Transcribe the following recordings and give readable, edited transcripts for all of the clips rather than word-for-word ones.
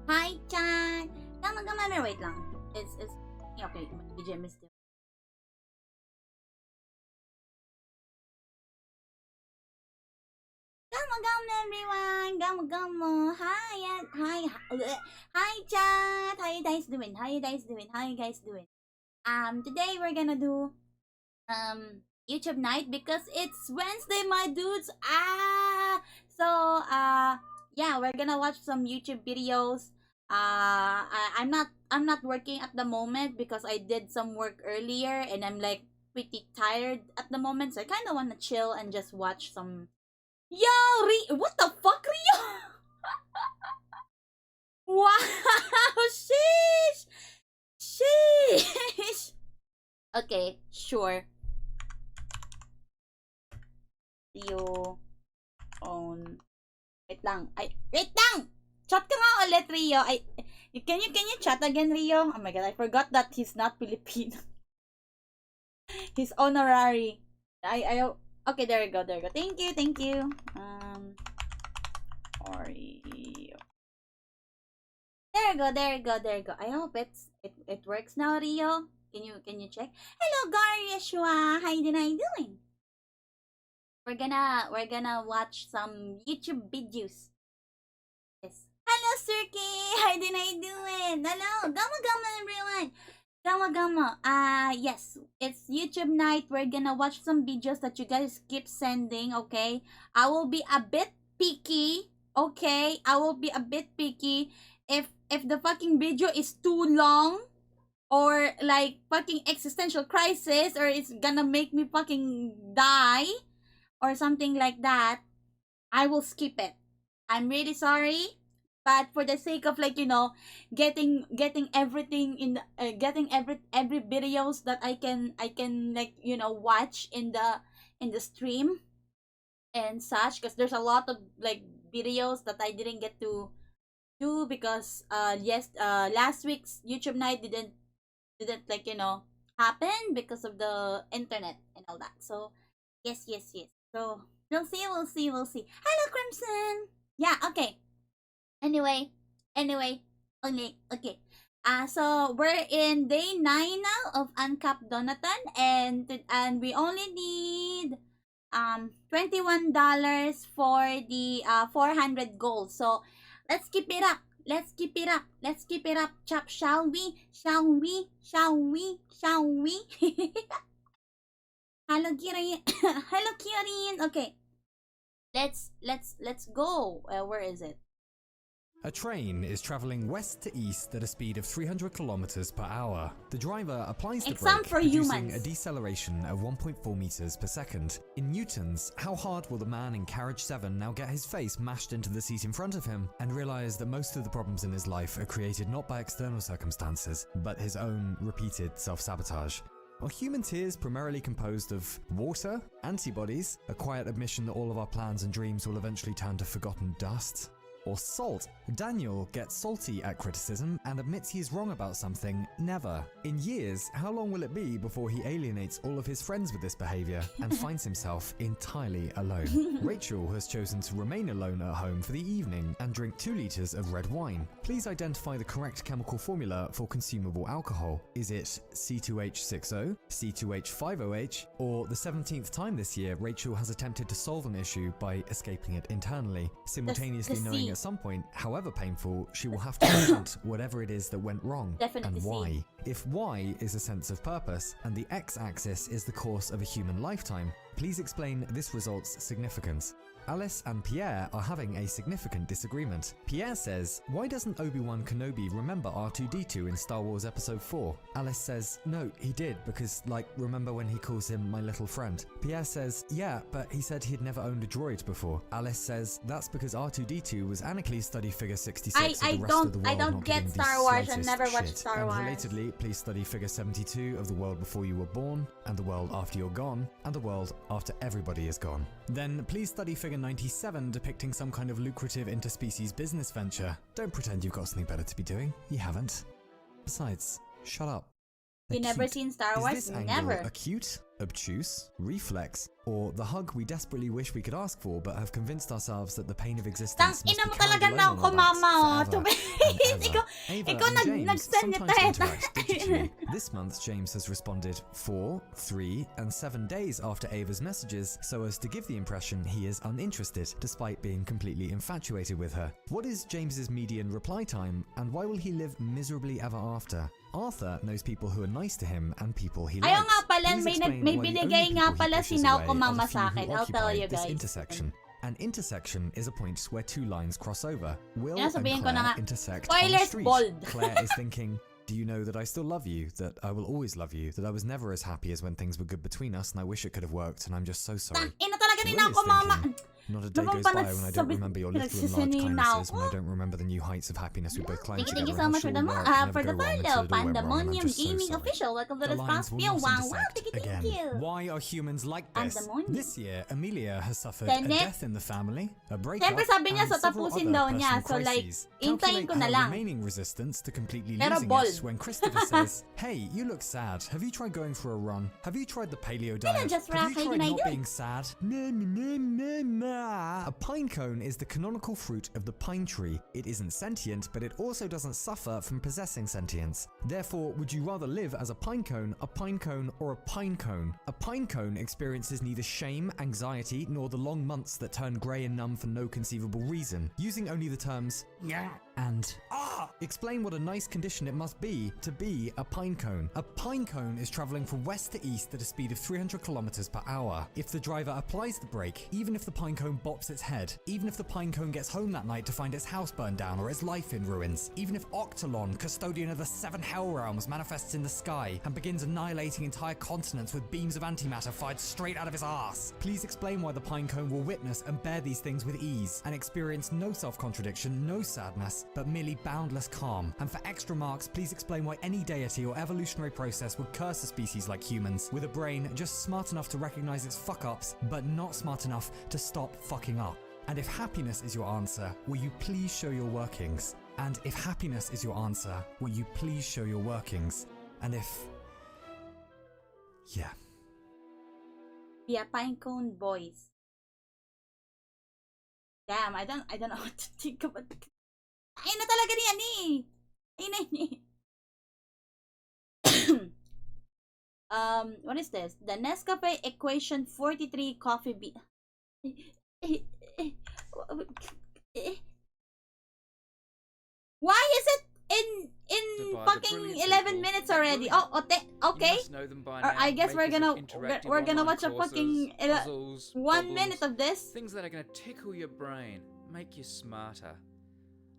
Hi, chat. Gama, wait lang. It's okay. BGM is still. Gama, everyone. Gama. Hi, chat. How you guys doing? Today we're gonna do YouTube night because it's Wednesday, my dudes. Yeah, we're gonna watch some YouTube videos. I'm not working at the moment because I did some work earlier and I'm like pretty tired at the moment, so I kind of want to chill and just watch some. Yo, what the fuck, Rio? Wow, sheesh. Okay, sure. Rio on. Wait lang. Chat ka nga ulit, Rio. Can you chat again, Rio? Oh my god, I forgot that he's not Filipino. He's honorary. Okay, there you go. Thank you. Rio. There you go. I hope it works now, Rio. Can you check? Hello, Gar Yeshua. How you doing? We're gonna watch some YouTube videos. Yes. Hello, Sirky. How you doing? Hello, gama, everyone. Gama. Yes, it's YouTube night. We're gonna watch some videos that you guys keep sending. Okay, I will be a bit picky. Okay, if the fucking video is too long or like fucking existential crisis or it's gonna make me fucking die or something like that, I will skip it. I'm really sorry, but for the sake of getting everything in getting every videos that I can watch in the stream and such, because there's a lot of like videos that I didn't get to do because last week's YouTube night didn't happen because of the internet and all that. So yes. So we'll see. Hello, Crimson. Yeah, okay. Anyway, okay. So we're in day 9 now of uncapped Donatan, and we only need $21 for the 400 gold. So let's keep it up. Chap, shall we? Hello, Kirin. Hello, Kirin. Okay. Let's go. Where is it? A train is traveling west to east at a speed of 300 kilometers per hour. The driver applies the Exam brake, for producing humans. a deceleration of 1.4 meters per second. In newtons, how hard will the man in carriage 7 now get his face mashed into the seat in front of him and realize that most of the problems in his life are created not by external circumstances, but his own repeated self-sabotage? Are human tears primarily composed of water, antibodies, a quiet admission that all of our plans and dreams will eventually turn to forgotten dust? Or salt? Daniel gets salty at criticism and admits he is wrong about something never. In years, how long will it be before he alienates all of his friends with this behavior and finds himself entirely alone? Rachel has chosen to remain alone at home for the evening and drink 2 liters of red wine. Please identify the correct chemical formula for consumable alcohol. Is it C2H60, C2H50H, or the 17th time this year Rachel has attempted to solve an issue by escaping it internally, simultaneously knowing at some point, however painful, she will have to confront whatever it is that went wrong. Definitely and why. If Y is a sense of purpose and the X-axis is the course of a human lifetime, please explain this result's significance. Alice and Pierre are having a significant disagreement. Pierre says, why doesn't Obi-Wan Kenobi remember R2-D2 in Star Wars Episode 4? Alice says, no, he did, because, remember when he calls him my little friend? Pierre says, yeah, but he said he'd never owned a droid before. Alice says, that's because R2-D2 was Anaclee's study figure 66 of the rest of the world. I don't get Star Wars and never watched Star Wars. And relatedly, please study figure 72 of the world before you were born, and the world after you're gone, and the world after everybody is gone. Then please study figure 97 depicting some kind of lucrative interspecies business venture. Don't pretend you've got something better to be doing. You haven't. Besides, shut up. You never seen Star Wars? Is this angle Never. acute, obtuse, reflex, or the hug we desperately wish we could ask for but have convinced ourselves that the pain of existence must be carried alone on our backs forever and nag-send niya sometimes tayo. interact digitally. This month, James has responded 4, 3, and 7 days after Ava's messages so as to give the impression he is uninterested, despite being completely infatuated with her. What is James's median reply time, and why will he live miserably ever after? Arthur knows people who are nice to him and people he likes. Ayaw nga pala, Please may explain may why the binigay only nga people he pala pushes si Nao away ko are the mama few sa who akin. I'll occupy tell you this guys. intersection. An intersection is a point where two lines cross over. Will Kaya and sabihin ko na Claire nga, intersect on the spoilers, street. bold. Claire is thinking, do you know that I still love you, that I will always love you, that I was never as happy as when things were good between us and I wish it could have worked and I'm just so sorry. Ina talaga ni Will Nao is ko mama. thinking, not a day Naman goes pa by when I don't nagsabi- remember your little and large nagsisininaw kindnesses, when I ko. don't remember the new heights of happiness we both climbed Thank you together. so I'm much sure for the we'll never for the go wrong follow. until it all went wrong, and I'm Pandemonium just so Gaming sorry. Official. Welcome to The this lines past will few. not Wow, wow, intersect thank you, again. thank you. Why are humans like this? Pandemonium. This year, Amelia has suffered a Tenet. death in the family, a breakup, Siyempre sabi niya and sa several tapusin other daw niya. personal So like, crises. intayin ko Calculate na her lang. remaining resistance to completely Pero losing bold. it when Christopher says, hey, you look sad. Have you tried going for a run? Have you tried the paleo diet? just Have you Rafa, tried can I not do it? being sad? A pine cone is the canonical fruit of the pine tree. It isn't sentient, but it also doesn't suffer from possessing sentience. Therefore, would you rather live as a pine cone, or a pine cone? A pine cone experiences neither shame, anxiety, nor the long months that turn grey and numb for no conceivable reason. Using only the terms yeah and explain what a nice condition it must be to be a pine cone. A pine cone is traveling from west to east at a speed of 300 kilometers per hour. If the driver applies the brake, even if the pine cone bops its head, even if the pine cone gets home that night to find its house burned down or its life in ruins, even if Octolon, custodian of the 7 hell realms, manifests in the sky and begins annihilating entire continents with beams of antimatter fired straight out of his arse. Please explain why the pine cone will witness and bear these things with ease and experience no self-contradiction, no sadness, but merely boundless calm. And for extra marks, please explain why any deity or evolutionary process would curse a species like humans, with a brain just smart enough to recognize its fuck-ups, but not smart enough to stop fucking up. And if happiness is your answer, will you please show your workings? And if happiness is your answer, will you please show your workings? And if... yeah. Yeah, Pinecone Boys. Damn, I don't know what to think about. Ay na talaga niyan eh. Ay na what is this? The Nescafe Equation 43 Coffee Bean. Why is it in fucking 11 minutes already? Oh, okay. Or I guess we're gonna watch a fucking 1 minute of this. Things that are gonna tickle your brain, make you smarter.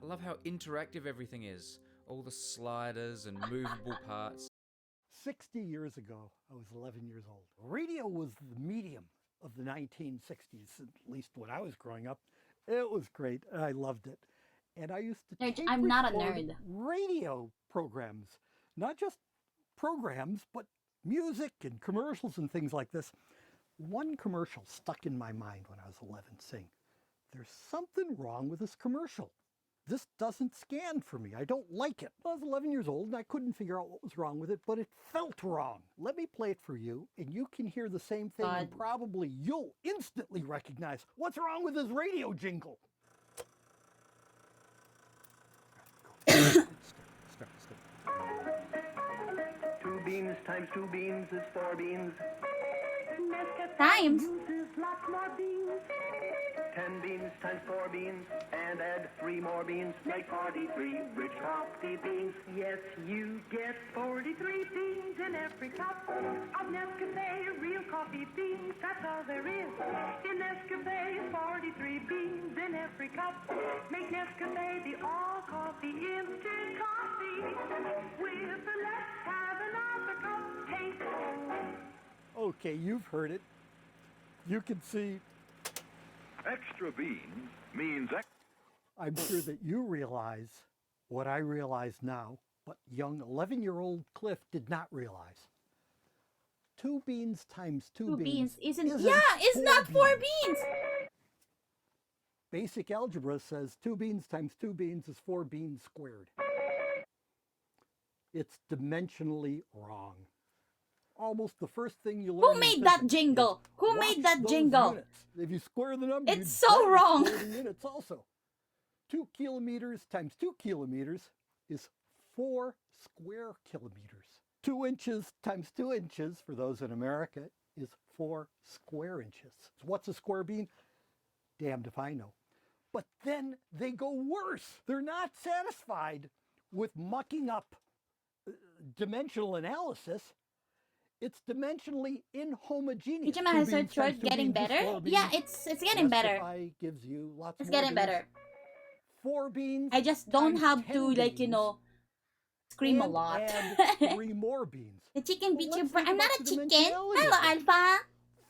I love how interactive everything is. All the sliders and movable parts. 60 years ago, I was 11 years old. Radio was the medium of the 1960s, at least when I was growing up. It was great, and I loved it. And I used to tape I'm not a record nerd. radio programs. Not just programs, but music and commercials and things like this. One commercial stuck in my mind when I was 11 saying, there's something wrong with this commercial. This doesn't scan for me. I don't like it. I was 11 years old and I couldn't figure out what was wrong with it, but it felt wrong. Let me play it for you and you can hear the same thing and probably you'll instantly recognize what's wrong with this radio jingle. Start. 2 beans times 2 beans is 4 beans. Times. Lots more beans. 10 beans times 4 beans, and add 3 more beans, make 43 rich coffee beans. Yes, you get 43 beans in every cup of Nescafe, real coffee beans. That's all there is. In Nescafe, 43 beans in every cup. Make Nescafe the all coffee instant coffee with the let's have another cup taste. Okay, you've heard it. You can see. Extra beans means I'm sure that you realize what I realize now, but young 11-year-old Cliff did not realize. 2 beans times 2 beans isn't it's not 4 beans. Basic algebra says 2 beans times 2 beans is 4 beans squared. It's dimensionally wrong. Almost the first thing you learn. Who made that jingle? Who made that jingle? Units. If you square the number, it's so wrong. Minutes also. 2 kilometers times 2 kilometers is 4 square kilometers. 2 inches times 2 inches, for those in America, is 4 square inches. So what's a square bean? Damned if I know. But then they go worse. They're not satisfied with mucking up dimensional analysis. It's dimensionally inhomogeneous. Teacher Mahal Search Short getting better? Yeah, it's getting better. Nestify gives you lots It's more getting beans. better. 4 beans. I just don't times have 10 to, like, you beans, know, scream a and lot. add 3 more beans. The chicken Well, beat let's you. think I'm not about a the chicken. dimensionality Hello, of it. Alpha.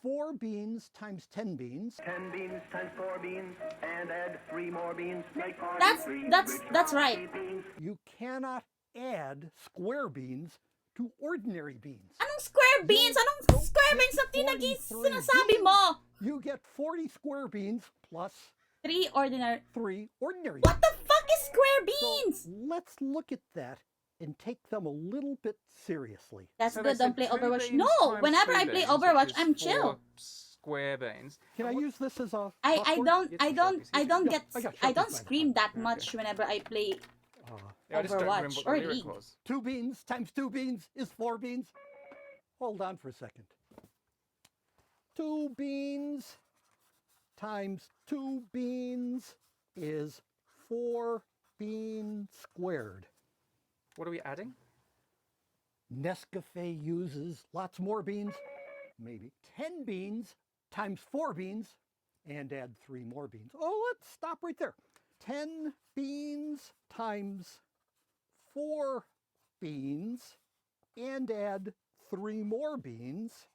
4 beans times 10 beans. 10 beans times 4 beans, and add 3 more beans, make 43. That's right. Beans. You cannot add square beans to ordinary beans. Anong square beans? Anong square beans na sinasabi mo? You get 40 square beans plus 3 ordinary. 3 ordinary What the fuck is square beans. beans? So let's look at that and take them a little bit seriously. That's So good. they Don't play said 2 Overwatch. beans No, times whenever 2 I play beans, Overwatch, which I'm is chill. 4 square beans. Can I use this as a I popcorn? don't Yes, I don't exactly. I don't Yeah, get I got I shot don't this by the scream that Okay. much whenever I play Yeah, I just don't remember Overwatch what the or lyric League. was. 2 beans times 2 beans is 4 beans. Hold on for a second. 2 beans times 2 beans is 4 beans squared. What are we adding? Nescafe uses lots more beans, maybe 10 beans times 4 beans, and add 3 more beans. Oh, let's stop right there. 10 beans times 4 beans and add 3 more beans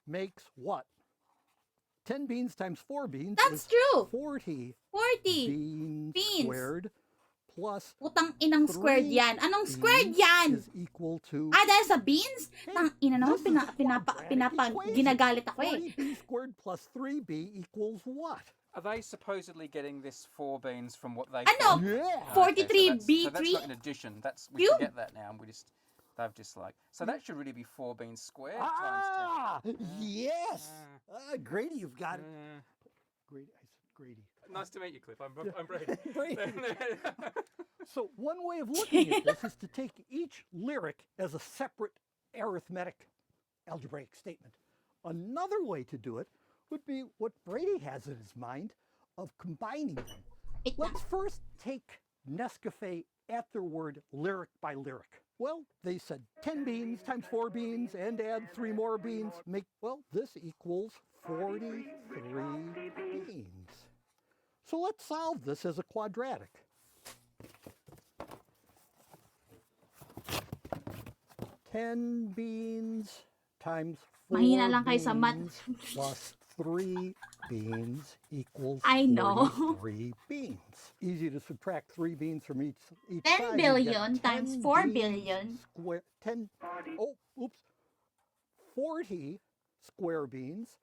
makes what? 10 beans times 4 beans That's is true. 40 40. beans squared plus Putang inang squared 3 yan. Anong squared beans yan? is equal to Dahil sa beans? Hey, Tang ina naman, this is a quadratic equation. ginagalit ako eh. 40b squared plus 3b equals what? Are they supposedly getting this 4 beans from what they? Ano? Yeah. 43B3? So that's not in addition. That's we Cube? forget that now, and they've just like. So that should really be 4 beans squared times Ah, yes. Grady, you've got it. 10. Grady, I said Grady. Nice to meet you, Cliff. I'm Brady. Brady. So one way of looking at this is to take each lyric as a separate arithmetic algebraic statement. Another way to do it would be what Brady has in his mind of combining them. Wait lang. Let's first take Nescafe at their word lyric by lyric. Well, they said 10 beans times 4 beans and add 3 more beans make, well, this equals 43 beans. So let's solve this as a quadratic. 10 beans times 4 Mahina lang kayo sa math. beans plus 3 beans equals I know. 43 beans. Easy to subtract 3 beans from each 10 side. You get billion times 10 4 beans billion. Square, 10, oh, oops. 40 square beans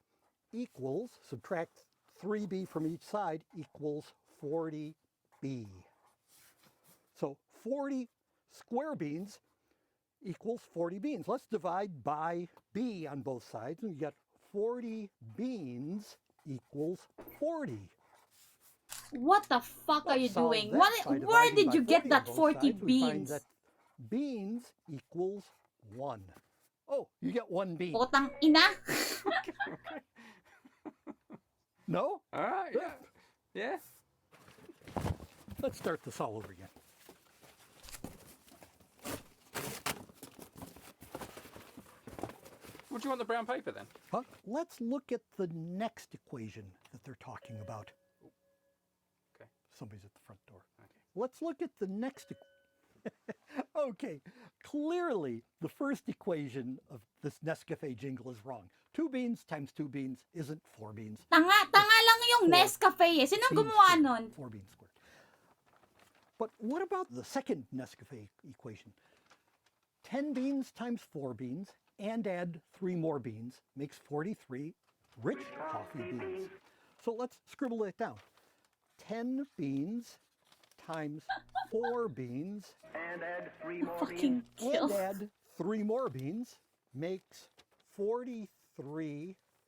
equals, subtract 3b from each side equals 40b. So 40 square beans equals 40 beans. Let's divide by b on both sides, and we get 40 beans equals 40. What the fuck are you Let's solve doing? that What? by Where dividing did by you get 40 on that both 40 sides. We find beans? that beans equals 1. Oh, you get 1 bean. Putang ina. No? All right. Yeah. Yeah. Let's start this all over again. Would you want the brown paper then? Huh? Let's look at the next equation that they're talking about. Okay. Somebody's at the front door. Okay. Let's look at the next. Okay, clearly the first equation of this Nescafe jingle is wrong. 2 beans times 2 beans isn't 4 beans. Tanga lang yung Four Nescafe eh. Sino Beans gumawa squared, nun? 4 beans squared. But what about the second Nescafe equation? 10 beans times 4 beans and add 3 more beans makes 43 rich coffee beans. So let's scribble it down. 10 beans times 4 beans And add 3 more Fucking beans. kill. and add 3 more beans makes 43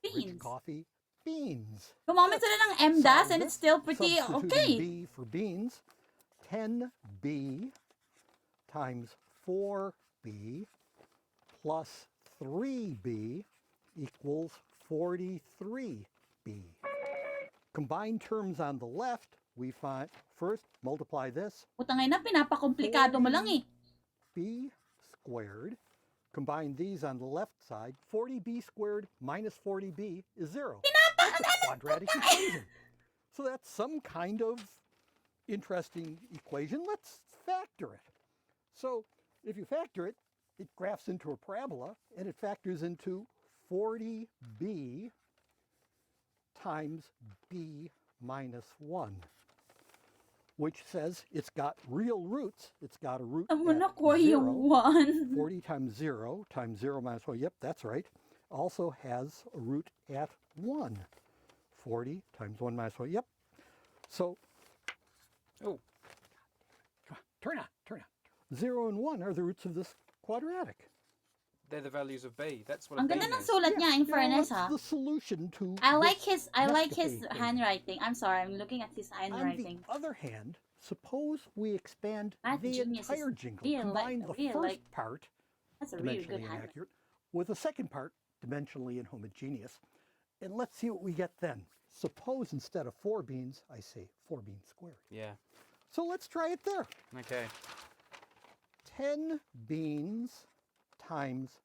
rich Beans. coffee beans. Gumamit sila ng MDAS and it's still pretty Substituting okay. B for beans. 10B times 4b plus 3b equals 43b. Combine terms on the left, we find, first multiply this, Putang ina, pinapakomplikado mo lang eh. b squared. Combine these on the left side, 40b squared minus 40b is 0. That's a quadratic equation. So that's some kind of interesting equation. Let's factor it. So if you factor it, it graphs into a parabola, and it factors into 40b times b minus 1, which says it's got real roots. It's got a root Ano na at ko yung 0. 1? 40 times 0 minus 1. Yep, that's right. Also has a root at 1. 40 times 1 minus 1. Yep. So, Oh, come on, turn on. 0 and 1 are the roots of this quadratic. they're the values of b. That's what Ang a ganda bean ng is. sulat niya, in fairness, That's ha? the solution to I like this his yesterday thing. handwriting. I'm sorry, I'm looking at his On the handwriting. other hand, suppose we expand Math the genius is entire jingle, real combine like- the real first like- part, That's a really good dimensionally handwriting. inaccurate, with the second part, dimensionally inhomogeneous, and let's see what we get then. Suppose instead of 4 beans, I say 4 beans squared. Yeah. So let's try it there. Okay. 10 beans times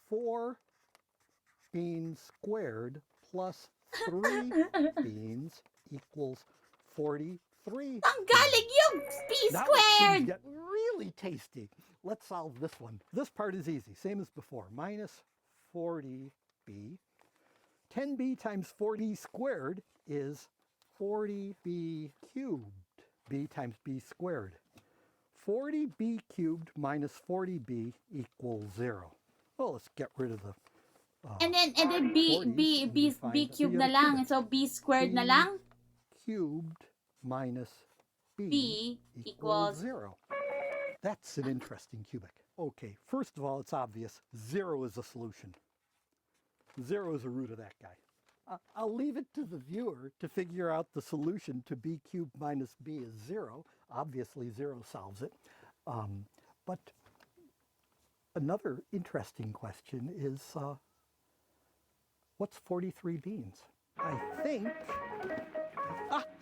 4 beans squared plus 3 beans equals 43. Ang galing yung B Now squared! things get really tasty. Let's solve this one. This part is easy, same as before. Minus 40b. 10b times 40 squared is 40b cubed. b times b squared. 40b cubed minus 40b equals 0. Well, let's get rid of the And then B 40s, and we find B that cubed we na have lang. cubic. So B squared na B lang. cubed minus b, B equals 0. That's an interesting cubic. Okay, first of all, it's obvious. 0 is a solution. 0 is a root of that guy. I'll leave it to the viewer to figure out the solution to b cubed minus b is 0. Obviously, 0 solves it. But another interesting question is, what's 43 beans? I think...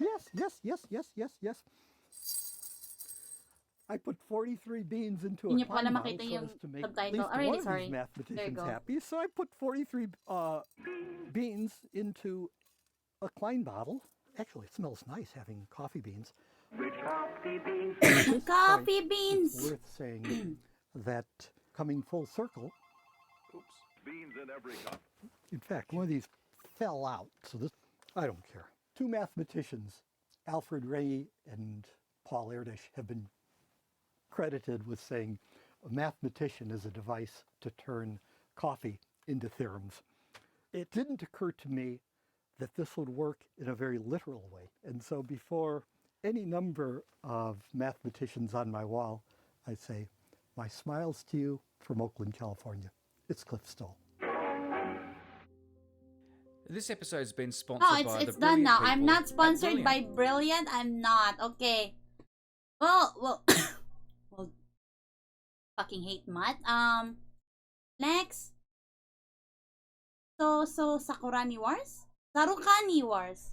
yes. I put 43 beans into a Hindi niyo pa pala Klein model makita so yung as to make at subtitle. least Already, one of sorry. these There you mathematicians go. happy. So I put 43 beans into a Klein bottle. Actually, it smells nice having coffee beans. Which coffee beans? At this Coffee point, beans! It's worth saying that coming full circle, Oops. Beans in every cup. in fact, one of these fell out. So this, I don't care. Two mathematicians, Alfred Ray and Paul Erdős, have been credited with saying a mathematician is a device to turn coffee into theorems. It didn't occur to me that this would work in a very literal way. And so before any number of mathematicians on my wall, I say, my smiles to you from Oakland, California. It's Cliff Stoll. This episode's been sponsored Oh, by it's the done brilliant now. I'm people not at sponsored by Brilliant. Brilliant. I'm not. Okay. Well, well, fucking hate math. Next. So Sakurani Wars? Sarukani Wars.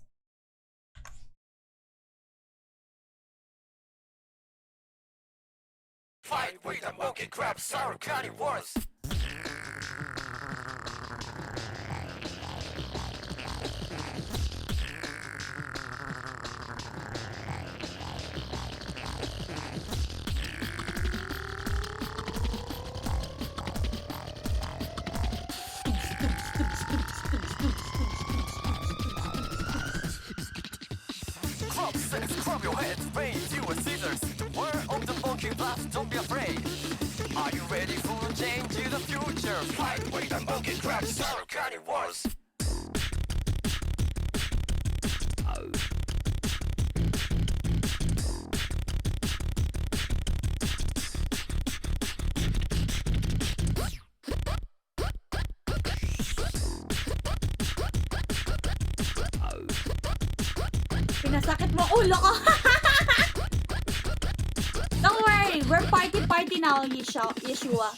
Fight with the monkey crab Sarukani Wars. Crop sense, crop your head, raise you a scissors. The word of the monkey blast, don't be afraid. Are you ready for a change in the future? Fight with the monkey crab Sarukani Wars. Pinasakit mo ulo ko. Don't worry. We're party now, Yeshua.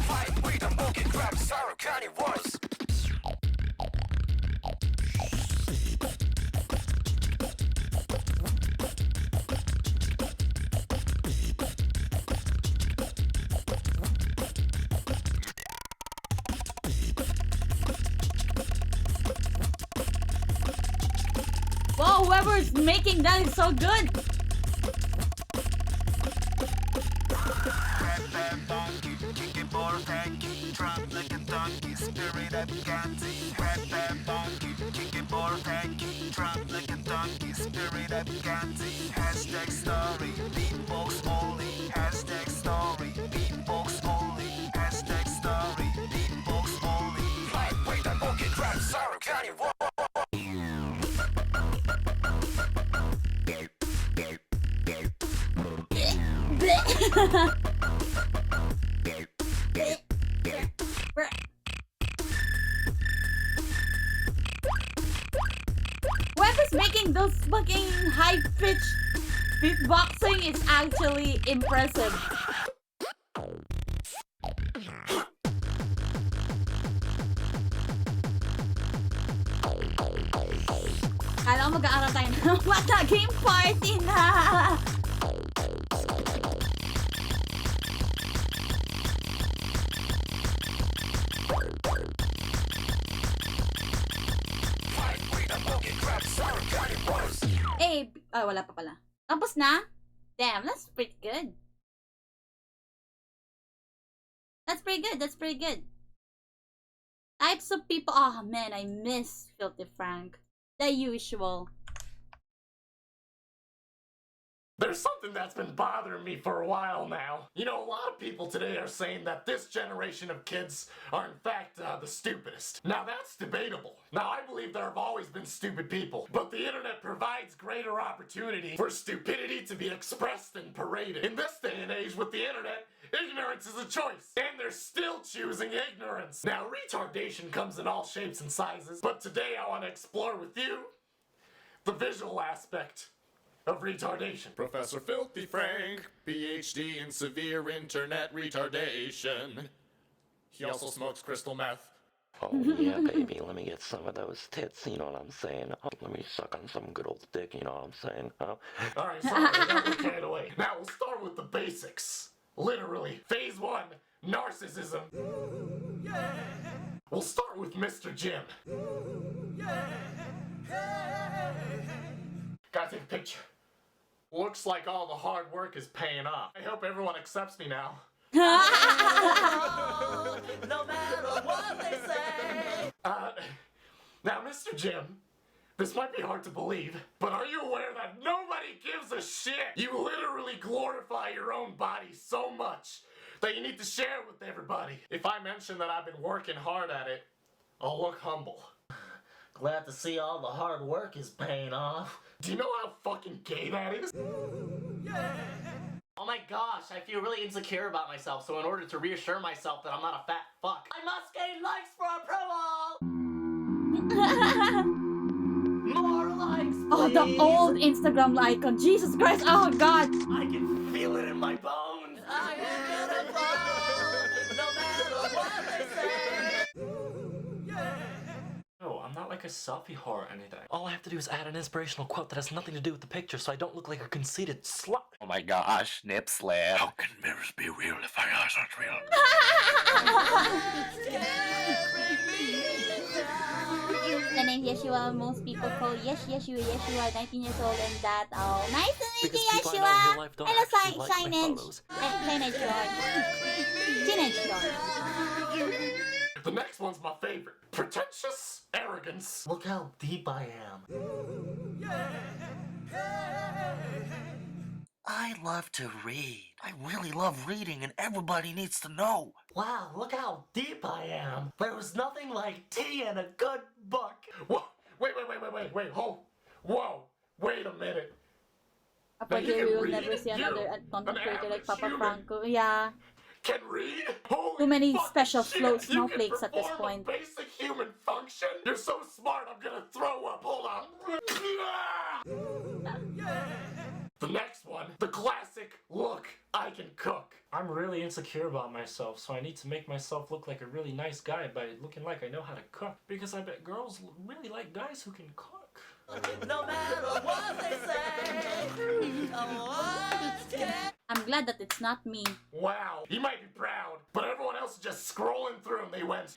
Fight with a monkey crab, Sarah carnivores. Wow, whoever's making that is so good. Hashtag story, beatbox only. Hashtag story, beatbox only. Hashtag story, beatbox only. Fight with a monkey crab, Sarah carnivore. Whoever's making those fucking high-pitched beatboxing is actually impressive. Alam mo, mag-aaral tayo ng mataging party na! Fight with a monkey crab, Sarah carnivores. Eh, wala pa pala. Tapos na? Damn, that's pretty good. That's pretty good, that's pretty good. Types of people. Oh man, I miss Filthy Frank. The usual. There's something that's been bothering me for a while now. You know, a lot of people today are saying that this generation of kids are in fact the stupidest. Now that's debatable. Now I believe there have always been stupid people, but the internet provides greater opportunity for stupidity to be expressed and paraded. In this day and age with the internet, ignorance is a choice, and they're still choosing ignorance. Now retardation comes in all shapes and sizes, but today I want to explore with you the visual aspect of retardation. Professor Filthy Frank, PhD in severe internet retardation. He also smokes crystal meth. Oh yeah, baby, let me get some of those tits, you know what I'm saying? Oh, let me suck on some good old dick, you know what I'm saying? Oh. Alright, sorry, that was carried away. Now we'll start with the basics. Literally, phase 1, narcissism. We'll start with Mr. Jim. Gotta take a picture. Looks like all the hard work is paying off. I hope everyone accepts me now. No matter what they say. Now, Mr. Jim, this might be hard to believe, but are you aware that nobody gives a shit? You literally glorify your own body so much that you need to share it with everybody. If I mention that I've been working hard at it, I'll look humble. Glad to see all the hard work is paying off. Do you know how fucking gay that is? Oh my gosh, I feel really insecure about myself, so in order to reassure myself that I'm not a fat fuck, I must gain likes for approval! More likes, please! Oh, the old Instagram icon. Jesus Christ, oh god! I can feel it in my bones! I am beautiful, no matter what they say! No, I'm not like a selfie whore or anything. All I have to do is add an inspirational quote that has nothing to do with the picture so I don't look like a conceited slut. Oh my gosh, nip slap. How can mirrors be real if our eyes aren't real? The name Yeshua, most people call Yeshua, 19 years old, and that, oh, nice to meet you, Because people I know in real Yeshua! life don't Hello, actually like my Signage! photos. Teenage George. The next one's my favorite. Pretentious arrogance. Look how deep I am. I love to read. I really love reading, and everybody needs to know. Wow, look how deep I am. There was nothing like tea and a good book. Whoa, wait, hold. Whoa, wait a minute. Kapag you can we will read? never see another You, content an creator like average Papa human. Franco. Yeah. Can read? Holy Too many fucking special shit. float You can snowflakes at this perform point. a basic human function? You're so smart, I'm gonna throw up. Hold on. The next one, the classic, look, I can cook. I'm really insecure about myself, so I need to make myself look like a really nice guy by looking like I know how to cook. Because I bet girls really like guys who can cook. No matter what they say, I'm glad that it's not me. Wow, he might be proud, but everyone else is just scrolling through and they went.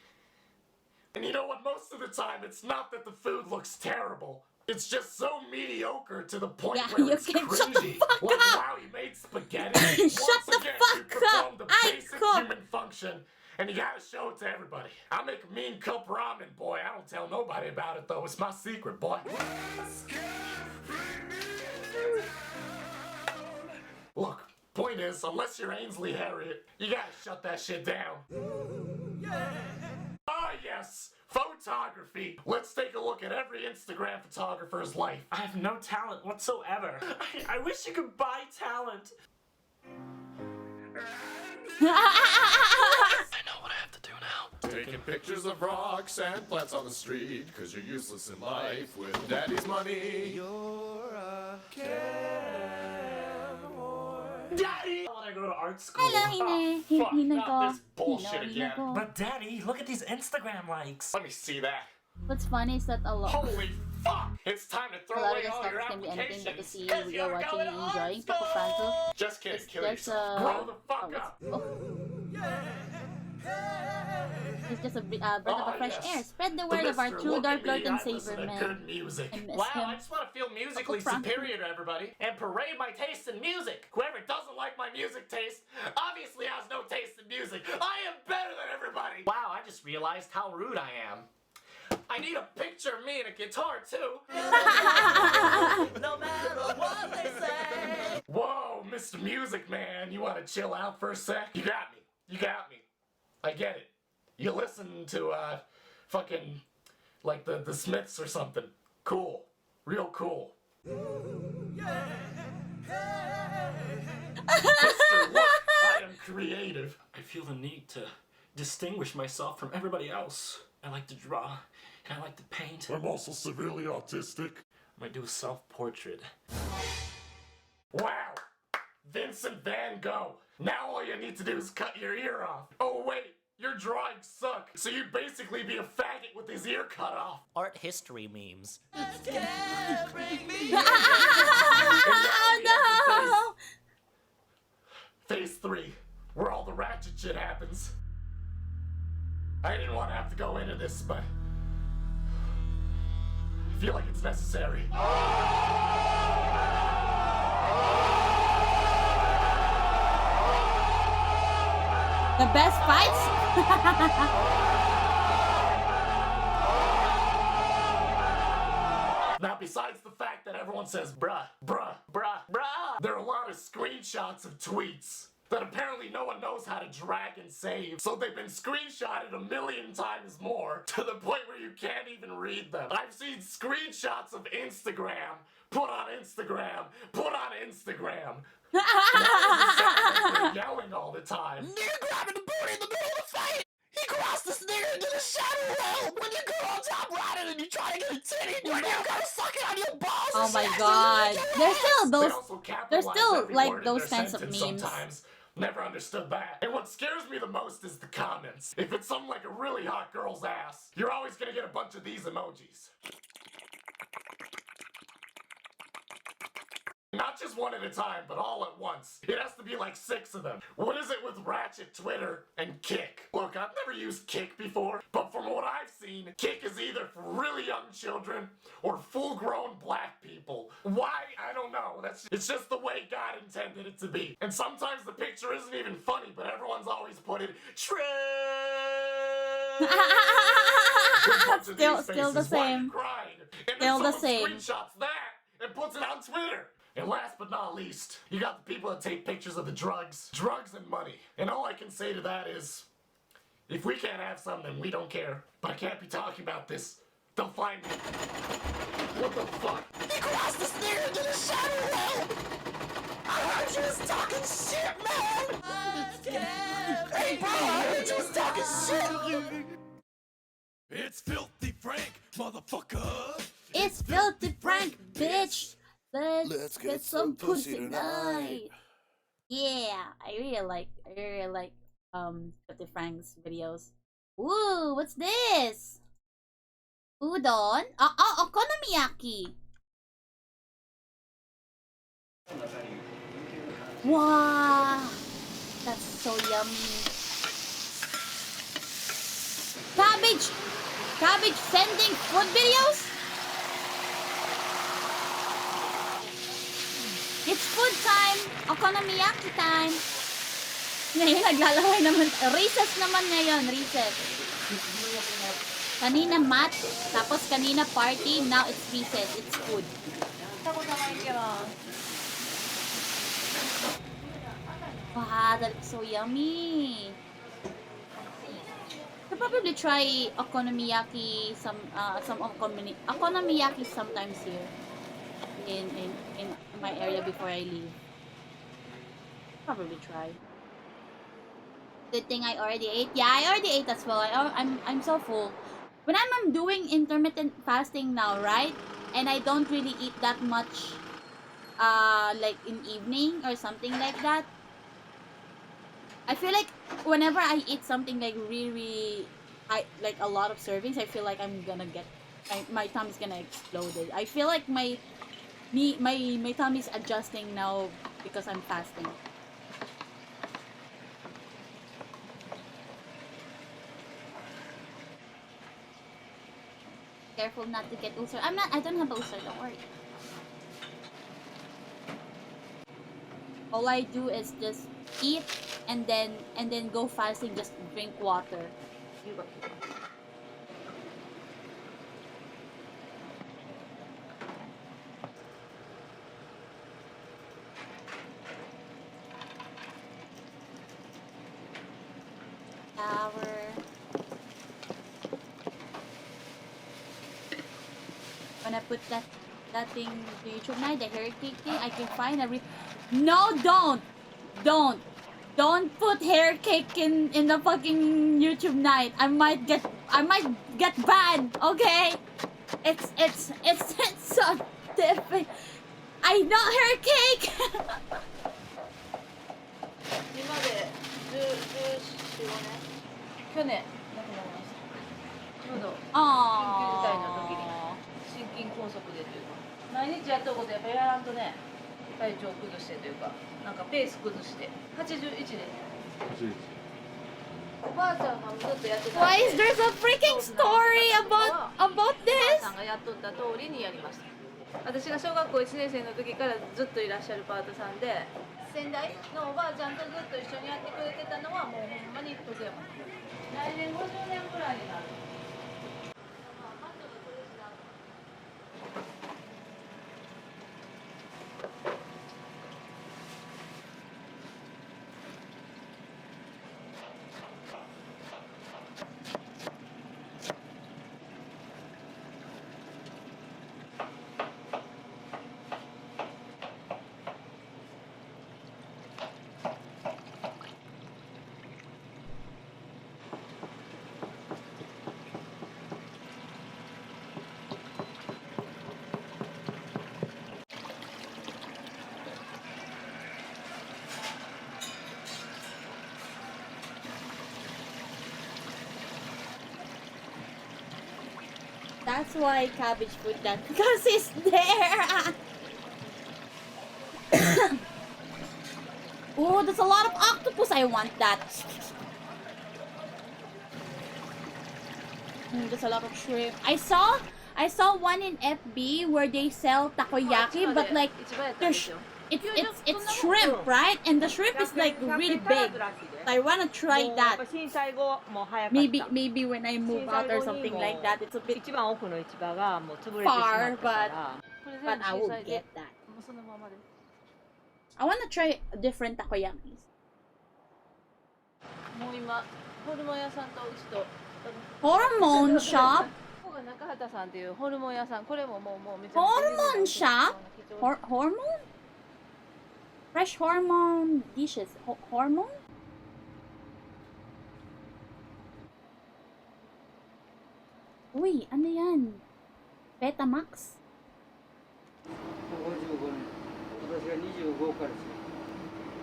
And you know what? Most of the time, it's not that the food looks terrible. It's just so mediocre to the point Yeah, where you it's can cringy. shut the fuck like, up. wow, you made spaghetti. Shut Once the again, fuck you performed up. the I basic cook. human function, and you gotta show it to everybody. I make a mean cup ramen, boy. I don't tell nobody about it, though. It's my secret, boy. Look, point is, unless you're Ainsley Harriet, you gotta shut that shit down. Ah, yes, photography. Let's take a look at every Instagram photographer's life. I have no talent whatsoever. I wish you could buy talent. I know what I have to do now. Taking pictures of rocks and plants on the street, cause you're useless in life with daddy's money. You're a Daddy! I want to go to art school. Hello, Hine. Oh, fuck, Hine not ko. this bullshit Hine again. ko. But Daddy, look at these Instagram likes. Let me see that. What's funny is that a lot. Holy fuck! It's time to A throw lot away of all stuff your can be anything, but to applications. see we are watching and enjoying Papa Franco. Just kidding, It's kill just yourself. Grow the fuck up. It's just a breath of fresh air. Spread the word The of our Mr. true Look Dark at me, Lord and I listen Savior to man. good music. I miss Wow, him. I just want to feel musically Uncle Frankie. superior to everybody and parade my taste in music. Whoever doesn't like my music taste obviously has no taste in music. I am better than everybody. Wow, I just realized how rude I am. I need a picture of me and a guitar too. no matter what they say. Whoa, Mr. Music Man, you want to chill out for a sec? You got me. You got me. I get it. You listen to, fucking, like the Smiths or something. Cool. Real cool. Mr. Look, I am creative. I feel the need to distinguish myself from everybody else. I like to draw, and I like to paint. I'm also severely autistic. I might do a self-portrait. Wow. Vincent Van Gogh. Now all you need to do is cut your ear off. Oh wait, your drawings suck. So you'd basically be a faggot with his ear cut off. Art history memes. Oh no! Phase 3, where all the ratchet shit happens. I didn't want to have to go into this, but I feel like it's necessary. The best fights? Now, besides the fact that everyone says bruh, bruh, bruh, bruh, there are a lot of screenshots of tweets that apparently no one knows how to drag and save, so they've been screenshotted a million times more, to the point where you can't even read them. I've seen screenshots of Instagram, put on Instagram, put on Instagram. They're yelling all the time. Nigga grabbing the booty in the middle of the fight! He crossed this nigga into the shadow realm! When you go on top riding and you try to get a titty, you gotta suck it on your balls! Oh and my shit. god. There's still They those, also capitalize there's still every like word in those their kinds of sentence memes. Sometimes. Never understood that. And what scares me the most is the comments. If it's something like a really hot girl's ass, you're always gonna get a bunch of these emojis. Not just one at a time, but all at once. It has to be like 6 of them. What is it with Ratchet, Twitter, and Kick? Look, I've never used Kick before, but from what I've seen, Kick is either for really young children or full-grown black people. Why? I don't know. It's just the way God intended it to be. And sometimes the picture isn't even funny, but everyone's always put it true. Still the same. And Still then the someone same. screenshots that and puts it on Twitter. And last but not least, you got the people that take pictures of the drugs. Drugs and money. And all I can say to that is, if we can't have some, then we don't care. But I can't be talking about this. They'll find me. What the fuck? He crossed this nigga into the shadow realm! talking shit, man! Hey, bro, I heard you was talking shit! It's Filthy Frank, motherfucker! It's Filthy Frank, bitch! Let's get some pussy tonight! Yeah, I really like Filthy Frank's videos. Ooh, what's this? Udon? Okonomiyaki! Wow! That's so yummy. Cabbage sending food videos? It's food time! Okonomiyaki time! Ngayon, naglalaway naman. Recess naman ngayon, recess. Kanina mat, tapos kanina party, now it's recess, it's food. Wow, that looks so yummy. I'll probably try okonomiyaki okonomiyaki sometimes here in my area before I leave. Probably try. Good thing I already ate. Yeah, I already ate as well. I'm so full. When I'm doing intermittent fasting now, right? And I don't really eat that much like in evening or something like that. I feel like whenever I eat something like really like a lot of servings, I feel like I'm gonna get my tummy's gonna explode. I feel like my tummy's adjusting now because I'm fasting. Careful not to get ulcer. I don't have ulcer, don't worry. All I do is just eat and then go fasting, just drink water. Shower. When I put that thing to YouTube night, the hair cake thing, I can find No, don't put hair cake in the fucking YouTube night. I might get banned. Okay, it's so different. I know hair cake. 今まで14、年去年亡くなりましたちょうど緊急事態の時に心筋梗塞でというか毎日やったことやっぱやらんとね体調崩してというかなんかペース崩して81年おばあちゃんがずっとやってた Why is there a freaking story about this? おばあさんがやっとった通りにやりました私が小学校1年生の時からずっといらっしゃるパートさんで先代のおばあちゃんとずっと一緒にやってくれてたのはもうほんまに一時やもん来年50年くらいになる That's why Cabbage put that, because it's there. Oh, there's a lot of octopus. I want that. There's a lot of shrimp. I saw one in FB where they sell takoyaki, but like it's shrimp, right? And the shrimp is like really big. I wanna try that. Maybe when I move out or something like that, it's a bit far, but I will get that. I wanna try different takoyakis. Hormone shop? Hormone shop? Hormone? Fresh fresh hormone dishes. Hormone? Uy, ano yan? Betamax? 55年私が25から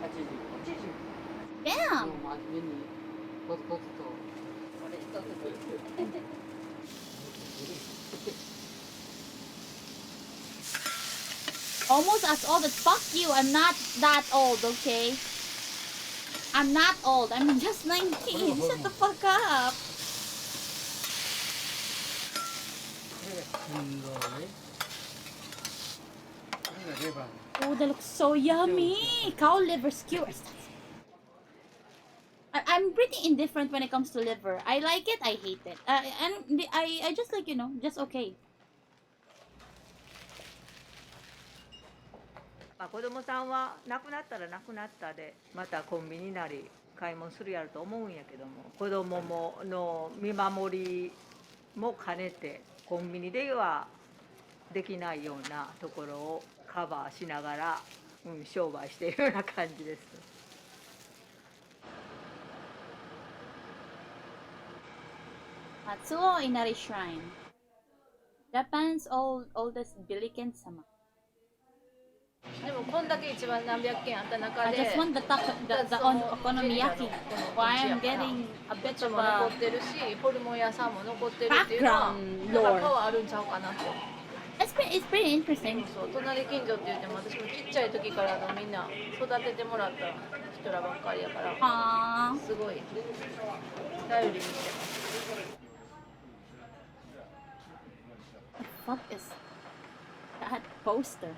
80 Damn! もう真面目にコツコツとこれ一つ Almost as old as fuck you. I'm not that old, okay? I'm not old. I'm just 19. Shut the fuck up. Oh, that looks so yummy. Cow liver skewers. I'm pretty indifferent when it comes to liver. I like it, I hate it. And I just like, you know, just okay. まあ子供さんは亡くなったら亡くなったでまたコンビニなり買い物するやると思うんやけども子供もの見守りも兼ねてコンビニではできないようなところをカバーしながら、商売しているような感じです。Matsuo Inari Shrine. Japan's oldest Biliken sama. でもこんだけ一番何百件あった中 I で just want the okonomiyaki. Why I'm getting a bit of も残 a ってるしホルモン屋さんも残ってるっていうのは background なんか lore. パワーあるんちゃうかなと It's pretty interesting. そう隣近所って言っても私もちっちゃい時からみんな育ててもらった人らばっかりやからあすごい頼りにしてます What the fuck is that poster?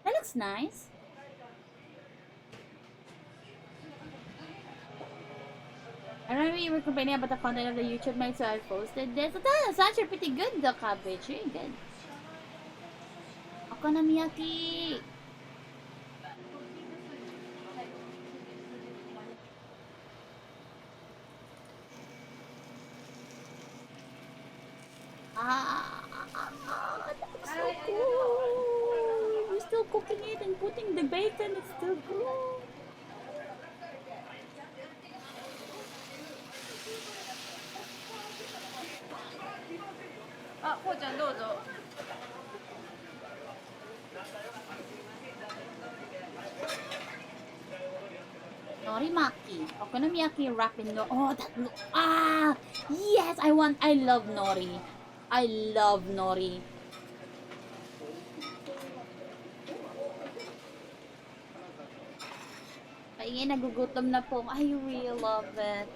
That looks nice. I remember you were complaining about the content of the YouTube night, so I posted this. That's actually pretty good, the cabbage. Really good. Okonomiyaki. That's so cool. We're still cooking it and putting the bacon. It's still good. Ah, こうちゃんどうぞ Norimaki. Okonomiyaki wrapped in oh, that yes, I love nori. I love nori. Ay, nagugutom na po. I really love it.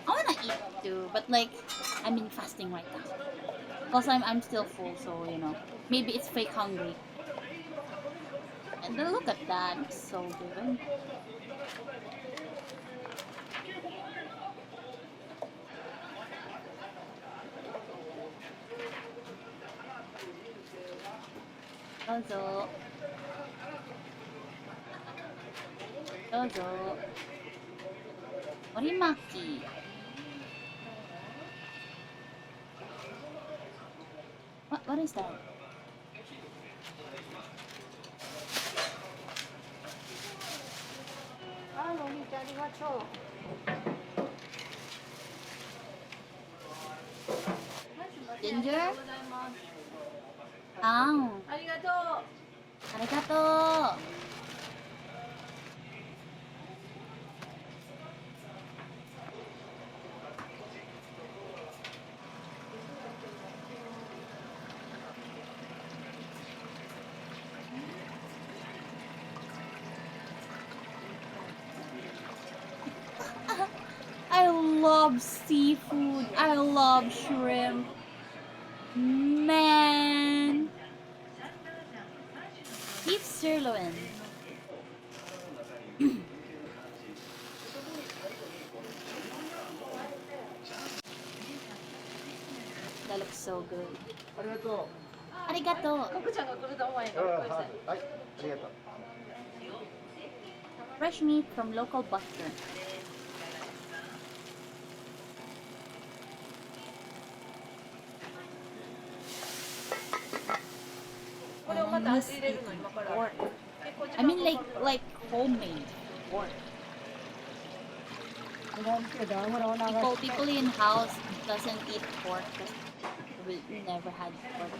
I wanna eat too, but like, I'm in fasting right now. Plus, I'm still full, so you know, maybe it's fake hungry. And then look at that, it's so good. Dozo. Dozo. Norimaki. What is that? Ginger? Ah. Arigato. Arigato. I love seafood. I love shrimp. Man. Beef sirloin. That looks so good. Arigato. Fresh meat from local butcher. miss eating pork. I mean like homemade pork. People in house doesn't eat pork because we never had pork.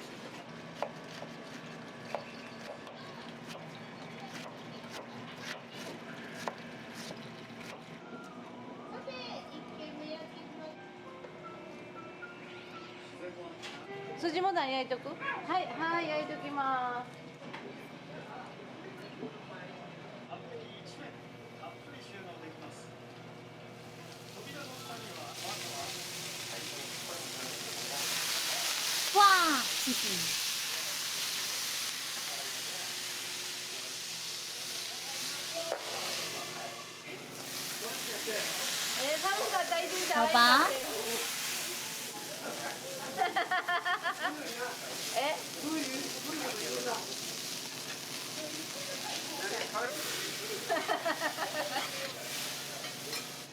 Wow! Chicken. 好吧。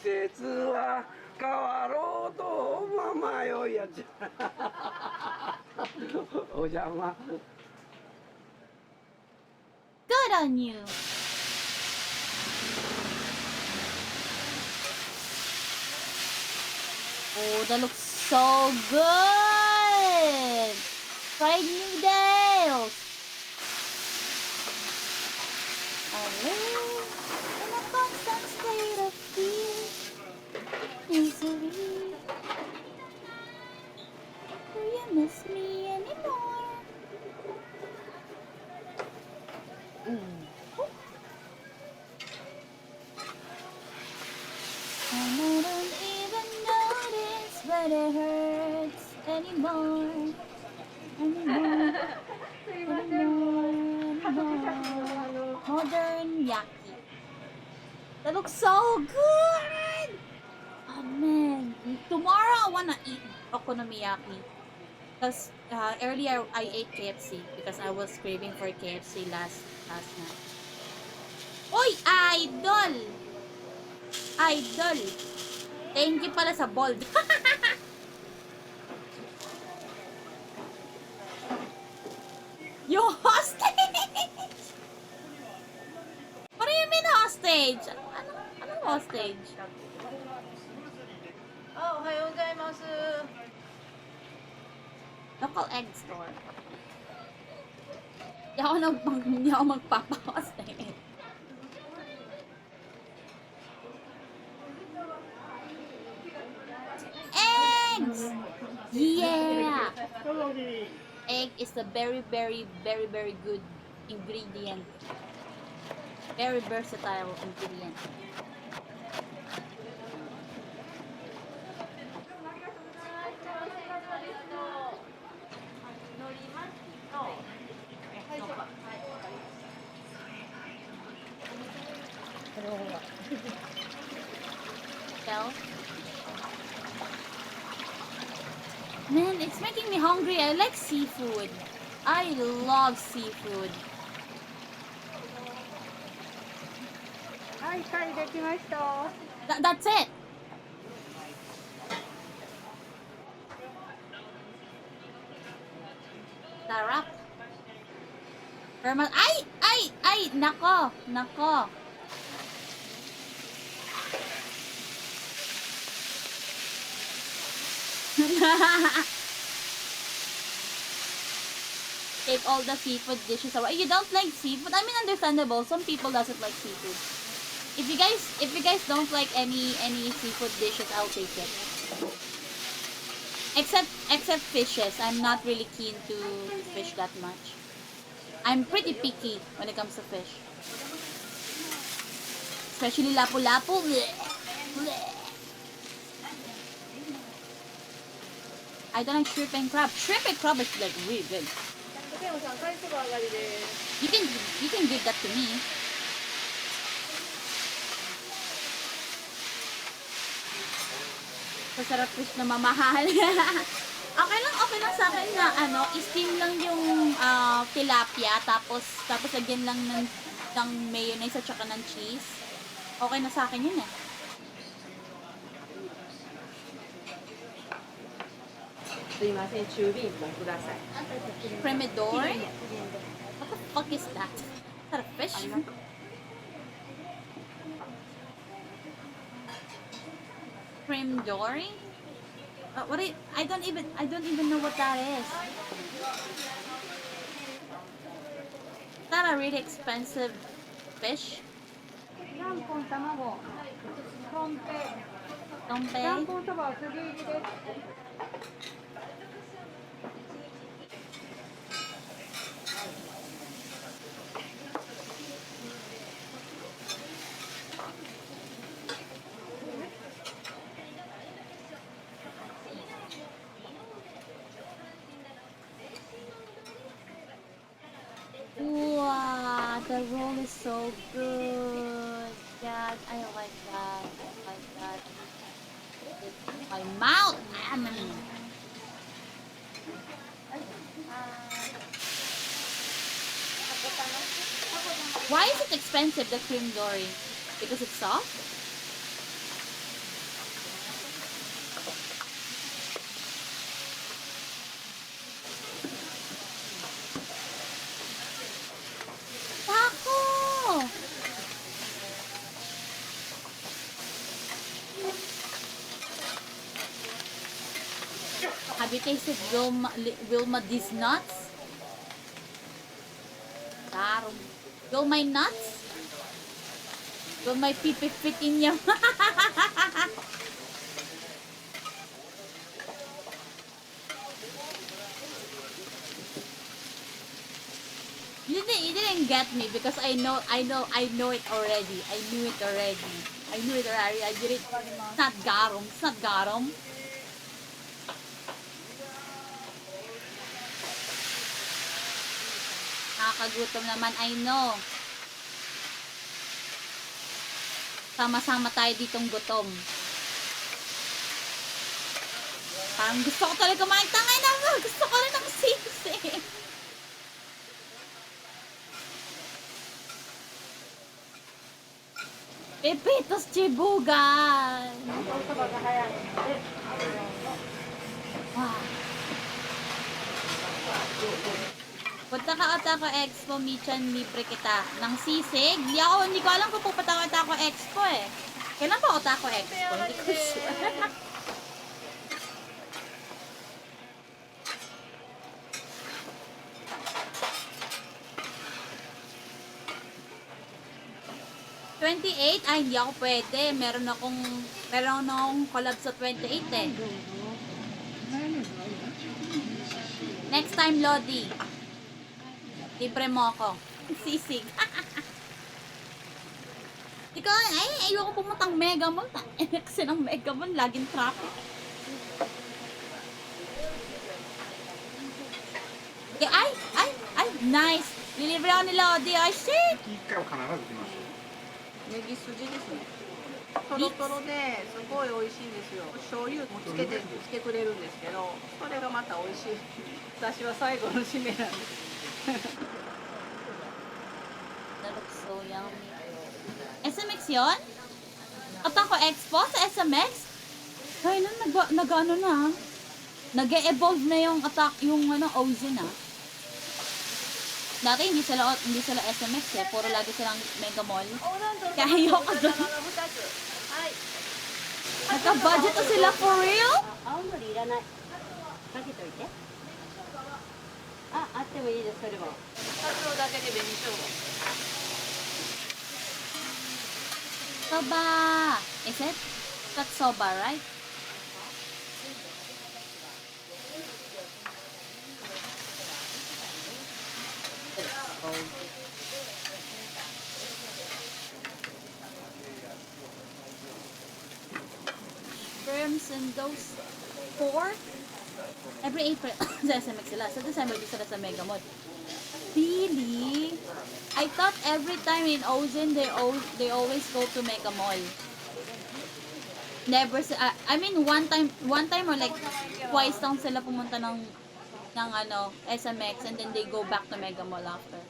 季節は変わろうとまよいやつ。お邪魔。Good on you. Oh, that looks so good! Fried noodles! I live in a constant state of fear, misery. Do you miss me anymore? And I don't even notice when it hurts anymore. Modern yaki. That looks so good! Oh man, tomorrow I wanna eat okonomiyaki. Because earlier I ate KFC because I was craving for KFC last night. Oy, idol! Idol! Thank you pala sa bold. Yung hostage! What do you mean hostage? Anong hostage? Oh, おはようございます。 Local egg store. Hindi ako magpapa-hostage. Eggs! Yeah! Egg is a very, very, very, very good ingredient. Very versatile ingredient. Tell? Man, it's making me hungry. I like seafood. I love seafood. That's it. Sarap. Ay! Nako. Take all the seafood dishes away. You don't like seafood? I mean, understandable. Some people doesn't like seafood. If you guys don't like any seafood dishes, I'll take it. Except fishes. I'm not really keen to fish that much. I'm pretty picky when it comes to fish. Especially lapu-lapu. I don't like shrimp and crab. Shrimp and crab is like really good. You can give that to me. Masarap fish na mamahal. Okay lang sa akin na i-steam lang yung tilapia tapos lagyan lang ng mayonnaise at saka ng cheese. Okay na sa akin yun eh. Cremedor? What the fuck is that? Is that a fish? Cream dory? What I don't even know what that is. Is that a really expensive fish? Tompe? Wow, the roll is so good. Yeah, I like that. I like that. It's my mouth, man. Why is it expensive, the cream dory? Because it's soft? Taco! Have you tasted Wilma these nuts? Claro. Wilma nuts? Wilma pipi fit in niya. You didn't get me because I know it already. I knew it already. I did it. It's not garum. It's not garum. Nakakagutom naman, I know. Sama-sama tayo ditong gutom. Parang gusto ko talaga kumain. Tangay na mo! Gusto ko rin ng sisig. Pepitos chibugan! Wow. Punta ka Otaku Expo, Michan, libre kita. Ng sisig? Hindi ko alam kung pupunta ka Otaku Expo eh. Kailan ba Otaku Expo? Hindi ko sure. Ay, hindi ako pwede. Meron akong collab sa 28 eh. Next time, Lodi. Libre mo ako. Sisig. Ikaw, ayoko pumuntang Mega Mall. Kasi ng Mega Mall, laging traffic. Ay, nice. Lilibre ako ni Lodi. Ay, shit! ネギ筋ですね。トロトロですごい美味しいんですよ。醤油もつけてくれるんですけど、それがまた美味しい。私は最後の締めなんです。That looks so yummy. SMX yun? Otaku Expo sa SMX? Kailan nag-ano na? Nag-e-evolve na yung Ozin na. Dati hindi sila SMX eh, puro lagi silang Mega Mall. Kaya ayoko doon. Nagka-budget na sila for real? Soba! Is it? That's soba, right? Shrimps and those 4 every April sa SMX sila. Sa December di sila sa Mega Mall. Really? I thought every time in Ozin they always go to Mega Mall. Never I mean one time or like twice lang sila pumunta ng SMX and then they go back to Mega Mall after.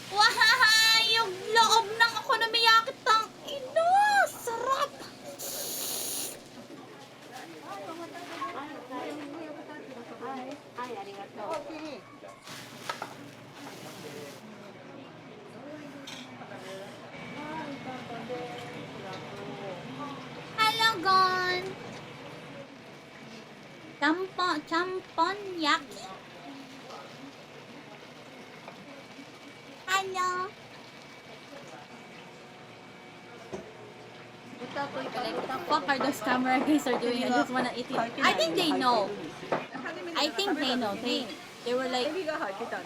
Wow! Yung loob ng okonomiyaki tang ino! Sarap! Champonyaki? Hello. Like, the fuck are those camera guys are doing? I just wanna eat it. I think they know. I think they know. They were like,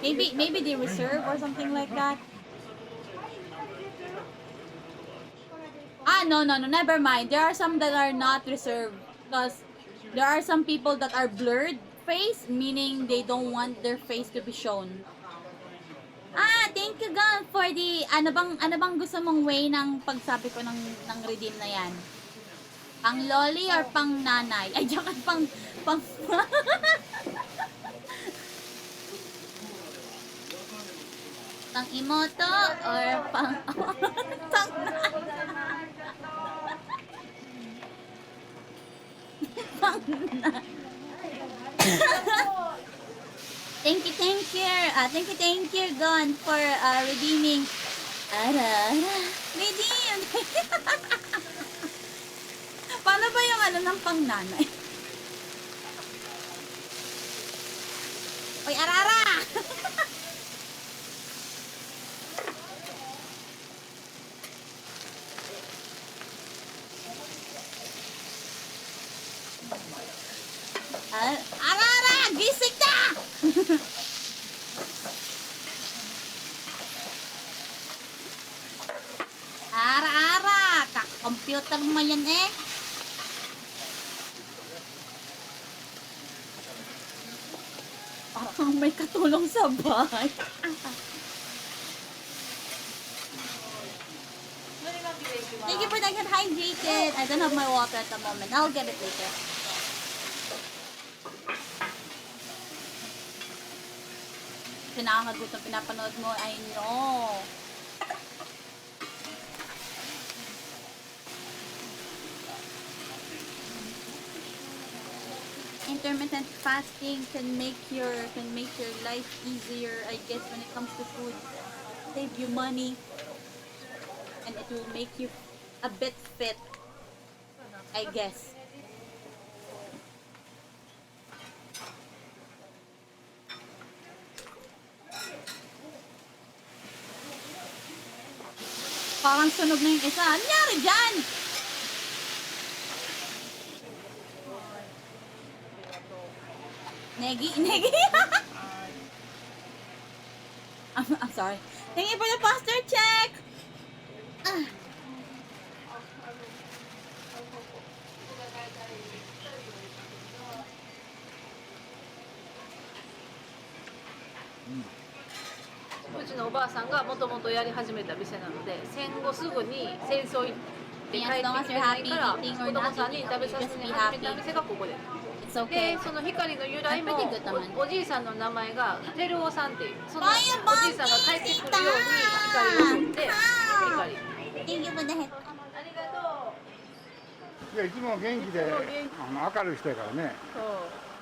maybe they reserve or something like that. Ah, no, never mind. There are some that are not reserved because there are some people that are blurred face, meaning they don't want their face to be shown. Ah, thank you God for the ano bang gusto mong way ng pagsabi ko ng redeem na yan? Pang loli or pang nanay? Ay, jakat pang pang imoto or pang Thank you. Thank you, Gon, for redeeming. Redeem! Paano ba yung ano ng pang nanay? Oy, arara! Arara! Gising na! Ara-ara! Kaka-computer mo yan eh. Parang may katulong sa bahay. Thank you for that hydrated. I don't have my water at the moment. I'll get it later. Pinakagutom pinapanood mo. I know. Intermittent fasting can make your life easier, I guess, when it comes to food. Save you money, and it will make you a bit fit, I guess. Parang sunog na yung isa. Ano nangyari dyan? Negi. I'm sorry. Thank you for the posture check.うちのおばあさんがもともとやり始めた店なので、戦後すぐに戦争行って帰ってきてないから子供さんに食べさせに始めた店がここで。で、その光の由来も おじいさんの名前が照夫さんっていう、そのおじいさんが帰ってくるように光を送って光。ありがとう。いや、いつも元気で明るい人やからね、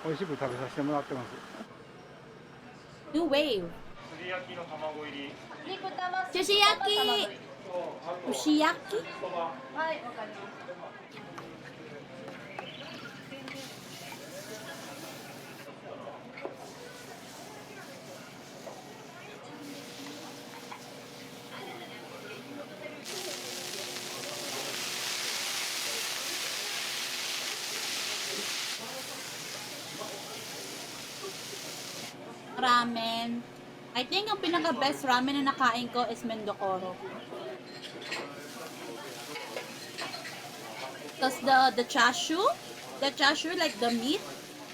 美味しく食べさせてもらってます。New wave. すり焼きの卵入り。寿司焼き。牛焼き？はい、わかります。Ramen. I think ang pinaka-best ramen na nakain ko is Mendocoro. Because the chashu, like the meat,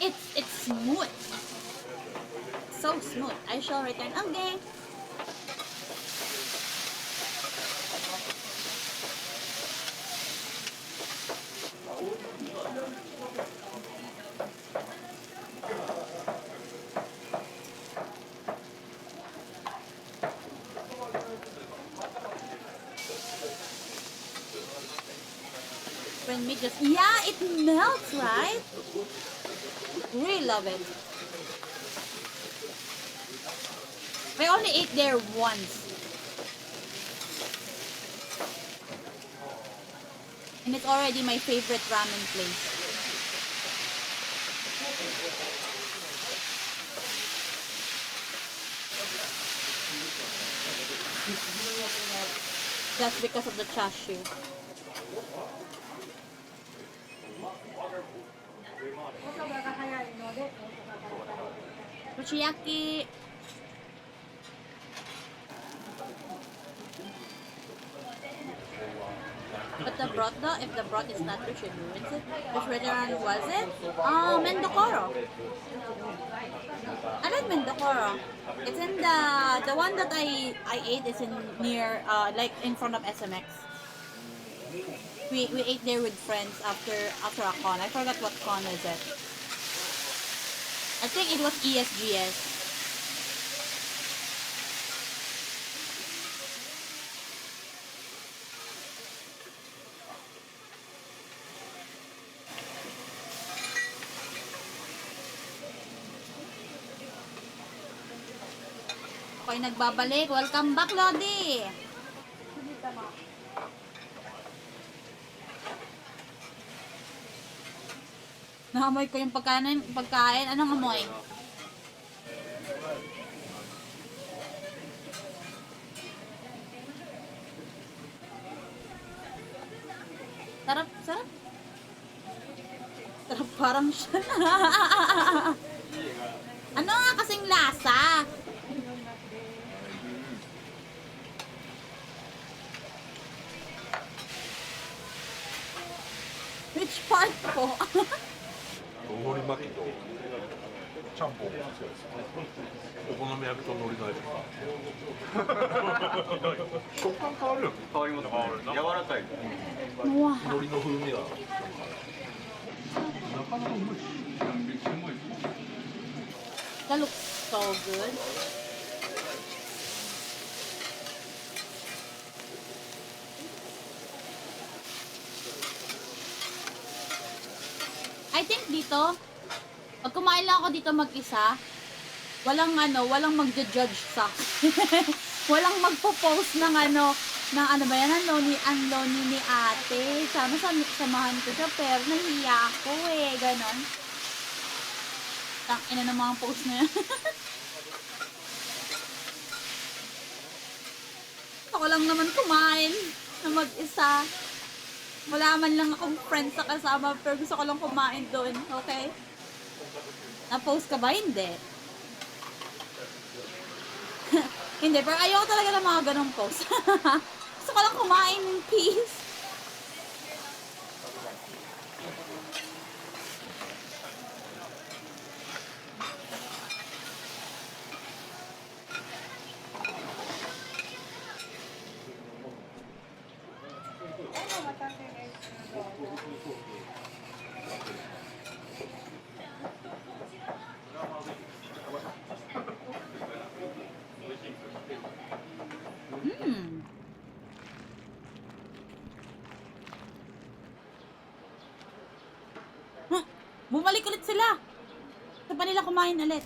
it's smooth. So smooth. I shall return. Okay. When meat just, yeah, it melts, right? Really love it. I only ate there once. And it's already my favorite ramen place. That's because of the chashu. Kuchiyaki. But the broth though, if the broth is not rich, it ruins it. Which restaurant was it? Mendocoro. I like Mendocoro. It's in the one that I ate is in near like in front of SMX. We ate there with friends after a con. I forgot what con is it. I think it was ESGS. Ako'y nagbabalik. Welcome back, Lodi! Naamoy ko yung pagkain. Anong amoy? Sarap, sarap. Sarap parang siya. Ano nga kasing lasa? Which part po? 海苔巻きとちゃんぽんお好み焼きと海苔の食感変わるよね。変わりますね。柔らかい。海苔の風味が。なかなかうまい。めっちゃうまい。That looks so good. I think dito, pag kumain lang ako dito mag-isa, walang magja-judge sa walang magpo-post ng ng ba yan, ang lonely ni ate. Sana samahan ko siya, pero nahiya ako ganon. Tangina ng mga post na yan. Ako lang naman kumain na mag-isa. Wala man lang akong friends sa kasama, pero gusto ko lang kumain doon, okay? Na-post ka ba? Hindi. Hindi, pero ayoko talaga ng mga ganong post. Gusto ko lang kumain in peace. Bumalik ulit sila. Sa pa nila kumain ulit.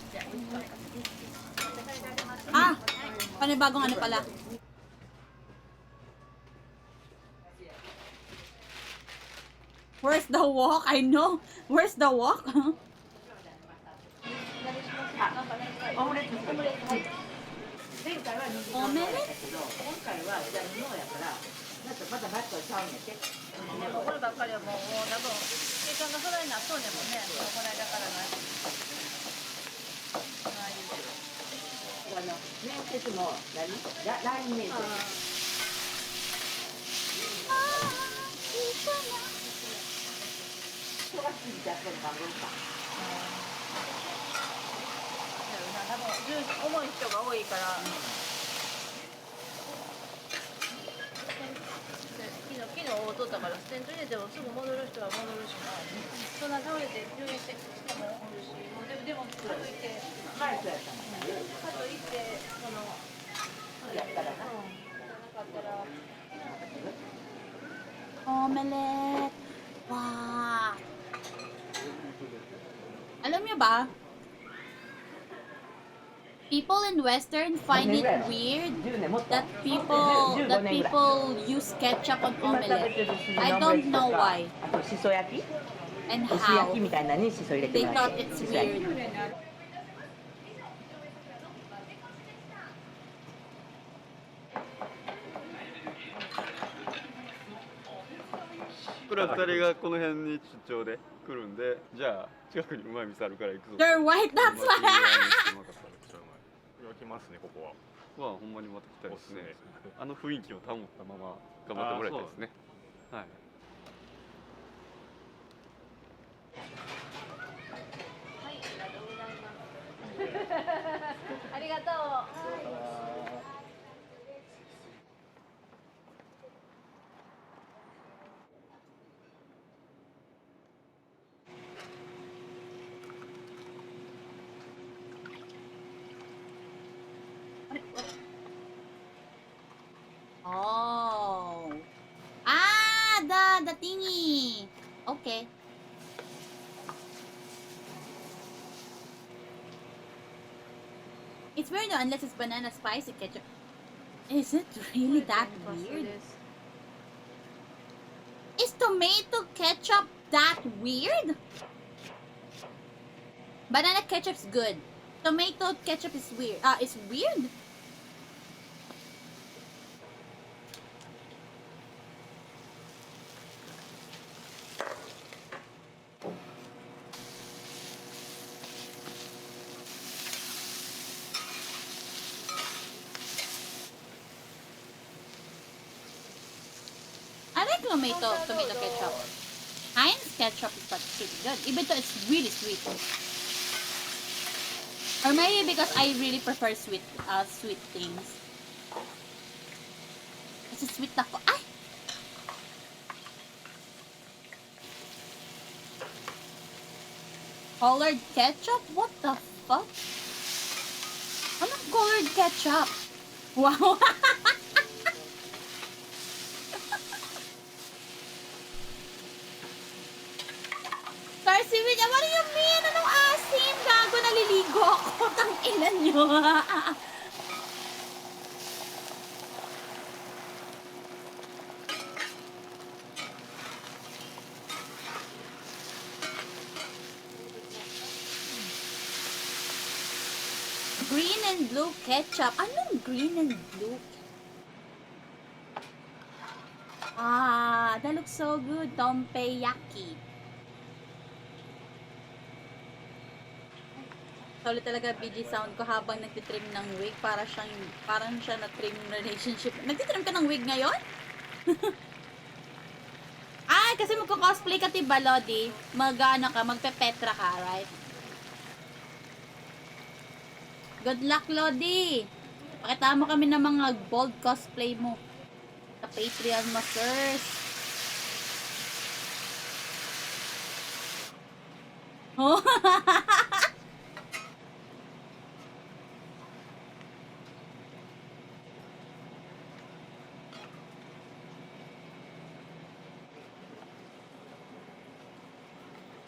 Panibagong ano pala. Where's the walk? I know. Where's the walk? Omelette? まだバットちゃうんやって。こればっかりはもう多分時間がそれになっとんねんもんね。この間からない。面接のライン面接。人が好きじゃって番組か。多分重い人が多いから。昨日を取ったからステント入れてもすぐ戻る人は戻るしな。そんな倒れて入院して人もおるし、でもかといって前そうやったもんね。かといってやったらな。なかったら。Omelette. Wow. Alam niyo ba? People in Western find it weird that people use ketchup on omelette. I don't know why and how. They thought it's weird. 僕ら2人がこの辺に出張で来るんで、じゃあ近くにうまい店あるから行くぞ。 They're white, that's why. 来ますね、ここは。はほんまにまた来たいですね。あの雰囲気を保ったまま頑張ってもらいたいですね。はい。ありがとう。Oh. The thingy. Okay. It's weird though, unless it's banana spicy ketchup. Is it really that weird? Is tomato ketchup that weird? Banana ketchup's good. Tomato ketchup is weird. It's weird? I like tomato ketchup. Heinz ketchup is pretty good, even though it's really sweet. Or maybe because I really prefer sweet things. Kasi sweet ako. Ay! Colored ketchup? What the fuck? Anong colored ketchup? Wow! Tarsiwid, what do you mean? Anong asim? Gago, naliligo ako. Tang-ilan nyo. Green and blue ketchup. Anong green and blue? That looks so good. Tompeyaki. Solid talaga BG sound ko habang nagtitrim ng wig. Parang siya na-trim relationship. Nagtitrim ka ng wig ngayon? Ay, kasi magko-cosplay ka, diba, Lodi? Magpe-petra ka, right? Good luck, Lodi! Pakita mo kami ng mga bold cosplay mo. Sa Patreon mo, sirs. Oh!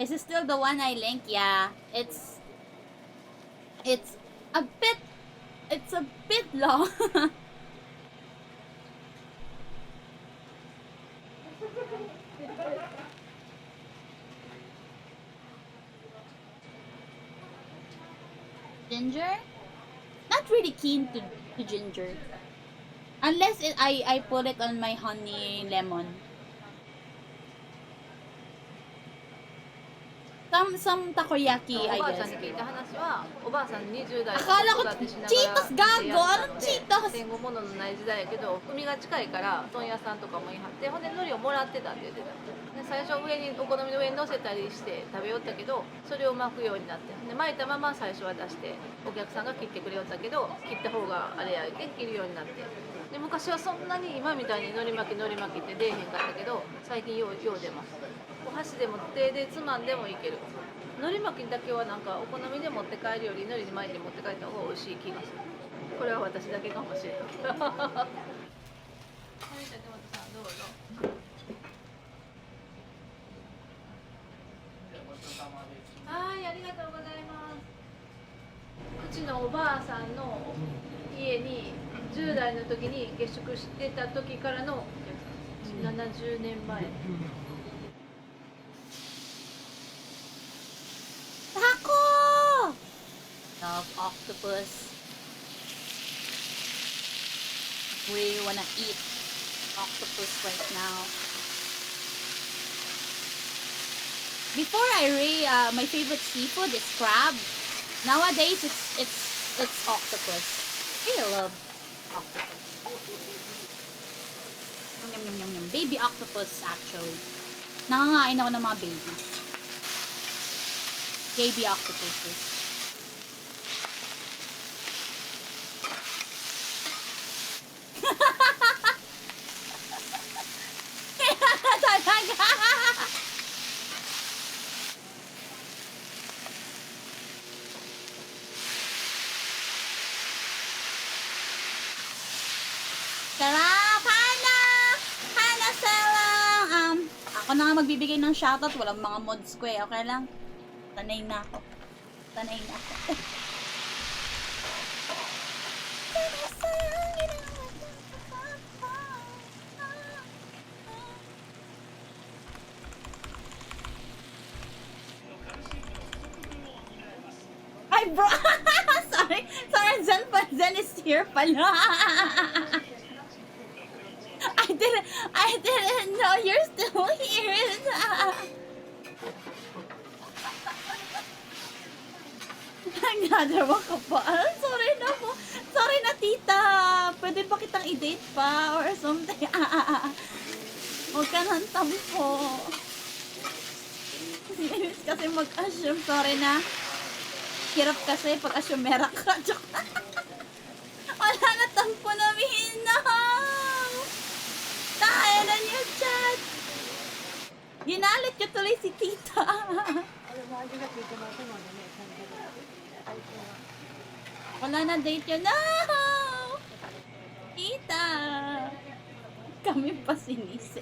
Is it still the one I linked? Yeah, it's a bit long. Ginger? Not really keen to ginger. Unless I put it on my honey lemon. Some takoyaki, I guess. おばあちゃんに聞いた話は、おばあさん20代で Akala ko 子育てしながら Cheetos gago! Anong Cheetos? 戦後物のない時代やけど、海が近いから問屋さんとかもいはって、ほんで海苔をもらってたって言ってた。で最初上にお好みの上に乗せたりして食べよったけど、それを巻くようになって、で巻いたまま最初は出してお客さんが切ってくれよったけど、切った方があれやで切るようになって。で昔はそんなに今みたいに海苔巻きって出えへんかったけど、最近よう出ます。お箸でも手でつまんでもいける。海苔巻きだけはなんかお好みで持って帰るより海苔に巻いて持って帰った方が美味しい気がする。これは私だけかもしれない。はい、ありがとうございます。うちのおばあさんの家に10代の時に下宿してた時からの70年前。Taco! Love octopus. We wanna eat octopus right now. before my favorite seafood is crab. Nowadays it's octopus. I love octopus. Yum, yum, yum, yum. Baby octopus actually. Nangangain ako ng mga baby. Baby octopuses. Talaga. Sarap! Hana Selang! Ako na nga magbibigay ng shoutout. Walang mga mods ko eh. Okay lang? Sanay na ako. Ay, bro! Sorry, Zen is here pala. I didn't know you're still here. Nagdadarawa ka pa. Sorry na tita. Pwede ba kitang i-date pa or something? Huwag ka ng tampo. Kasi mag-assume. Sorry na. Hirap kasi pag assumera ka. Wala na tampo na minaw. Tayo na niyo chat. Ginalit niyo tuloy si tita. Wala na date yun. No! Tita! Kami pa sinisi.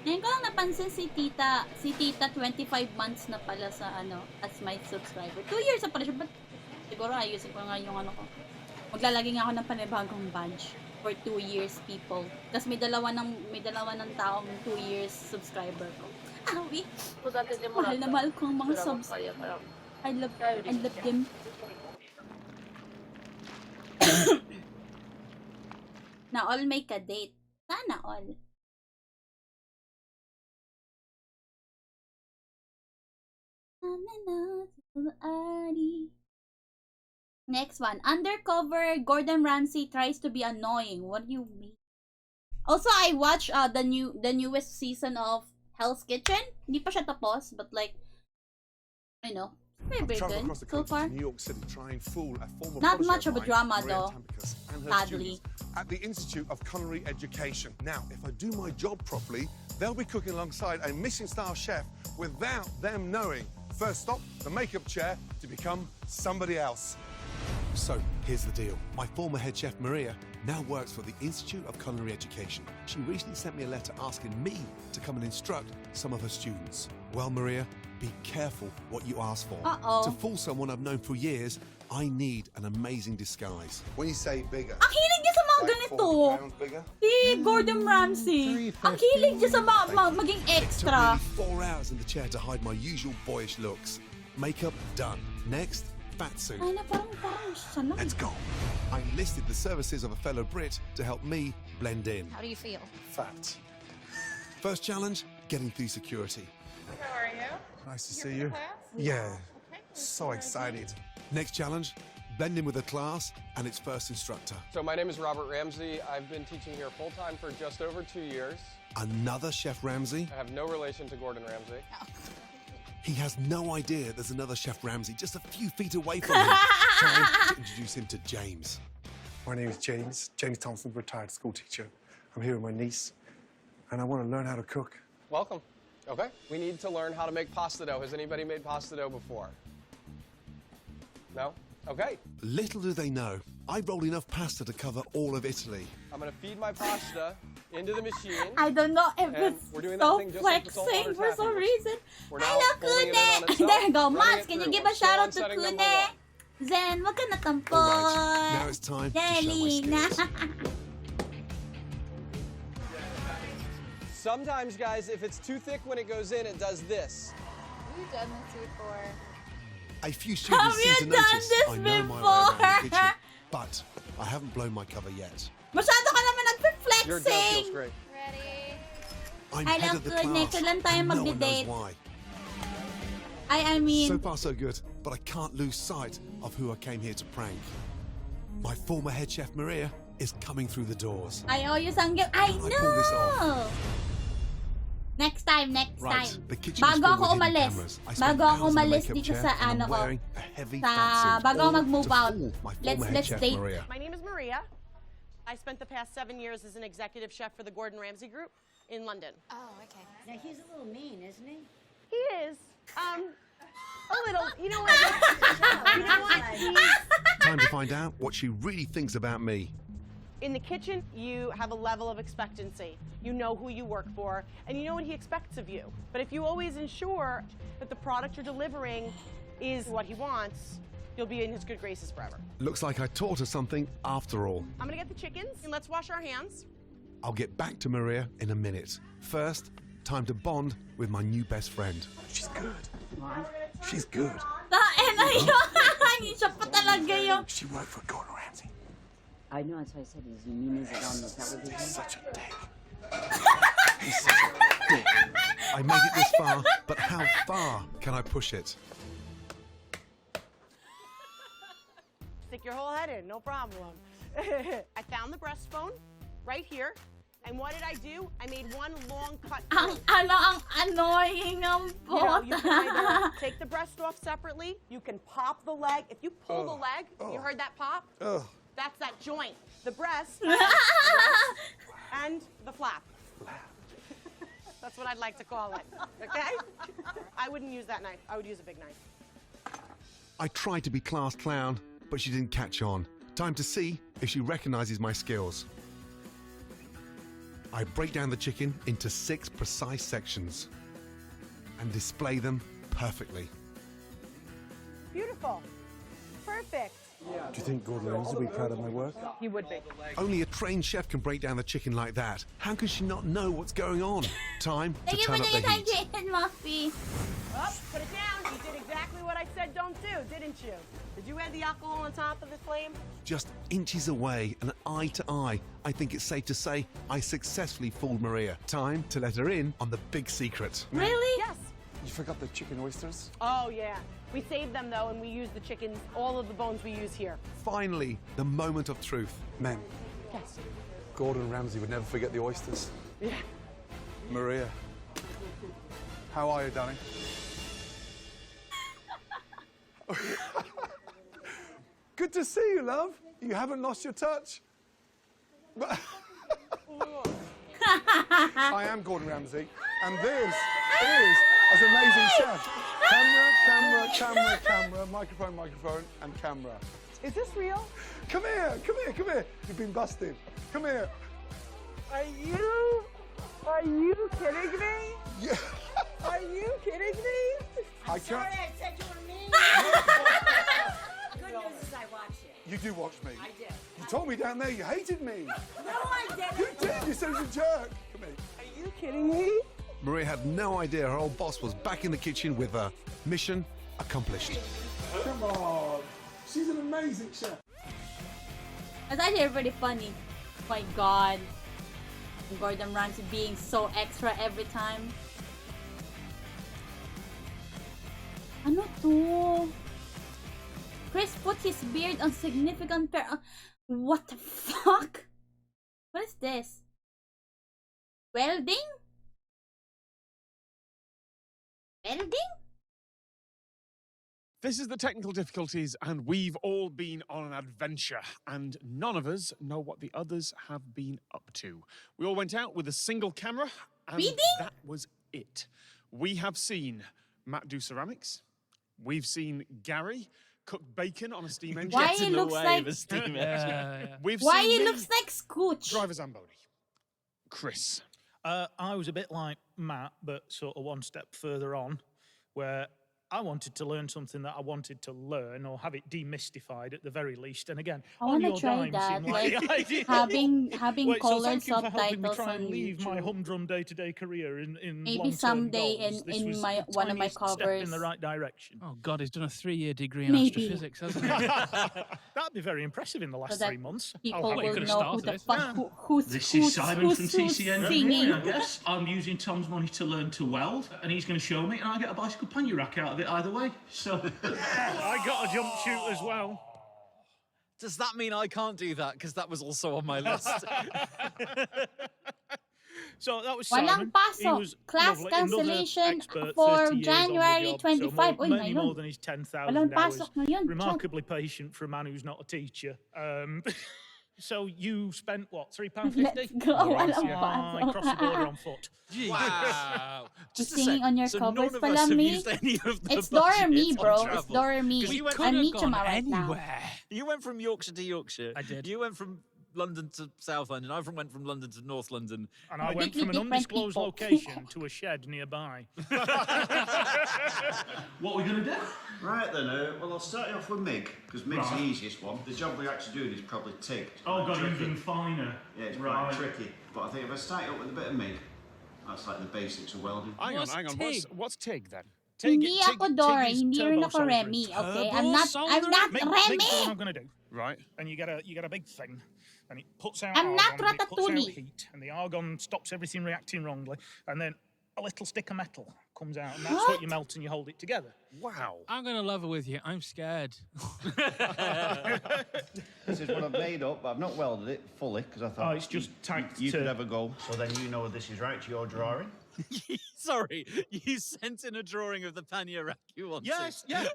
Ngayon ko lang napansin si tita 25 months na pala sa as my subscriber. 2 years na pala siya, but siguro ayusin ko nga yung ko. Maglalagay nga ako ng panibagong badge for 2 years people. Kasi may dalawa ng taong 2 years subscriber ko. Awi! Mahal na mahal ko ang mga subs. I love them. Na all make a date. Sana all. Next one. Undercover Gordon Ramsay tries to be annoying. What do you mean? Also, I watched the newest season of Hell's Kitchen. Hindi pa siya tapos, but like, very good so far. New York City, trying fool a former Not much of a drama though, sadly. At the Institute of Culinary Education. Now, if I do my job properly, they'll be cooking alongside a Michelin-star chef without them knowing. First stop, the makeup chair to become somebody else. So, here's the deal. My former head chef, Maria, now works for the Institute of Culinary Education. She recently sent me a letter asking me to come and instruct some of her students. Well, Maria, be careful what you ask for. To fool someone I've known for years, I need an amazing disguise. When you say bigger, ang hilig niya sa mga ganito. Si Gordon Ramsay. Ang hilig niya sa maging extra. It took me 4 hours in the chair to hide my usual boyish looks. Makeup done. Next, fat suit. Let's go. I enlisted the services of a fellow Brit to help me blend in. How do you feel? Fat. First challenge, getting through security. How are you? Nice to see you. Yeah, so excited. Next challenge, blend in with the class and its first instructor. So my name is Robert Ramsey. I've been teaching here full-time for just over 2 years. Another Chef Ramsay? I have no relation to Gordon Ramsay. He has no idea there's another Chef Ramsay just a few feet away from him. Time to introduce him to James. My name is James Thompson, retired school teacher. I'm here with my niece, and I want to learn how to cook. Welcome. Okay. We need to learn how to make pasta dough. Has anybody made pasta dough before? No? Okay. Little do they know, I roll enough pasta to cover all of Italy. I'm going to feed my pasta into the machine. I don't know if it's so flexing for some reason. Hello, Kune! There you go. Mons, can you give a shout out to Kune? Zen, wag ka na tampo. Now it's time to show my skills. Sometimes, guys, if it's too thick when it goes in, it does this. We've done this before. A few students seem to notice I know my way around the kitchen, but I haven't blown my cover yet. Masyado ka naman Your dough feels nagpe-flexing. great. I'm I head love of the goodness. class, Kailan tayo and no one knows magde-date? why. I mean... So far so good, but I can't lose sight of who I came here to prank. My former head chef Maria is coming through the doors. I owe you some gift. I pull this know! Next time. Right, the kitchen is Bago full ako with hidden umalis. cameras. I spent Bago ako hours in the umalis makeup dito chair, sa and ano I'm ko. wearing a heavy Sa fat suit, bago ako all mag-move to out. fool my Let's former head chef date. Maria. My name is Maria. I spent the past 7 years as an executive chef for the Gordon Ramsay Group in London. Oh, okay. Now he's a little mean, isn't he? He is. A little. You know what? You know what? Time to find out what she really thinks about me. In the kitchen, you have a level of expectancy. You know who you work for, and you know what he expects of you. But if you always ensure that the product you're delivering is what he wants, you'll be in his good graces forever. Looks like I taught her something after all. I'm gonna get the chickens, and let's wash our hands. I'll get back to Maria in a minute. First, time to bond with my new best friend. She's good. She's good. Hindi siya pa talaga yung... She worked for Gordon Ramsay. I know, as I said, is you mean is it on the television? He's such a dick. I made it this far, but how far can I push it? Stick your whole head in, no problem. I found the breastbone right here. And what did I do? I made one long cut. Ang annoying ang pot. You can either take the breast off separately. You can pop the leg. If you pull the leg, you heard that pop? That's that joint. The breast, and the flap. That's what I'd like to call it. Okay? I wouldn't use that knife. I would use a big knife. I tried to be class clown, but she didn't catch on. Time to see if she recognizes my skills. I break down the chicken into 6 precise sections and display them perfectly. Beautiful. Perfect. Do you think Gordon Ramsay will be proud of my work? He would be. Only a trained chef can break down the chicken like that. How can she not know what's going on? Time to turn up the heat. Muffy. Oh, put it down. You did exactly what I said don't do, didn't you? Did you add the alcohol on top of the flame? Just inches away and eye to eye, I think it's safe to say I successfully fooled Maria. Time to let her in on the big secret. Really? Yes. You forgot the chicken oysters? Oh, yeah. We saved them, though, and we use the chickens, all of the bones we use here. Finally, the moment of truth. Men, Yes. Gordon Ramsay would never forget the oysters. Yeah. Maria, how are you, darling? Good to see you, love. You haven't lost your touch. But I am Gordon Ramsay, and this is an amazing chef. Camera, microphone, and camera. Is this real? Come here. You've been busted. Come here. Are you kidding me? Yeah. Are you kidding me? I can't. I said you were mean. Good news is I watch it. You do watch me. I did. You told me down there you hated me. No, I didn't. You did. You said he was a jerk. Come here. Are you kidding me? Maria had no idea her old boss was back in the kitchen with her. Mission accomplished. Come on. She's an amazing chef. That's actually pretty funny. Oh my god. Gordon Ramsay being so extra every time. Ano to? Chris put his beard on significant pair. What the fuck? What is this? Welding? Welding? This is the technical difficulties, and we've all been on an adventure, and none of us know what the others have been up to. We all went out with a single camera, and that was it. We have seen Matt do ceramics. We've seen Gary cook bacon on a steam engine. Why he looks like... We've Why seen he me looks like Scooch? drive a Zamboni. Chris. I was a bit like Matt, but sort of one step further on, where I wanted to learn something that I wanted to learn, or have it demystified at the very least. And again, I on want to your try dime, that, seem like the idea. having Wait, so colored thank you for helping me subtitles try and on leave my YouTube. humdrum day-to-day career in Maybe long-term someday goals. This in was my the one of my tiniest step in the covers. right direction. Oh God, he's done a 3-year degree in Maybe. astrophysics, hasn't he? That'd be very impressive in the last that 3 months. people I'll have will it. know who the fuck who's This is Simon from TC singing. Engineering, I guess. I'm using Tom's money to learn to weld, and he's going to show me, and I get a bicycle pannier rack out of it either way. So I got a jump shoot as well. Does that mean I can't do that? Because that was also on my list. So that was Walang Simon. He pasok. was Class lovely. cancellation Another expert, for 30 years on the January job, 25. So Uy, many ngayon. more than his 10,000 Walang hours. pasok ngayon. Remarkably patient for a man who's not a teacher. So you spent, what, £3.50? Let's go. Alright, Walang yeah. pasok. I crossed the border on foot. Wow. Just singing on your So covers none of pala us have me. used any of the It's Doremi, budget bro. on It's travel. Doremi. We went- I'm could have Nichama gone right now. You went from Yorkshire to Yorkshire. I did. You went from London to South London. I went from London to North London. And I went from an different undisclosed people. location to a shed nearby. what are we going to do? Right then, well I'll start you off with MIG, because MIG's the easiest one. The job we're actually doing is probably TIG. It's Oh, quite God, tricky. using finer. Yeah, it's Right. quite tricky. But I think if I start you up with a bit of MIG, that's like the basics of welding. Hang on. What's TIG then? Hindi ako Dora, hindi rin ako Remy, okay? I'm not Make Remy! what I'm going to do, right? And you get a big thing, and it puts out I'm not argon, and it puts out Ratatouille. heat, and the argon stops everything reacting wrongly, and then a little stick of metal comes out, and that's what you melt and you hold it together. Wow. I'm going to level with you. I'm scared. This is what I've made up, but I've not welded it fully, because I thought Oh, it's just tacked you to- could have a go. So then you know this is right to your drawing. Sorry, you sent in a drawing of the pannier rack you wanted. Yes, yeah.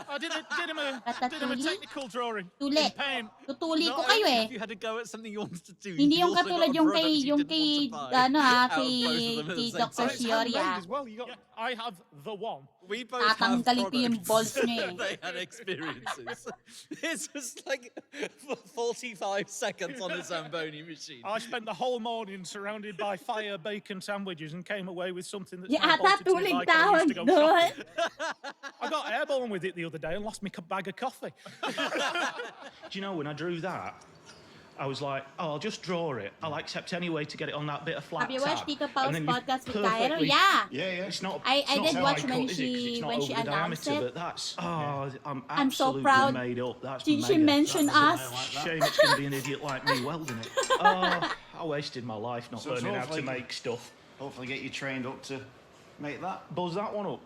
I did him a technical drawing. Tuli. In paint. Tutuli ko Not kayo only eh. have you had a go at something you wanted to do, Hindi you yung also got katulad a yung product kay, you yung didn't kay, want to buy ano ha, out of both of kay them at the same Dr. time. Fioria. As well. I have the one. We both have Tatanggalin ko yung products balls niya eh. they had experiences. It's just like 45 seconds on a Zamboni machine. I spent the whole morning surrounded by fire bacon sandwiches and came away with something that's Yeah, now bolted to my tulig bike and I used to go tawag shopping. I got airborne with it the other day and lost my bag of coffee. Do you know, when I drew that, I was like, oh, I'll just draw it. I'll accept any way to get it on that bit of flat Have you watched tab. Tito And Paul's then you podcast with Cairo? perfectly- Yeah. It's not. I it's not did so watch high when cut, is it? 'Cause it's not when over she the announced diameter, it. But that's I'm I'm so absolutely proud. made up. That's She mega. mentioned us. Shame it's going to be an idiot like me welding it. Oh, I wasted my life not So it's learning how to hopefully- make stuff. Hopefully get you trained up to make that. Buzz that one up.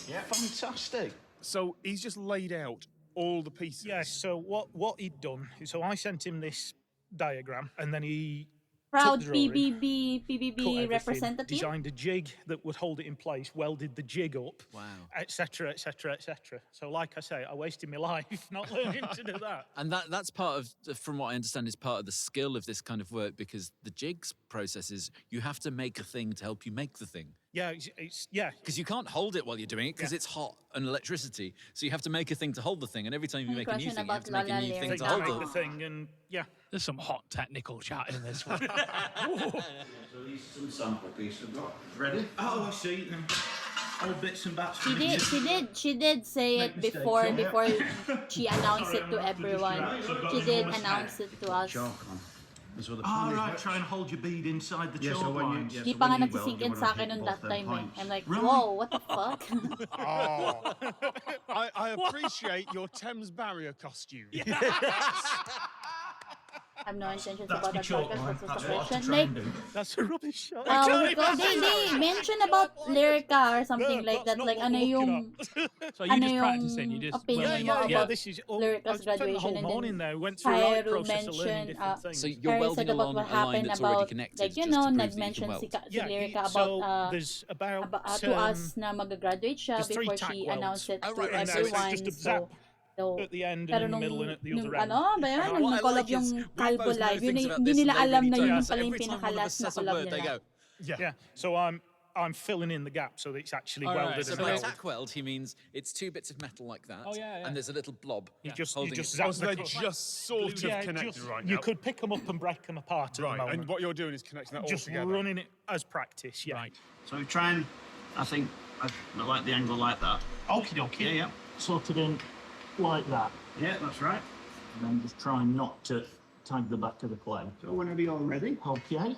Yeah. Fantastic. So he's just laid out all the pieces. Yes, so what he'd done, so I sent him this diagram and then he Proud took the drawing, cut PBB everything, representative. designed a jig that would hold it in place, welded the jig up, Wow. etc., etc., etc. So like I say, I wasted my life not learning to do that. And that's part of, from what I understand, is part of the skill of this kind of work, because the jigs process is you have to make a thing to help you make the thing. Yeah, it's yeah. Because you can't hold it while you're doing it, because it's hot and electricity. So you have to make a thing to hold the thing, and every time you make a new thing, you have to make a new thing to hold Make the the thing, and yeah. There's some hot technical chat in this one. So these are some sample pieces I've got. Ready? Oh, I see them. All bits and bats. She did say it before she announced it to everyone. She did announce it to us. Chalk on. That's what the Oh, point right, is. try and hold your bead inside the Yeah, so chalk when you- lines. yeah, Di so pa when nga you weld, nagsisink you in wanna sa akin hit nung both that them time eh. points. I'm like, Really? whoa, what the fuck? Oh, I appreciate your Thames barrier costume. I have no intentions That's about my that chalk podcast. line. What's That's the what I have to question? try Like, and do. That's a rubbish shot. they mention about Lyrica or something like that. Like, ano yung... So you ano just yung practicing, you just opinion mo yeah, about this is all, I Lyrica's spent the whole graduation, and morning then there, went through a right Cairo process of learning mentioned, different things. So you're Cairo welding said about along what a line happened that's already about, connected, like, you just know, to prove that you nag-mention can si weld. Lyrica so about, there's about to us na mag-graduate siya there's three before tack she welds. announced it Oh, to right, right, so it's everyone. just a So, zap at the end and in the middle and at the other end. ano ba yan? Nung What I nag-collab like is yung we Calvo both know Live. things Yun, about hindi this and nila they alam really na don't. yun So pala yung every time one of us pinakalas na says a collab word, they nila. go. Yeah, so I'm filling in the gap so that it's actually All right, welded so and by held. tack weld, he means it's two bits of metal like that, Oh, yeah, yeah. and there's a little blob. You just holding zap Oh, so the they're cut. just sort of Yeah, connected just- right now. You could pick them up and break them apart at the Right, moment. and what you're doing is connecting that all Just together. running it as practice, yeah. Right. So we try and, I think, I like the angle like that. Okie dokie. Yeah, yeah. Sort of in like that. Yeah, that's right. And then just try not to tag the back of the clay. So whenever you're ready. Okay.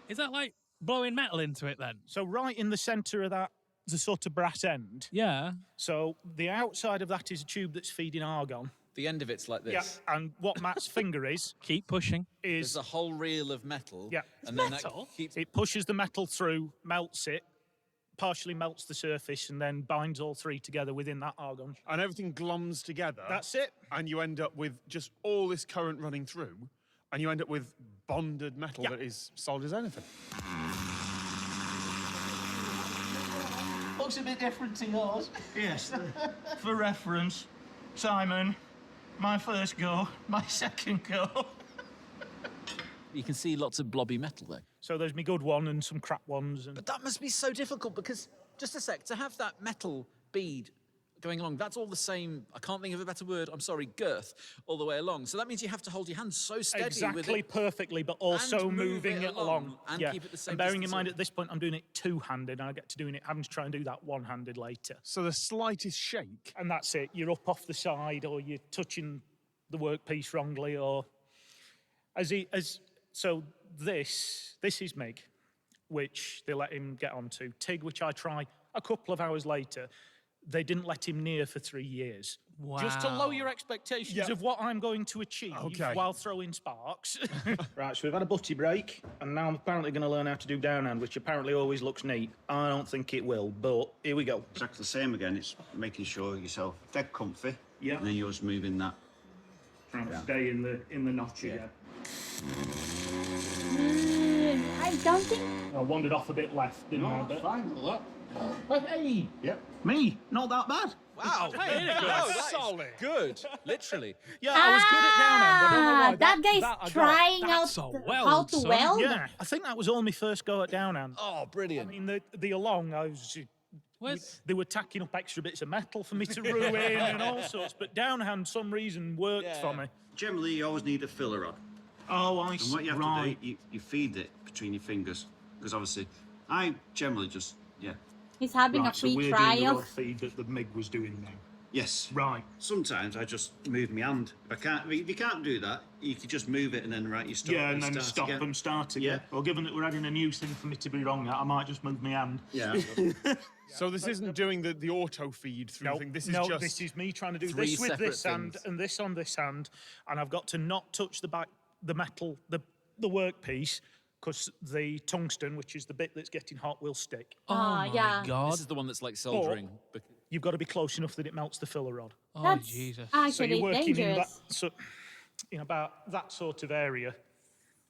Is that like blowing metal into it then? So right in the centre of that, the sort of brass end. Yeah. So the outside of that is a tube that's feeding argon. The end of it's like this. Yeah, and what Matt's finger is... Keep pushing. There's a whole reel of metal. Yeah. And then that keeps... It pushes the metal through, melts it, partially melts the surface, and then binds all three together within that argon. And everything glums together. That's it. And you end up with just all this current running through, and you end up with bonded metal that is solid as anything. Looks a bit different to yours. Yes. For reference, Simon, my first go, my second go. You can see lots of blobby metal there. So there's me good one and some crap ones. And... But that must be so difficult because, just a sec, to have that metal bead going along, that's all the same, I can't think of a better word, I'm sorry, girth, all the way along. So that means you have to hold your hand so steady exactly with it. Perfectly, but also and moving it along. And yeah. keep it the same and bearing in distance mind away. at this point I'm doing it two-handed and I get to doing it, having to try and do that one-handed later. So the slightest shake. And that's it, you're up off the side or you're touching the workpiece wrongly or... So this is Mig, which they let him get onto. Tig, which I try a couple of hours later, they didn't let him near for 3 years. Wow. Just to lower your expectations of what I'm going to achieve while throwing sparks. Right, so we've had a butty break, and now I'm apparently going to learn how to do downhand, which apparently always looks neat. I don't think it will, but here we go. Exactly the same again. It's making sure yourself dead comfy. Yeah. And then you're just moving that. Trying to stay in the notch again. I don't think... I wandered off a bit left, didn't I? But... Fine, look. Hey! Yep. Me, not that bad. Wow, Hey, that's solid. Good, literally. Yeah, I was good at downhand. I don't know why. That guy's I got. trying out so how weld, to son. weld. Yeah, I think that was all my first go at downhand. Oh, brilliant. I mean, the along, they were tacking up extra bits of metal for me to ruin and all sorts, but downhand, some reason, worked for me. Generally, you always need a filler rod. Oh, I And see. what you have Right. to do, you feed it between your fingers. Because obviously, I generally just, He's having a So free we're doing the trial. rod feed that the MIG was doing now. Yes. Right. Sometimes I just move my hand. If you can't do that, you can just move it and then you stop. Yeah, and then stop again. and start again. Yeah. Well, given that we're adding a new thing for me to be wrong at, I might just move my hand. Yeah. So this isn't doing the auto feed through thing. This is just this is me trying to do three this with separate this hand things. and this on this hand, and I've got to not touch the metal, the workpiece, because the tungsten, which is the bit that's getting hot, will stick. Oh my God. This is the one that's like soldering. You've got to be close enough that it melts the filler rod. Oh, That's Jesus. So actually you're working dangerous. in about that sort of area,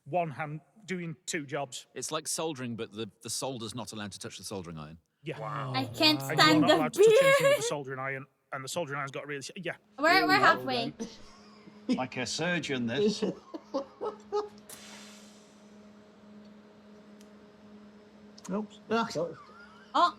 one hand doing two jobs. It's like soldering, but the solder's not allowed to touch the soldering iron. Yeah. I can't And you're stand not the allowed to touch anything with beer. the soldering iron, and the soldering iron's got really... Yeah. We're halfway. Like a surgeon, this. Oops. Oh,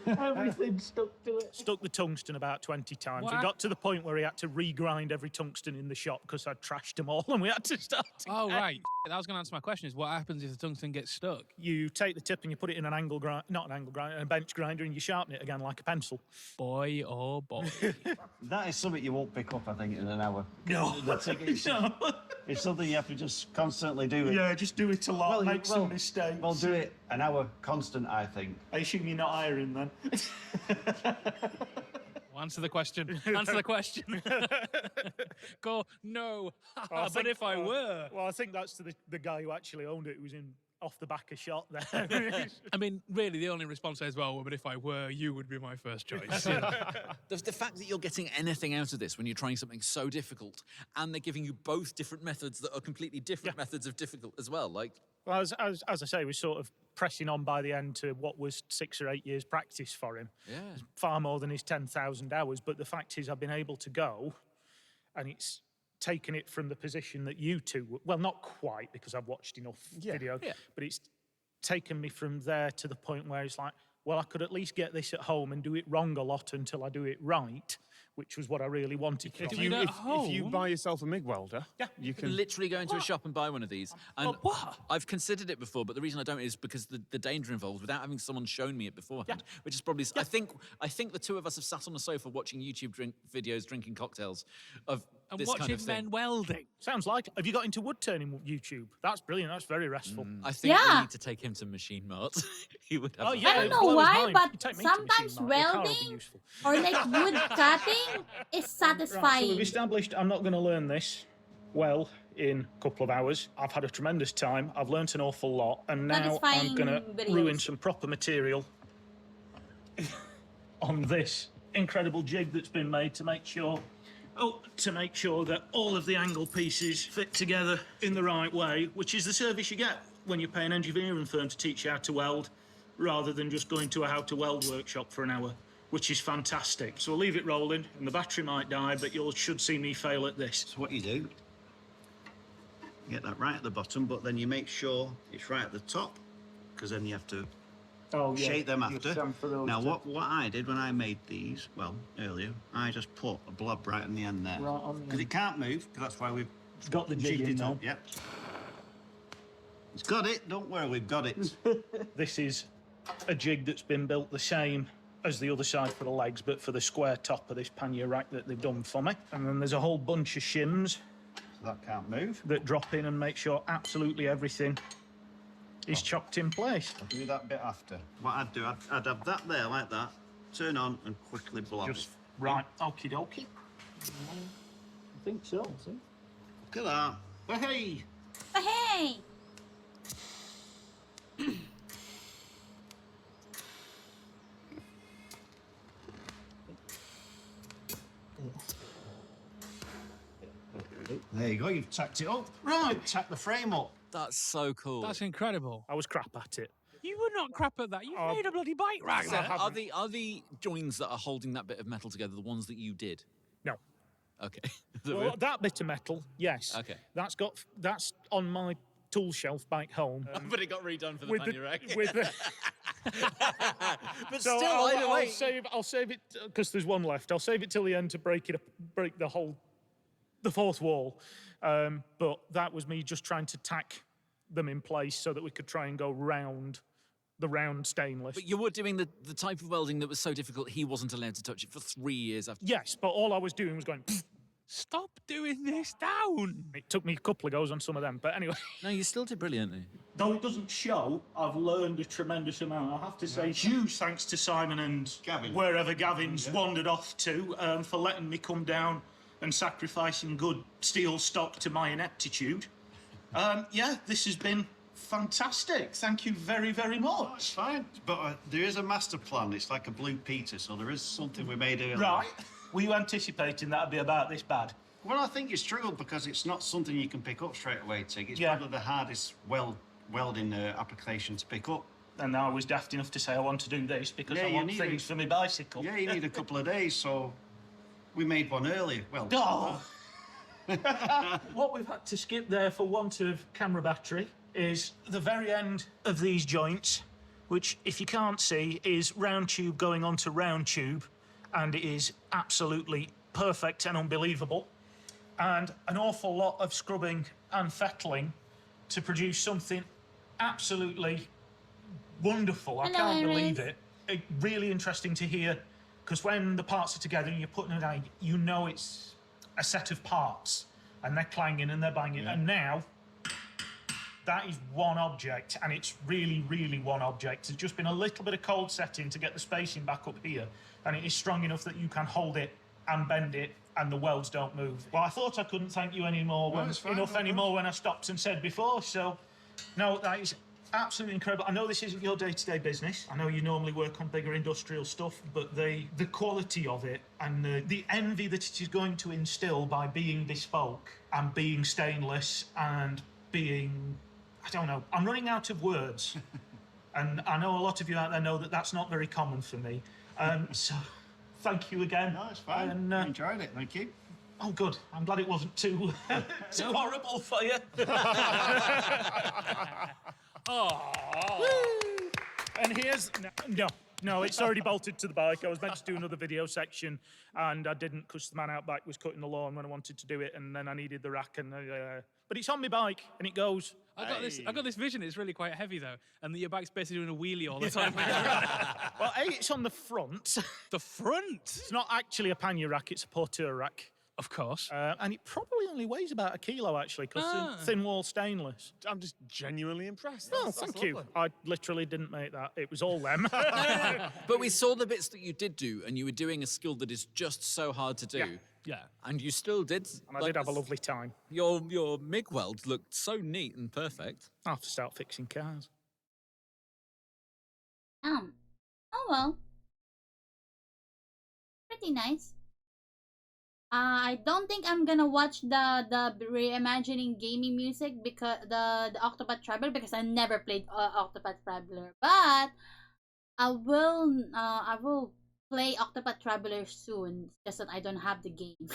Everything stuck to it. Stuck the tungsten about 20 times. What? It got to the point where he had to regrind every tungsten in the shop because I'd trashed them all and we had to start Oh, again. right. That was going to answer my question, is what happens if the tungsten gets stuck? You take the tip and you put it in an angle grinder, not an angle grinder, a bench grinder, and you sharpen it again like a pencil. Boy, oh boy. That is something you won't pick up, I think, in an hour. No. It's something you have to just constantly do. Yeah, just do it a lot, make some well, mistakes. Well, do it an hour constant, I think. I assume you're not iron then. Answer the question. Answer the question. Go, no. But if I were. Well, I think that's to the guy who actually owned it, who was in off the back of shot there. I mean, really, the only response is, well, but if I were, you would be my first choice. You know? The fact that you're getting anything out of this when you're trying something so difficult, and they're giving you both different methods that are completely different methods of difficult as well. Like, well, as I say, we're sort of pressing on by the end to what was 6 or 8 years practice for him. Yeah. Far more than his 10,000 hours. But the fact is, I've been able to go, and it's taken it from the position that you two, well, not quite, because I've watched enough videos, but it's taken me from there to the point where it's like, well, I could at least get this at home and do it wrong a lot until I do it right, which was what I really wanted. If you buy yourself a MIG welder, you can literally go into a shop and buy one of these. And I've considered it before, but the reason I don't is because the danger involved without having someone shown me it beforehand, which is probably. I think the two of us have sat on the sofa watching YouTube videos, drinking cocktails of this watching kind of thing. men welding. Sounds like. Have you got into wood turning YouTube? That's brilliant. That's very restful. I think we need to take him to Machine Mart. He would have. I don't know why, but sometimes welding or like wood cutting is satisfying. Right, so we've established I'm not going to learn this well in a couple of hours. I've had a tremendous time. I've learnt an awful lot, and now I'm going to ruin some proper material on this incredible jig that's been made to make sure that all of the angle pieces fit together in the right way, which is the service you get when you pay an engineering firm to teach you how to weld, rather than just going to a how to weld workshop for an hour, which is fantastic. So we'll leave it rolling, and the battery might die, but you should see me fail at this. So what you do, you get that right at the bottom, but then you make sure it's right at the top, because then you have to shape them after. Now, what I did when I made these, well, earlier, I just put a blob right on the end there. Because it can't move, because that's why we've got the jig in now. Yep. It's got it, don't worry, we've got it. This is a jig that's been built the same as the other side for the legs, but for the square top of this pannier rack that they've done for me. And then there's a whole bunch of shims. So that can't move. That drop in and make sure absolutely everything is chopped in place. I'll do that bit after. What I'd do, I'd have that there like that, turn on and quickly blob it. Right, okie dokie. I think so. Look at that. Hey! Hey! There you go, you've tacked it up. Right, tack the frame up. That's so cool. That's incredible. I was crap at it. You were not crap at that. You made a bloody bike rack. So are the joins that are holding that bit of metal together the ones that you did? No. Okay. Well, that bit of metal, yes. Okay. That's on my tool shelf back home. But it got redone for the pannier rack. But so still, either way. I'll save it because there's one left. I'll save it till the end to break the fourth wall. But that was me just trying to tack them in place so that we could try and go round the round stainless. But you were doing the type of welding that was so difficult he wasn't allowed to touch it for 3 years after. Yes, but all I was doing was going, stop doing this down. It took me a couple of goes on some of them, but anyway. No, you still did brilliantly. Though it doesn't show, I've learned a tremendous amount. I have to say huge thanks to Simon and Gavin. Wherever Gavin's wandered off to for letting me come down and sacrificing good steel stock to my ineptitude. Yeah, this has been fantastic. Thank you very, very much. Oh, it's fine, but there is a master plan. It's like a Blue Peter, so there is something we made earlier. Right. Were you anticipating that'd be about this bad? Well, I think it's true because it's not something you can pick up straight away, Tig. It's probably the hardest welding application to pick up. And I was daft enough to say I want to do this because I want things for my bicycle. Yeah, you need a couple of days, so we made one earlier. Well, what we've had to skip there for want of camera battery is the very end of these joints, which, if you can't see, is round tube going onto round tube, and it is absolutely perfect and unbelievable. And an awful lot of scrubbing and fettling to produce something absolutely wonderful. I can't believe it. Really interesting to hear, because when the parts are together and you're putting it out, you know it's a set of parts, and they're clanging and they're banging. And now, that is one object, and it's really, really one object. There's just been a little bit of cold setting to get the spacing back up here, and it is strong enough that you can hold it and bend it, and the welds don't move. Well, I thought I couldn't thank you anymore when I stopped and said before, so no, that is absolutely incredible. I know this isn't your day-to-day business. I know you normally work on bigger industrial stuff, but the quality of it and the envy that it is going to instill by being bespoke and being stainless and being, I don't know, I'm running out of words. And I know a lot of you out there know that that's not very common for me. So thank you again. No, it's fine. And, I enjoyed it, thank you. Oh, good. I'm glad it wasn't too horrible for you. Oh. And here's... No. No, it's already bolted to the bike. I was meant to do another video section, and I didn't because the man out back was cutting the lawn when I wanted to do it, and then I needed the rack. But it's on my bike, and it goes. I got this vision. It's really quite heavy though, and your bike's basically doing a wheelie all the time. Well, it's on the front. The front? It's not actually a pannier rack. It's a porteur rack. Of course. And it probably only weighs about 1 kilo, actually, because it's thin wall stainless. I'm just genuinely impressed. Oh, thank you. I literally didn't make that. It was all them. But we saw the bits that you did do, and you were doing a skill that is just so hard to do. Yeah. And you still did. And I did have a lovely time. Your MIG weld looked so neat and perfect. I'll have to start fixing cars. Oh well. Pretty nice. I don't think I'm gonna watch the reimagining gaming music because the Octopath Traveler, because I never played Octopath Traveler, but I will play Octopath Traveler soon, just that I don't have the game.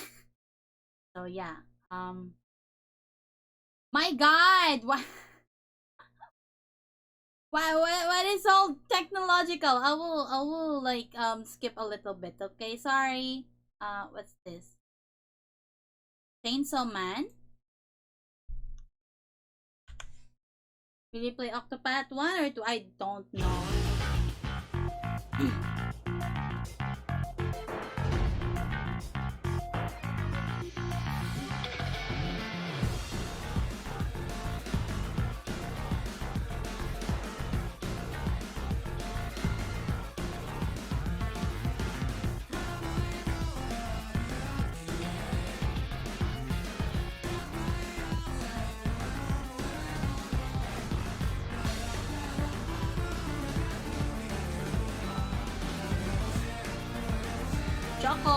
So yeah. My God, what is all technological? I will like skip a little bit, okay? Sorry. What's this? Chainsaw Man? Will you play Octopath 1 or 2? I don't know. Choco.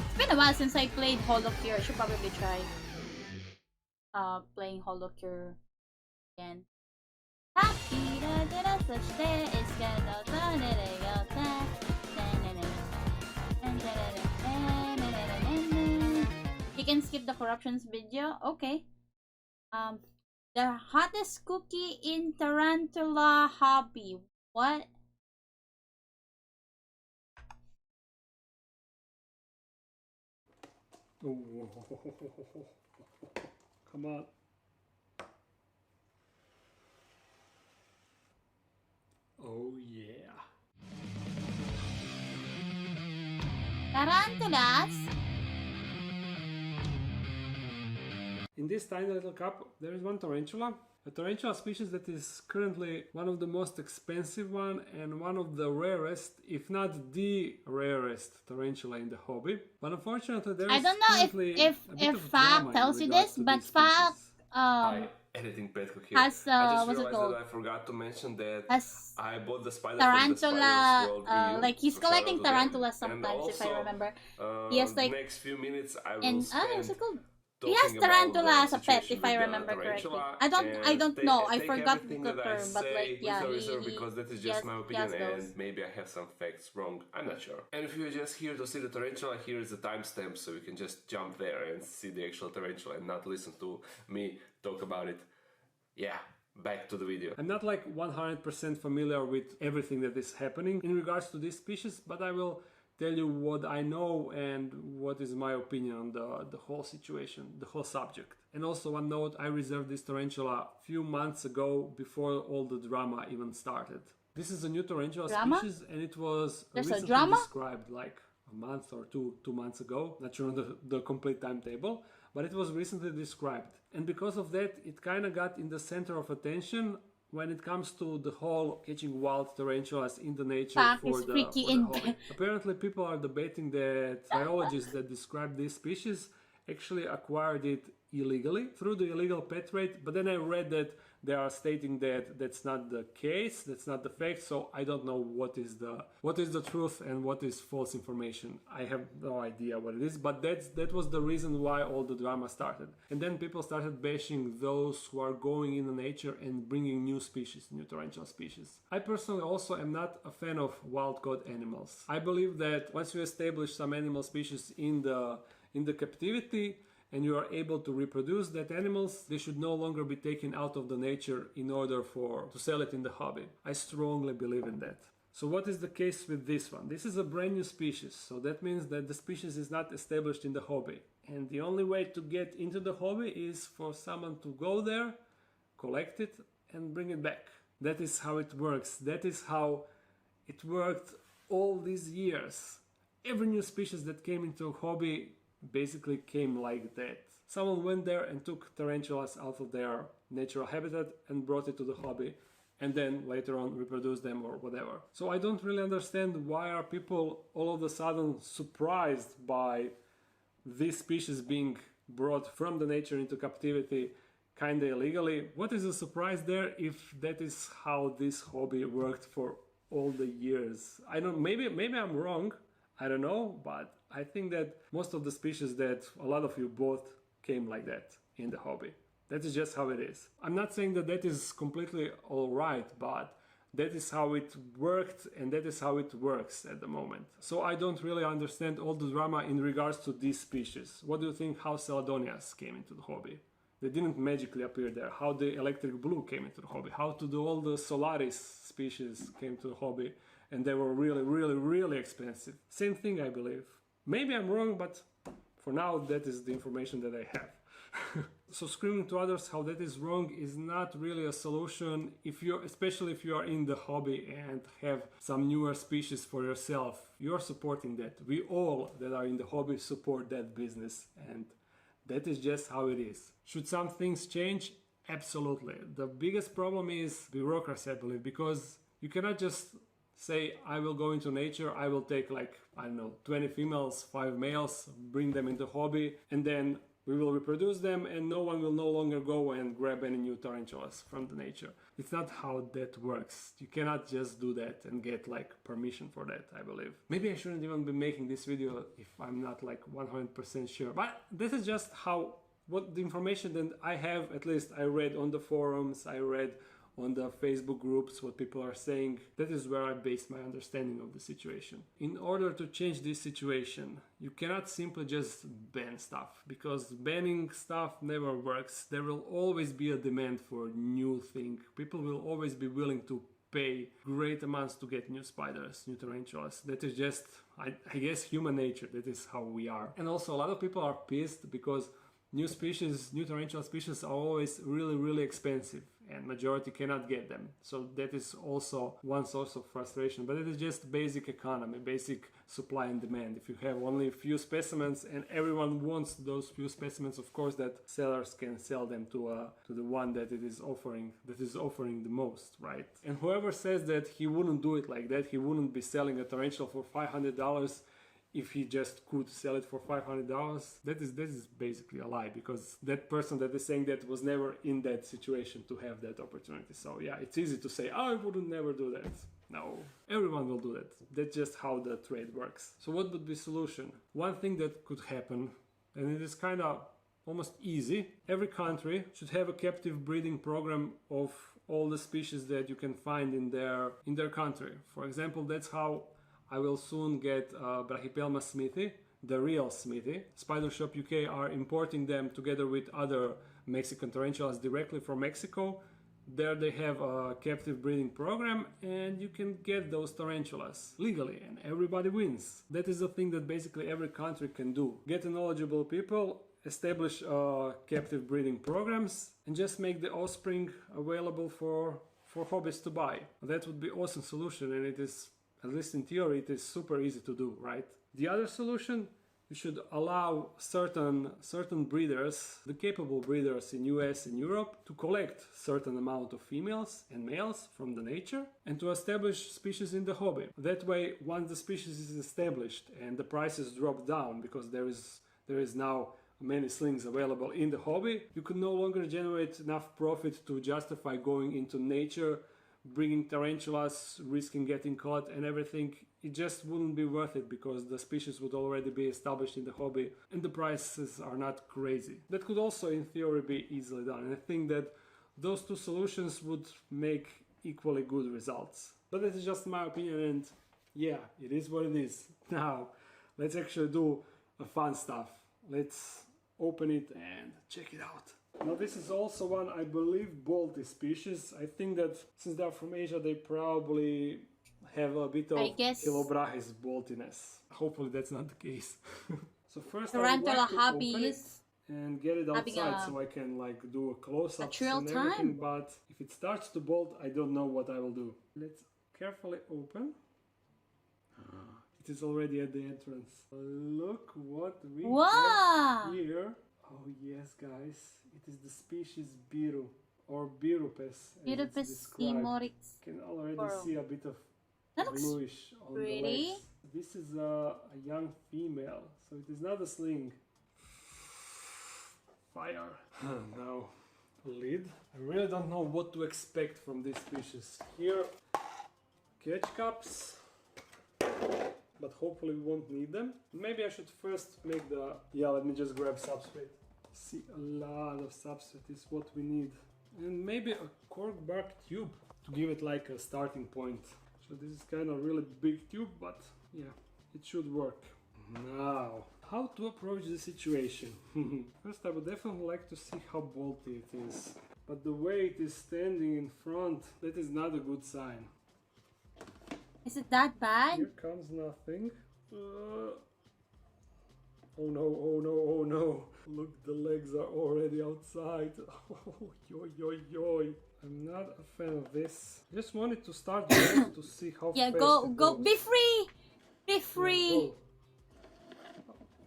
It's been a while since I played Holocure. I should probably try playing Holocure again. You can skip the corruptions video. Okay. The hottest cookie in Tarantula hobby. What? Oh, come on. Oh yeah. Tarantulas? In this tiny little cup, there is one tarantula. A tarantula species that is currently one of the most expensive one and one of the rarest, if not the rarest tarantula in the hobby. But unfortunately, there is I don't know if Fab tells you this, but Fab editing Petco here. has I what's just it realized called? that I forgot to mention that Has I bought the spider tarantula, like he's for collecting Shadow of the Damned. tarantulas And sometimes, if I also, remember. He has like next few minutes I will and spend what's it called? He talking has tarantula about as the a pet, situation if I with the remember correctly. tarantula I don't and know. I take forgot everything the that I term, but say like yeah, with a he reserve because that is just yes, my he opinion has those. and maybe I have some facts wrong. I'm not sure. And if you're just here to see the tarantula, here is the timestamp so you can just jump there and see the actual tarantula and not listen to me talk about it. Yeah, back to the video. I'm not like 100% familiar with everything that is happening in regards to this species, but I will tell you what I know and what is my opinion on the whole situation, the whole subject. And also one note, I reserved this tarantula a few months ago before all the drama even started. This is a new tarantula species and it was recently described like a month or 2 months ago. Not sure on the complete timetable, but it was recently described. And because of that, it kind of got in the center of attention when it comes to the whole catching wild tarantulas in the nature Fuck, for it's the freaky hobby. Apparently people are debating that biologists that describe this species actually acquired it illegally through the illegal pet trade, but then I read that they are stating that that's not the case, that's not the fact, so I don't know what is the truth and what is false information. I have no idea what it is, but that was the reason why all the drama started. And then people started bashing those who are going in the nature and bringing new species, new tarantula species. I personally also am not a fan of wild-caught animals. I believe that once you establish some animal species in the captivity, and you are able to reproduce that animals, they should no longer be taken out of the nature in order to sell it in the hobby. I strongly believe in that. So what is the case with this one? This is a brand new species, so that means that the species is not established in the hobby. And the only way to get into the hobby is for someone to go there, collect it, and bring it back. That is how it works. That is how it worked all these years. Every new species that came into a hobby basically came like that. Someone went there and took tarantulas out of their natural habitat and brought it to the hobby, and then later on reproduced them or whatever. So I don't really understand why are people all of a sudden surprised by this species being brought from the nature into captivity kinda illegally. What is the surprise there if that is how this hobby worked for all the years? I don't, maybe I'm wrong, I don't know, but I think that most of the species that a lot of you bought came like that in the hobby. That is just how it is. I'm not saying that that is completely alright, but that is how it worked and that is how it works at the moment. So I don't really understand all the drama in regards to these species. What do you think how Celadonias came into the hobby? They didn't magically appear there. How the electric blue came into the hobby? How all the Solaris species came to the hobby and they were really, really, really expensive? Same thing, I believe. Maybe I'm wrong, but for now that is the information that I have. So screaming to others how that is wrong is not really a solution, especially if you are in the hobby and have some newer species for yourself. You're supporting that. We all that are in the hobby support that business, and that is just how it is. Should some things change? Absolutely. The biggest problem is bureaucracy, I believe, because you cannot just say, I will go into nature, I will take 20 females, 5 males, bring them into hobby, and then we will reproduce them and no one will no longer go and grab any new tarantulas from the nature. It's not how that works. You cannot just do that and get permission for that, I believe. Maybe I shouldn't even be making this video if I'm not 100% sure, but this is just what the information that I have, at least I read on the forums, I read on the Facebook groups, what people are saying. That is where I base my understanding of the situation. In order to change this situation, you cannot simply just ban stuff, because banning stuff never works. There will always be a demand for new thing. People will always be willing to pay great amounts to get new spiders, new tarantulas. That is just, I guess, human nature. That is how we are. And also a lot of people are pissed because new tarantula species are always really, really expensive and majority cannot get them. So that is also one source of frustration, but it is just basic economy, basic supply and demand. If you have only a few specimens and everyone wants those few specimens, of course that sellers can sell them to the one that is offering the most, right? And whoever says that he wouldn't do it like that, he wouldn't be selling a tarantula for $500 if he just could sell it for $500, that is basically a lie, because that person that is saying that was never in that situation to have that opportunity. So yeah, it's easy to say, I wouldn't never do that. No, everyone will do that. That's just how the trade works. So what would be the solution? One thing that could happen, and it is kind of almost easy, every country should have a captive breeding program of all the species that you can find in their country. For example, that's how I will soon get Brachypelma smithi, the real smithy. Spider Shop UK are importing them together with other Mexican tarantulas directly from Mexico. There they have a captive breeding program and you can get those tarantulas legally and everybody wins. That is the thing that basically every country can do. Get knowledgeable people, establish captive breeding programs and just make the offspring available for hobbyists to buy. That would be an awesome solution, and it is, at least in theory, it is super easy to do, right? The other solution you should allow certain breeders, the capable breeders in US and Europe, to collect certain amount of females and males from the nature and to establish species in the hobby. That way, once the species is established and the prices drop down because there is now many slings available in the hobby, you could no longer generate enough profit to justify going into nature, bringing tarantulas, risking getting caught and everything. It just wouldn't be worth it because the species would already be established in the hobby and the prices are not crazy. That could also in theory be easily done, and I think that those two solutions would make equally good results. But that is just my opinion, and yeah, it is what it is. Now, let's actually do a fun stuff. Let's open it and check it out. Now this is also one, I believe, Balti species. I think that since they're from Asia, they probably have a bit of Hilobrachis baltiness. Hopefully that's not the case. So first I would like to open it and get it outside so I can like do a close-up and everything, but if it starts to bolt, I don't know what I will do. Let's carefully open. It is already at the entrance. Look what we have here. Oh yes, guys, it is the species Biru or Birupes. Birupes schemorix. You can already see a bit of bluish on the legs. This is a young female, so it is not a sling. Fire. Now, lid. I really don't know what to expect from this species. Here, catch cups, but hopefully we won't need them. Maybe I should first make the... Yeah, let me just grab substrate. See, a lot of substrate is what we need. And maybe a cork bark tube to give it like a starting point. So this is kind of really big tube, but yeah, it should work. Now, how to approach the situation? First, I would definitely like to see how bolty it is. But the way it is standing in front, that is not a good sign. Is it that bad? Here comes nothing. Oh no, oh no, oh no. Look, the legs are already outside. Oh, yoy, yoy, yoy. I'm not a fan of this. Just wanted to start to see how fast go, be free! Be free! Yeah,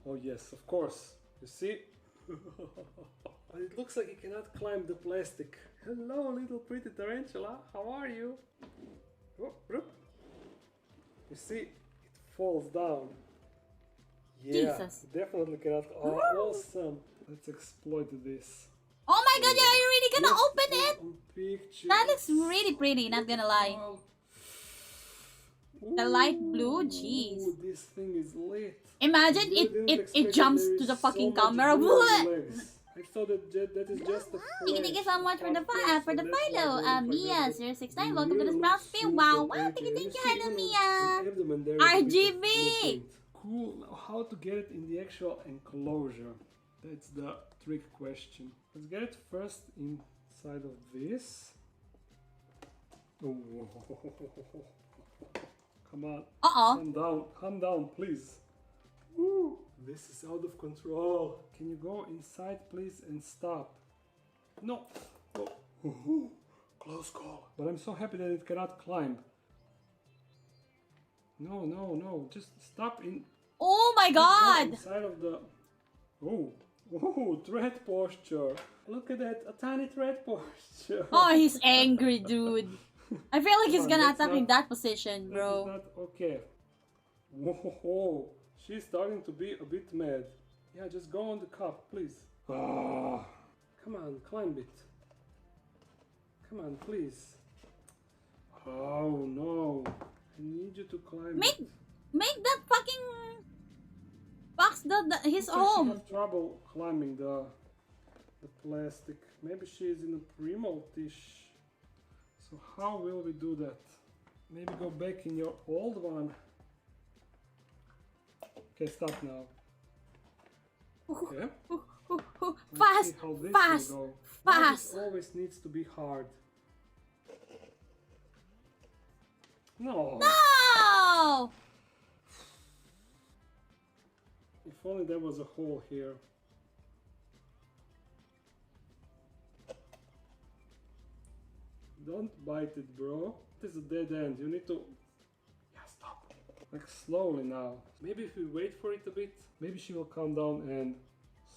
oh yes, of course. You see? It looks like it cannot climb the plastic. Hello, little pretty tarantula. How are you? You see, it falls down. Yeah, Jesus. Definitely cannot. Oh, awesome. Let's exploit this. Oh my god, are you really gonna open it? That looks really pretty, not gonna lie. The light blue, jeez. Ooh, this thing is lit. Imagine it jumps to the fucking camera. I thought that is just a Thank you so much for the follow. Mia069, welcome to the Sprout Spin. Wow, thank you, hello Mia. RGB. Cool. Now how to get it in the actual enclosure? That's the trick question. Let's get it first inside of this. Oh. Come on. Calm down, please. Woo. This is out of control. Can you go inside, please, and stop? No. Oh. Close call. But I'm so happy that it cannot climb. No. Just stop in. Oh my god! Inside of the... Oh, threat posture. Look at that, a tiny threat posture. Oh, he's angry, dude. I feel like he's gonna attack in that position, bro. That's not okay. Whoa, she's starting to be a bit mad. Yeah, just go on the cup, please. Come on, climb it. Come on, please. Oh no, I need you to climb it. Make that fucking box his home. She has trouble climbing the plastic. Maybe she is in a pre-moltish. So how will we do that? Maybe go back in your old one. Okay, stop now. Okay. Fast. This always needs to be hard. No. If only there was a hole here. Don't bite it, bro. It is a dead end. You need to... Yeah, stop. Like slowly now. Maybe if we wait for it a bit, maybe she will calm down and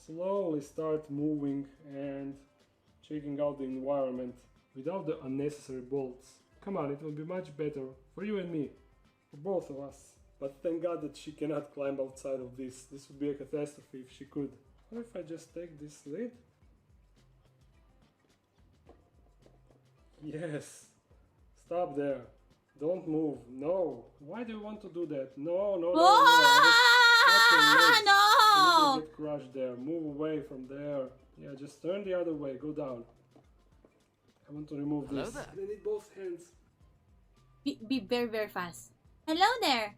slowly start moving and checking out the environment without the unnecessary bolts. Come on, it will be much better for you and me, for both of us. But thank God that she cannot climb outside of this. This would be a catastrophe if she could. What if I just take this lid? Yes. Stop there. Don't move. No. Why do you want to do that? No, no, no, no. No! You get crushed there. Move away from there. Yeah, just turn the other way. Go down. I want to remove this. there. I need both hands. Be very, very fast. Hello there.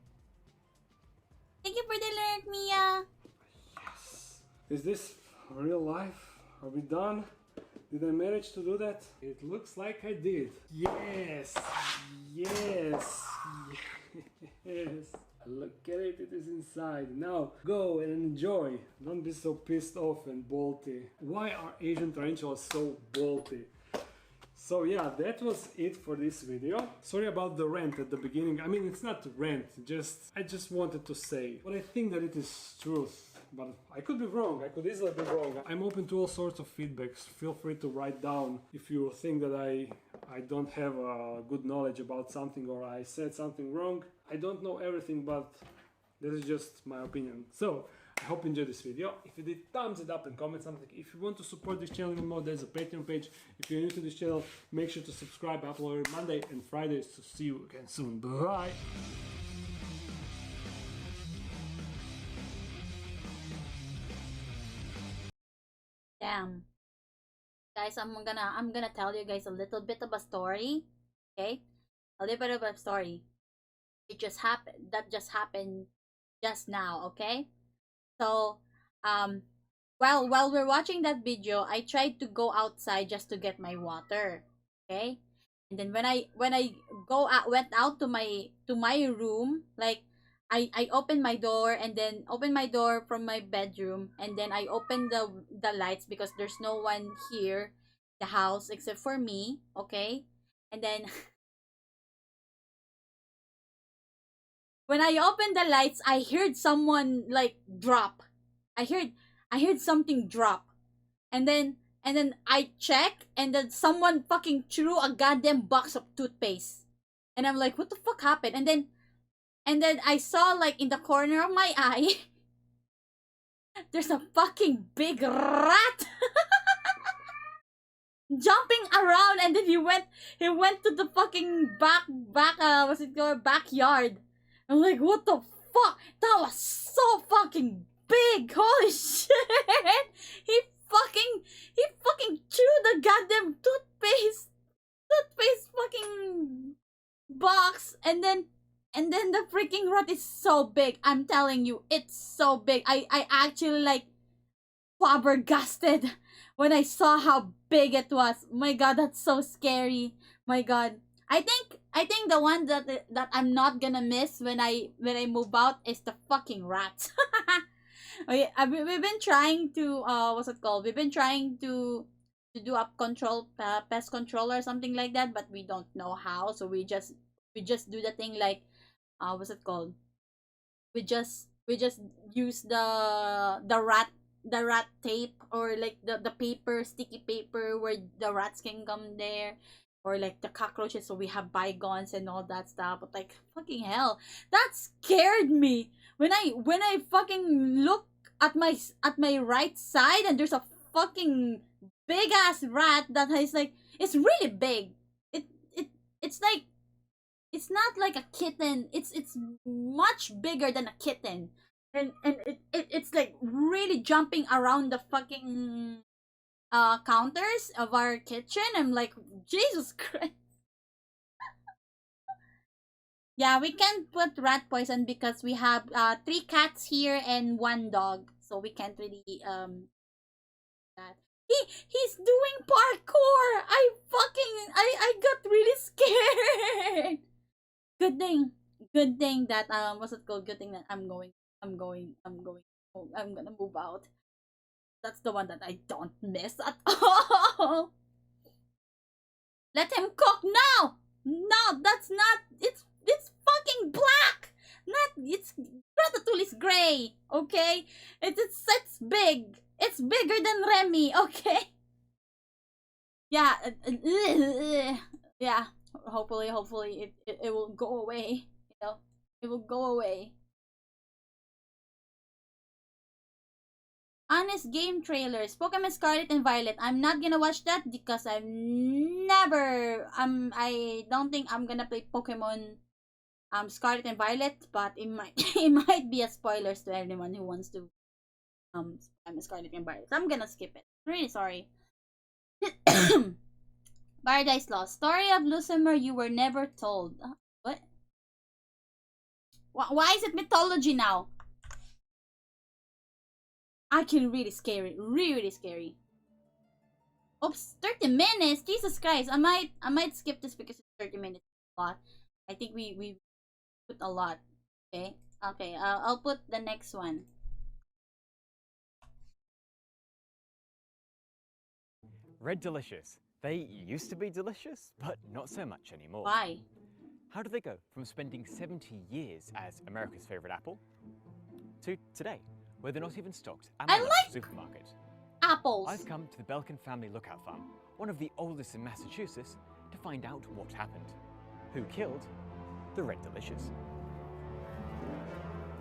Thank you for the alert, Mia. Is this real life? Are we done? Did I manage to do that? It looks like I did. Yes! Yes! Yes! Look at it, it is inside. Now, go and enjoy. Don't be so pissed off and bolty. Why are Asian tarantulas so bolty? So yeah, that was it for this video. Sorry about the rant at the beginning. I mean, it's not rant, I just wanted to say. But I think that it is truth. But I could be wrong, I could easily be wrong. I'm open to all sorts of feedbacks. Feel free to write down if you think that I don't have a good knowledge about something or I said something wrong. I don't know everything, but this is just my opinion. So, I hope you enjoyed this video. If you did, thumbs it up and comment something. If you want to support this channel even more, there's a Patreon page. If you're new to this channel, make sure to subscribe. I upload every Monday and Fridays. So see you again soon. Bye! Damn. Guys, I'm gonna tell you guys a little bit of a story. Okay? A little bit of a story. It just happened. That just happened just now, okay? So, while we're watching that video, I tried to go outside just to get my water. Okay? And then when I went out to my room, like I opened my door and then opened my door from my bedroom and then I opened the lights because there's no one here the house except for me, okay? And then when I opened the lights, I heard someone like drop. I heard something drop. And then I check and then someone fucking threw a goddamn box of toothpaste. And I'm like, what the fuck happened? And then I saw like in the corner of my eye there's a fucking big rat jumping around, and then he went to the fucking what's it called, backyard. I'm like, what the fuck? That was so fucking big. Holy shit. He fucking threw the goddamn toothpaste fucking box, and then the freaking rat is so big. I'm telling you, it's so big. I actually like flabbergasted when I saw how big it was. My god, that's so scary. My god. I think the one that I'm not gonna miss when I move out is the fucking rats. Okay, we've been trying to what's it called? We've been trying to do up control, pest control or something like that, but we don't know how. So we just do the thing like what's it called? We just use the rat tape, or like the paper, sticky paper where the rats can come there, or like the cockroaches, so we have bygones and all that stuff. But like, fucking hell, that scared me when I fucking look at my right side and there's a fucking big ass rat that is like, it's really big. It's like, it's not like a kitten. It's much bigger than a kitten. And it's like really jumping around the fucking counters of our kitchen. I'm like, Jesus Christ. Yeah, we can't put rat poison because we have 3 cats here and 1 dog, so we can't really that. He's doing parkour. I got really scared. Good thing that what's it called? Good thing that I'm gonna move out. That's the one that I don't miss at all. Let him cook now. No, that's not. It's fucking black. not. It's Ratatouille is gray. Okay, it's big. It's bigger than Remy. Okay. Yeah. Yeah. Hopefully it will go away. You know, it will go away. Honest game trailers. Pokemon Scarlet and Violet. I'm not gonna watch that because I've never. I don't think I'm gonna play Pokemon. Scarlet and Violet, but it might it might be a spoilers to anyone who wants to Scarlet and Violet. So I'm gonna skip it. I'm really sorry. Paradise Lost. Story of Lucimer you were never told. What? Why is it mythology now? Actually, really scary. Really scary. Oops, 30 minutes. Jesus Christ. I might skip this because it's 30 minutes. A lot. I think we put a lot. Okay. Okay. I'll put the next one. Red Delicious. They used to be delicious, but not so much anymore. Why? How did they go from spending 70 years as America's favorite apple to today, where they're not even stocked at my local supermarket? Apples. I've come to the Belkin Family Lookout Farm, one of the oldest in Massachusetts, to find out what happened. Who killed the Red Delicious?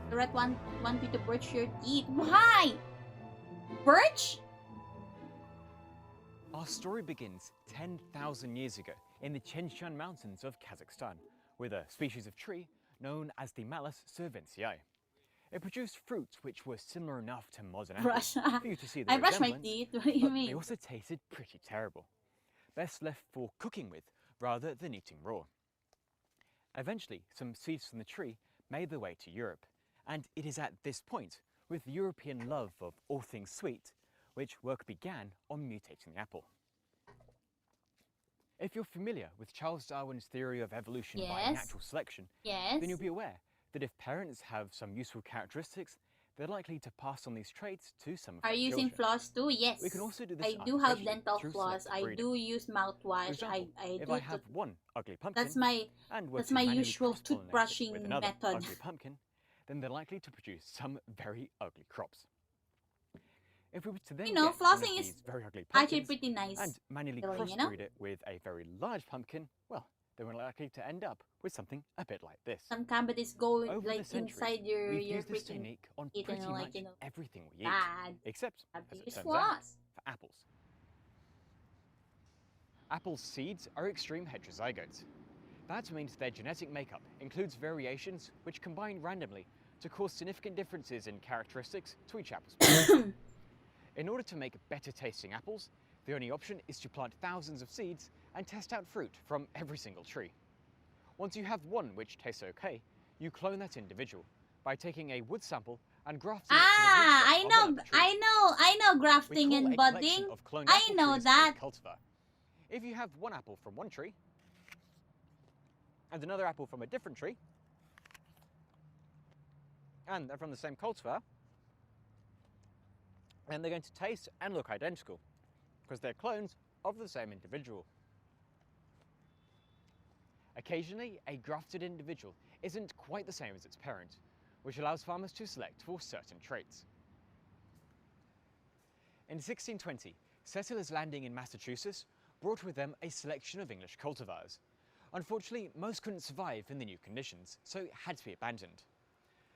The red one want you to birch your teeth. Why? Birch? Our story begins 10,000 years ago in the Chenshan Mountains of Kazakhstan, with a species of tree known as the Malus cerevisiae. It produced fruits which were similar enough to modern apples for you to see the I brush my resemblance, teeth. What do you but mean? they also tasted pretty terrible. Best left for cooking with rather than eating raw. Eventually, some seeds from the tree made their way to Europe, and it is at this point, with the European love of all things sweet, which work began on mutating the apple. If you're familiar with Charles Darwin's theory of evolution by natural selection, then you'll be aware that if parents have some useful characteristics, they're likely to pass on these traits to some of their Are you using children. floss too? Yes. We can also do this I do have artificially dental through floss. selective I breeding. do use For mouthwash. example, I if do. I have one ugly pumpkin That's my and were that's to my manually usual cross-pollinate it toothbrushing with another method. ugly pumpkin, then they're likely to produce some very ugly crops. If we were to then You know, get one of flossing is these very ugly actually pumpkins pretty nice and manually feeling, crossbreed you know? it with a very large pumpkin, well, then we're likely to end up with something a bit like this. Some cavities go Over like the centuries, inside your we've used this freaking technique on teeth pretty and like much everything we eat, bad. except, Have as to it use turns floss. out, for apples. Apples' seeds are extreme heterozygotes. That means their genetic makeup includes variations which combine randomly to cause significant differences in characteristics to each apple's parent. In order to make better tasting apples, the only option is to plant thousands of seeds and test out fruit from every single tree. Once you have one which tastes okay, you clone that individual by taking a wood sample and grafting it to the root of another tree. I know grafting We call and a collection budding. of cloned I apple know trees that. a cultivar. If you have one apple from one tree and another apple from a different tree, and they're from the same cultivar, then they're going to taste and look identical because they're clones of the same individual. Occasionally, a grafted individual isn't quite the same as its parent, which allows farmers to select for certain traits. In 1620, settlers landing in Massachusetts brought with them a selection of English cultivars. Unfortunately, most couldn't survive in the new conditions, so had to be abandoned.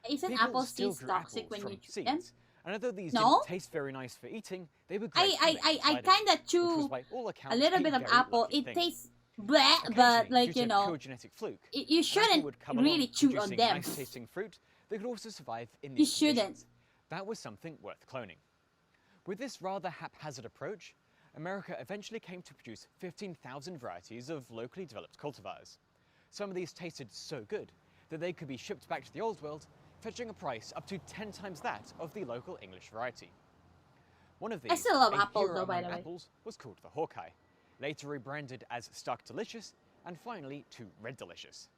Isn't People apple still seeds grew toxic apples when from you chew seeds, them? and although these No? didn't taste very nice for eating, they were great for I making cider, kind of which chew was by all a accounts little bit of very apple. lucky It thing. tastes bleh, but Occasionally, like due to you know, pure genetic fluke, you an apple shouldn't would come along really chew on producing them. nice-tasting fruit that could also survive in You these shouldn't. conditions. That was something worth cloning. With this rather haphazard approach, America eventually came to produce 15,000 varieties of locally developed cultivars. Some of these tasted so good that they could be shipped back to the Old World, fetching a price up to 10 times that of the local English variety. One of these, I still love a apples hero though, by among the way. apples, was called the Hawkeye, later rebranded as Stark Delicious, and finally to Red Delicious.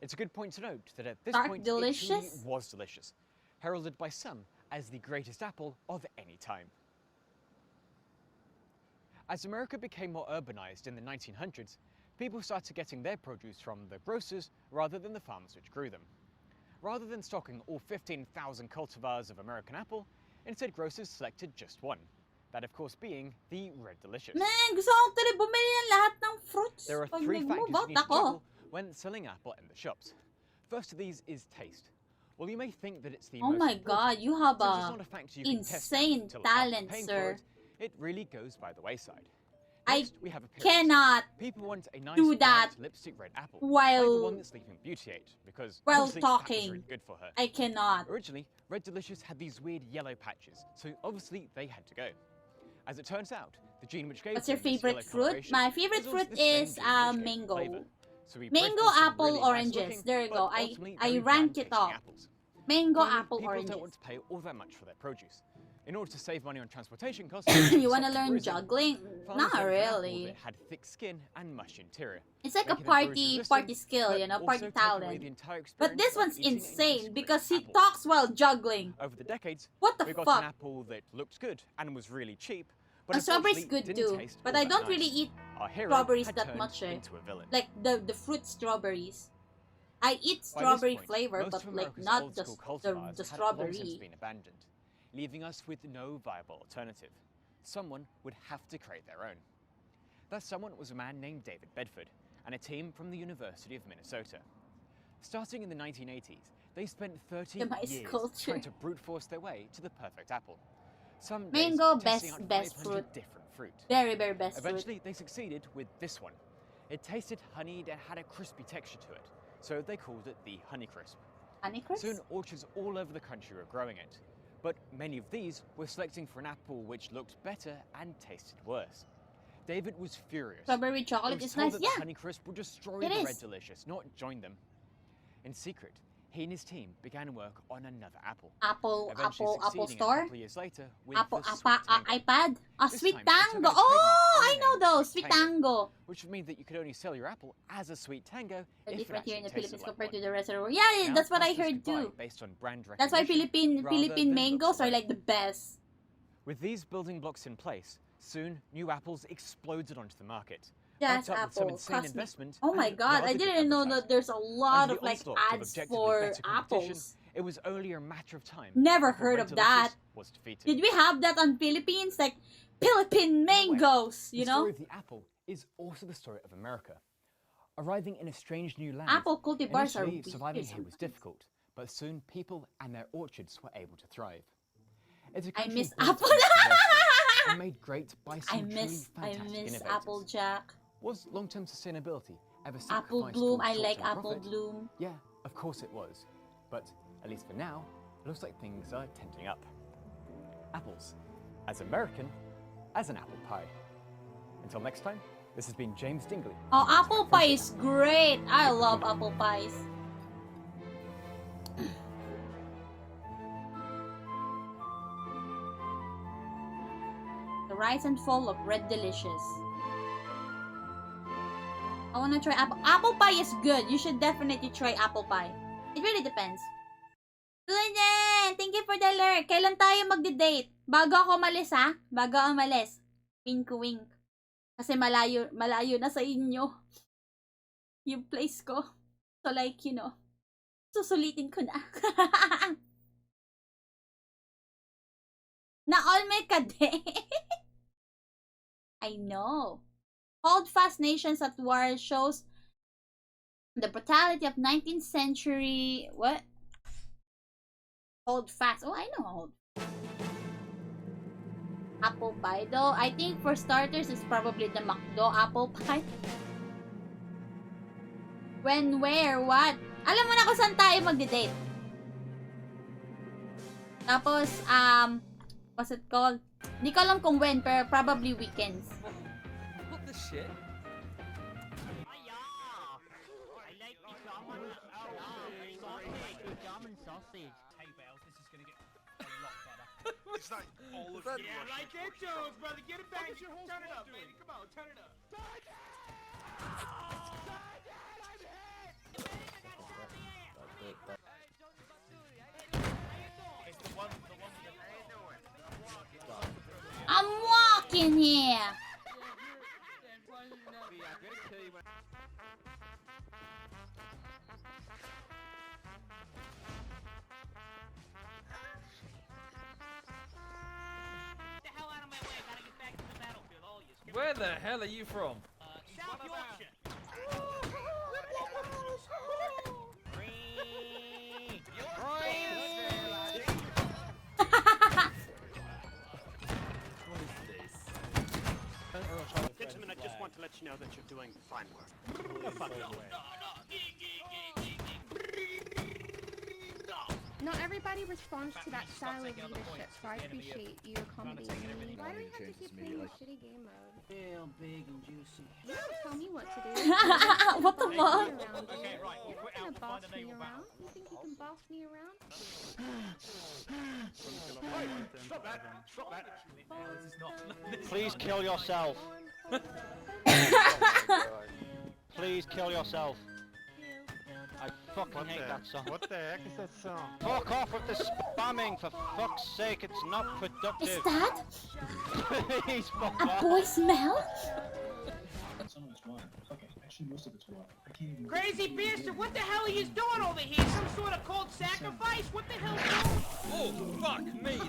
It's a good point to note that at this Stark point it truly Delicious? was delicious, heralded by some as the greatest apple of any time. As America became more urbanized in the 1900s, people started getting their produce from the grocers rather than the farmers which grew them. rather than stocking all 15,000 cultivars of American apple, instead grocers selected just one. That, of course, being the Red Delicious. Man, gusto ko tuloy bumili ng lahat ng fruits. There are Pag 3 factors nag-move you need to ako. juggle when selling apple in the shops. First of these is taste. Well, you may think that it's the Oh most my important, god, you have since it's a not a factor you can test out insane until after talent, paying for sir. it really goes by the wayside. I Next, we have appearance. cannot People want a nice do that bright lipstick red apple, while- like the one that Sleeping Beauty ate, because while obviously that was talking. really good for her. I cannot. Originally, Red Delicious had these weird yellow patches, so obviously they had to go. As it turns out, the gene which gave What's your them this favorite yellow fruit? coloration My favorite was also fruit the same is gene which gave the mango. flavor. So we bred Mango, for some apple, really nice oranges. looking, There you but go. ultimately I very rank bland it tasting off. apples. Mango, Finally, apple, people oranges. don't want to pay all that much for their produce. In order to save money on transportation costs, You wanna soft learn bruising, juggling? farmers Not went for an apple really. that had thick skin and mushy interior. It's like a making it bruise party resistant, skill, but you know, also party take away talent. the entire But experience this of one's eating a nice insane red because he apple. talks while juggling. Over the decades, What the we got fuck? an apple that looked good and was really cheap, but A strawberry's unfortunately good didn't too, taste but all I that don't nice. really eat Our hero strawberries had that turned much. into a villain. Like the fruit strawberries. I eat By this strawberry point, flavor, most but of like America's not old the school the, cultivars the had long since strawberry. been abandoned, leaving us with no viable alternative. Someone would have to create their own. That someone was a man named David Bedford and a team from the University of Minnesota. Starting in the 1980s, they spent 30 Demise years culture. trying to brute force their way to the perfect apple. Some days Mango, testing out best 500 fruit. different fruit. Very best fruit. Eventually, they succeeded with this one. It tasted honeyed and had a crispy texture to it, so they called it the Honeycrisp. Honeycrisp? Soon, orchards all over the country were growing it, but many of these were selecting for an apple which looked better and tasted worse. David was furious. Strawberry He chocolate was is told nice. that Yeah. the Honeycrisp would destroy It the is. Red Delicious, not join them. In secret, he and his team began work on another apple. Apple Eventually Apple succeeding a Store. couple of years later with Apple the Sweet Tango. iPad. This Sweet time, they took Tango. out a Oh, I trademark know name, those. Sweet Sweet Tango. Which would mean that you could only sell your apple as a Sweet Tango They're if it different here in the actually tasted Philippines like compared one. to the rest of the world. Yeah, Now, that's what I customers heard could buy too. based on brand That's why recognition rather Philippine than mangoes looks are alone. like the best. With these building blocks in place, soon new apples exploded onto the market. Just backed up with some apple. insane Cosmic. investment Oh my and god, rather I good didn't know advertising. that there's a lot Under of the like onslaught of ads objectively for better competition, apples. It was only a matter of time. Never before heard Red of that. Delicious was defeated. Did we have that on Philippines? Like Philippine mangoes, you The know? story of the apple is also the story of America. Arriving in a strange new land, Apple cultivars are initially surviving weird here was difficult, but soon people and their orchards were able to thrive. It's a I country miss built on apple. diversity and made great by some I truly miss fantastic innovators. Applejack. Was long-term sustainability ever Apple sacrificed Bloom. for I like short-term Apple profit? Bloom. Yeah, of course it was. But at least for now, it looks like things are tending up. Apples, as American as an apple pie. Until next time, this has been James Dingley. Oh, apple pie is great. I love apple pies. The rise and fall of Red Delicious. I wanna try apple. Apple pie is good. You should definitely try apple pie. It really depends. Ganyan! Thank you for the alert. Kailan tayo magde-date? Bago ako umalis, ha? Bago ako umalis. Wink wink. Kasi malayo na sa inyo yung place ko. So like, you know, susulitin ko na. Na-all may kade. I know. Hold fast nations at war shows the brutality of 19th century. What? Hold fast. Oh, I know hold. Apple pie though. I think for starters, it's probably the McDo apple pie. When, where, what? Alam mo na kung saan tayo magde-date. Tapos, what's it called? Hindi ko alam kung when, pero probably weekends. What the shit? It's like all of you. Yeah, like it, Jones, brother. Get it back. Turn it up, baby. Come on, turn it up. I'm walking here. Where the hell are you from? South Yorkshire. Gentlemen, I just want to let you know that you're doing fine work. Not everybody responds to that style of leadership, so I appreciate you accommodating me. Why do we have to keep playing this shitty game mode? Real big and juicy. You don't tell me what to do. What the fuck? Okay, right. You're not gonna boss me around. You think you can boss me around? Stop that! Stop that! Please kill yourself. Please kill yourself. I fucking hate that song. What the heck is that song? Fuck off with the spamming, for fuck's sake, it's not productive. Is that Please fuck a off. voicemail? Crazy bastard, what the hell are you doing over here? Some sort of cold sacrifice? What the hell? Oh, fuck me!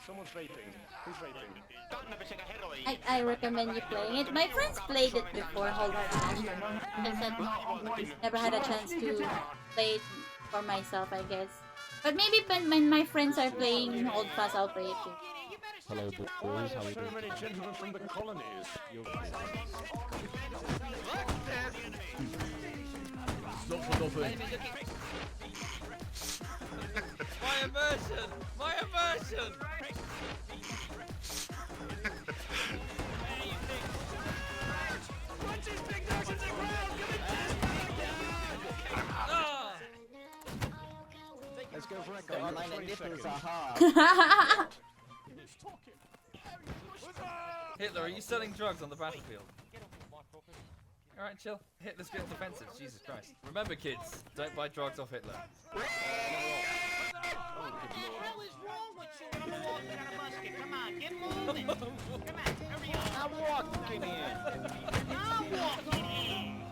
Someone's vaping. Who's vaping? I recommend you playing it. My friends played it before, hold on. Never had a chance to play it for myself, I guess. But maybe when my friends are playing Hold Fast, I'll play it too. Hello, boys. How are you doing? So many gentlemen from the colonies. Stop for nothing. My immersion! My immersion! Let's go for it. My nipples are hard. Hitler, are you selling drugs on the battlefield? Alright, chill. Hitler's getting defensive, Jesus Christ. Remember, kids, don't buy drugs off Hitler. What the hell is wrong with you? I'm walking on a musket. Come on, get moving. Come on, hurry up. I'm walking in. I'm walking in.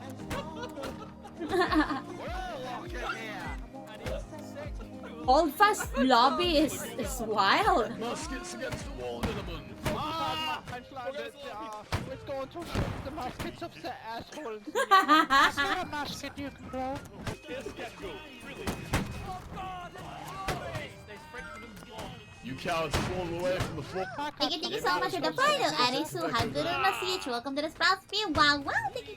Hold Fast lobby is wild. Muskets against the wall, gentlemen. Let's go to the muskets upset assholes. Is there a musket you can throw? Yes, go. Really? You cowards fall away from the floor. Thank you so much for the final. Arisu, Haduru Masich. Welcome to the Sprouts View. Wow, wow, thank you.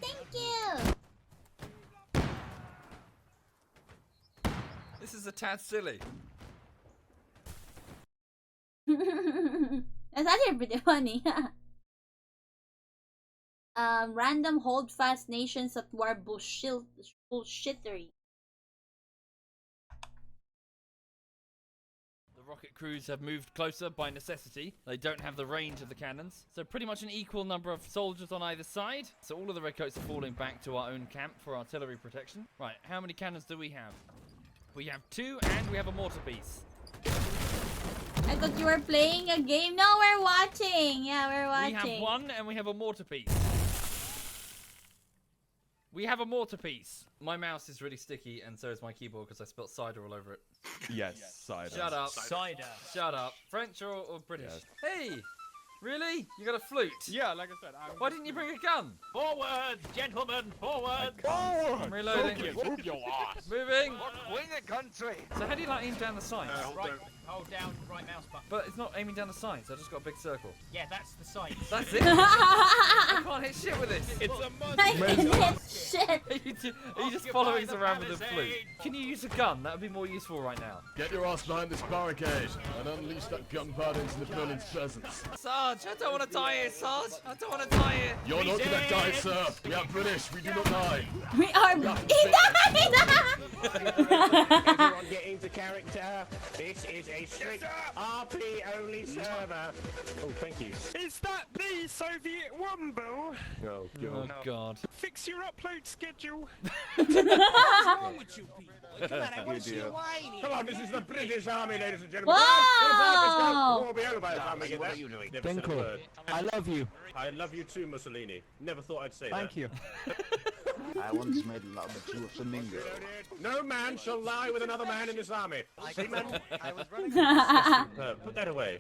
This is a tad silly. That's actually pretty funny. Random hold fast nations at war bullshittery. The rocket crews have moved closer by necessity. They don't have the range of the cannons. So pretty much an equal number of soldiers on either side. So all of the redcoats are falling back to our own camp for artillery protection. Right, how many cannons do we have? We have 2 and we have a mortar piece. I thought you were playing a game. No, we're watching. Yeah, we're watching. We have 1 and we have a mortar piece. We have a mortar piece. My mouse is really sticky and so is my keyboard because I spilled cider all over it. Yes, cider. Shut up. Cider. Shut up. French or British? Yes. Hey! Really? You got a flute? Yeah, like I said. Why didn't you bring a gun? Forward, gentlemen, forward. I'm reloading. Move your ass. Moving. Win the country. So how do you like aim down the sides? Hold down right mouse button. But it's not aiming down the sides. I just got a big circle. Yeah, that's the sight. That's it. I can't hit shit with this. It's a I can hit shit. Are you just following us around with a flute? Can you use a gun? That would be more useful right now. Get your ass behind this barricade and unleash that gunpowder into Napoleon's pheasants. Sarge, I don't want to die here, Sarge. I don't want to die here. You're not gonna die, sir. We are British. We do not die. We are. He died. Everyone get into character. This is a strict RP only server. Oh, thank you. Is that the Soviet Wumble? Oh, Oh, God. Fix your upload schedule. What's wrong with you people? Come on, I want to see you whiny. Come on, this is the British Army, ladies and gentlemen. Wow! It will be over by the time we get there. What are you doing? Never said a word. I love you. I love you too, Mussolini. Never thought I'd say Thank that. you. I once made love to a flamingo. No man shall lie with another man in this army. Seaman, I was running. put that away.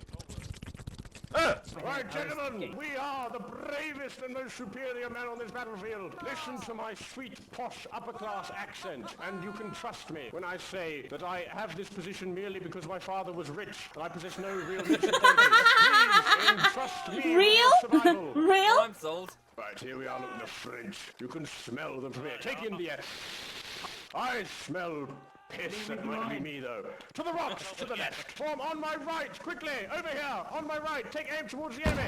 Right, gentlemen, we are the bravest and most superior men on this battlefield. Listen to my sweet, posh, upper-class accent, and you can trust me when I say that I have this position merely because my father was rich, and I possess no real disadvantage. Please, entrust me with your survival. Real? I'm sold. Right, here we are looking at French. You can smell them from here. Take in the air. I smell piss. That might be me, though. To the rocks, to the left. Form on my right, quickly. Over here, on my right. Take aim towards the enemy.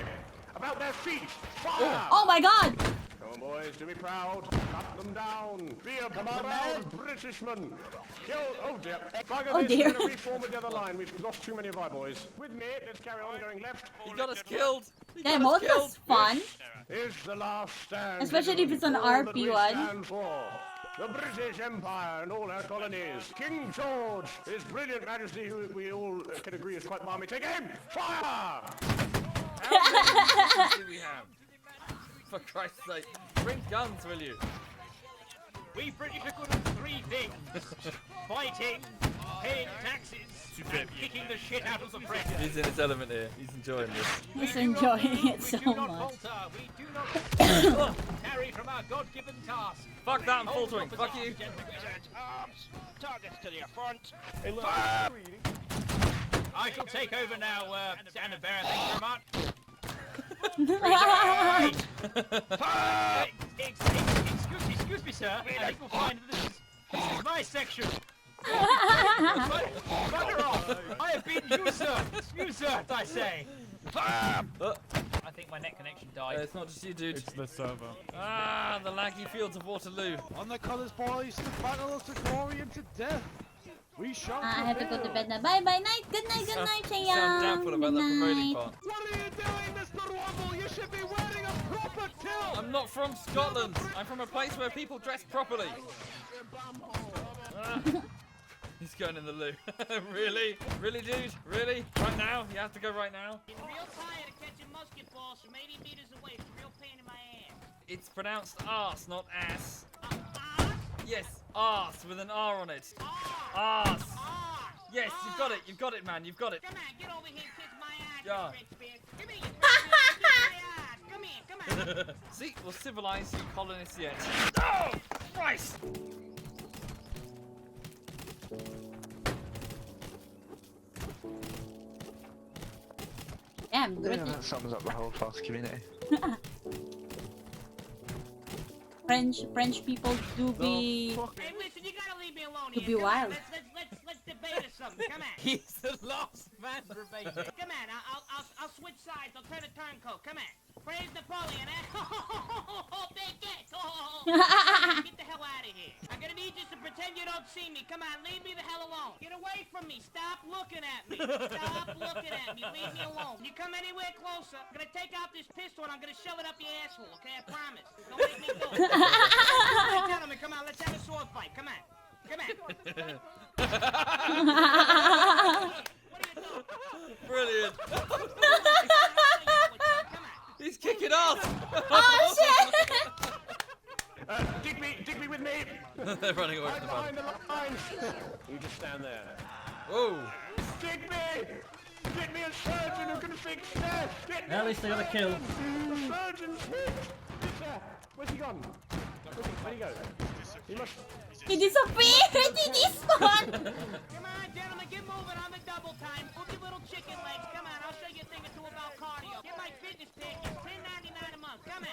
About their feet. Fire! Oh my god! Come on, boys, do me proud. Cut them down. Be a proud Britishman. Kill. Oh dear. Bugger Oh, this. dear. We're going to reform the other line. We've lost too many of our boys. With me, let's carry on going left. He got us killed. He Yeah, got us most killed. was fun. Is the last stand. Especially if it's an All that RP we one. stand for. The British Empire and all our colonies. King George, His Brilliant Majesty, who we all can agree is quite balmy. Take aim! Fire! How many do we have? For Christ's sake, bring guns, will you? We British are good at three things. Fighting, paying taxes, and kicking the shit out of the French. He's in his element here. He's enjoying this. He's enjoying it so We do not much. falter. We do not tarry from our God-given task. Fuck that, I'm faltering. Fuck you. Arms, targets to the front. I shall take over now, Anna Bear. Thank you very much. Excuse me, sir. I think we'll find that this is my section. Bugger off! I have been usurped, I say. I think my net connection died. It's not just you, dude. It's the server. Ah, the laggy fields of Waterloo. On the colours, boys, the battle of the glory and to death. We shall I have to go to bed now. Bye bye night. Good night, good night, Sound Cheyenne. doubtful about Good that promoting night. part. What are you doing, Mr. Rumble? You should be wearing a proper kilt. I'm not from Scotland. I'm from a place where people dress properly. Ah, he's going in the loo. Really? Really, dude? Really? Right now? You have to go right now? I'm real tired of catching musket balls from 80 meters away. It's a real pain in my ass. It's pronounced arse, not ass. Yes, arse with an R on it. Arse. Yes, you've got it, man, you've got it. Come on, get over here and kiss my ass, Yeah. you rich bitch. Come here, you kiss my ass. Come here. See, we'll civilise you colonists yet. Oh, Christ! Damn, Yeah, British. that sums up the whole class community. French people do be Hey, listen, you gotta leave me alone to here. be Come on, wild. let's debate or something. Come on. He's the last man remaining. Come on, I'll switch sides. I'll turn a turncoat. Come on. Praise Napoleon, eh? Big dick. Get the hell out of here. I'm gonna need you to pretend you don't see me. Come on, leave me the hell alone. Get away from me. Stop looking at me. Stop looking at me. Leave me alone. You come anywhere closer, I'm gonna take out this pistol and I'm gonna shove it up your asshole, okay? I promise. Don't make me do it. Ladies and gentlemen, come on, let's have a sword fight. Come on. Come on. Brilliant. He's kicking off. Oh shit! Dig me with me! They're running away I'm from the behind the lines! You just stand there. Whoa! Dig me! Get me a surgeon who can fix that! Get me At least they got a kill. The surgeon's hit! Where's he gone? Where'd he go? He must... He disappeared! He despawned! Come on, gentlemen, get moving on the double time. Book your little chicken legs. Come on, I'll show you a thing or two about cardio. Get my fitness package, $10.99 a month. Come on.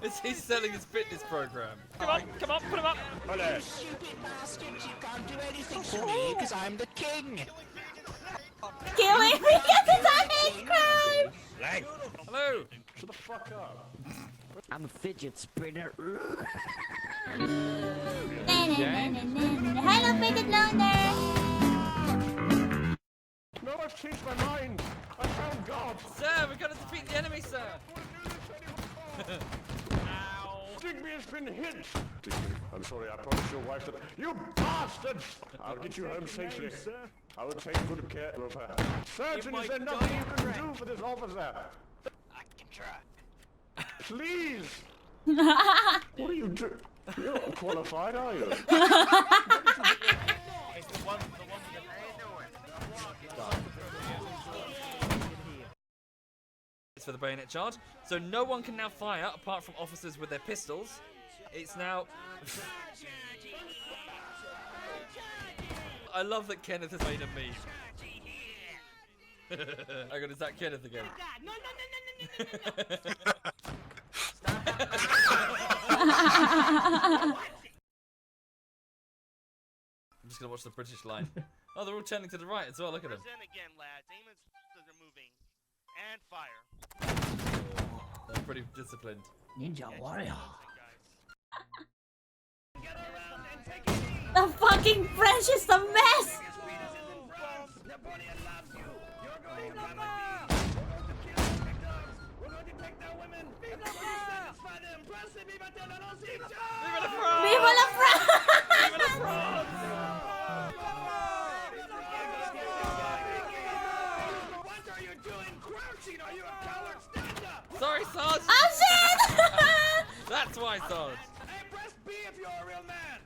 Is he selling his fitness program? Come on, put him up. Hello. Stupid bastards, you can't do anything to me because I'm the king. Kill him because it's a hate crime! Hello! Shut the fuck up. I'm a fidget spinner. Hello, fidget loner! No, I've changed my mind. I found God. Sir, we've got to defeat the enemy, sir. Digby has been hit! Digby, I'm sorry, I promised your wife that... You bastards! I'll get you home safely. I will take good care of her. Surgeon, is there nothing you can do for this officer? I can try. Please! What are you doing? You're not qualified, are you? For the bayonet charge, so no one can now fire apart from officers with their pistols. It's now. I love that Kenneth has made a meme. Hang on, is that Kenneth again? No. I'm just gonna watch the British line. Oh, they're all turning to the right as well. Look at them. Present again, lads. Aim as fast as they're moving. And fire. They're pretty disciplined. Ninja warrior. The fucking French is a mess! Napoleon loves you. You're going to come with me. We're going to take their women. Satisfy them. Vive la France! Viva la France! Vive la France! What are you doing crouching? Are you a coward? Stand up! Sorry, Sarge! Oh shit! That's why, Sarge. Hey, press B if you're a real man.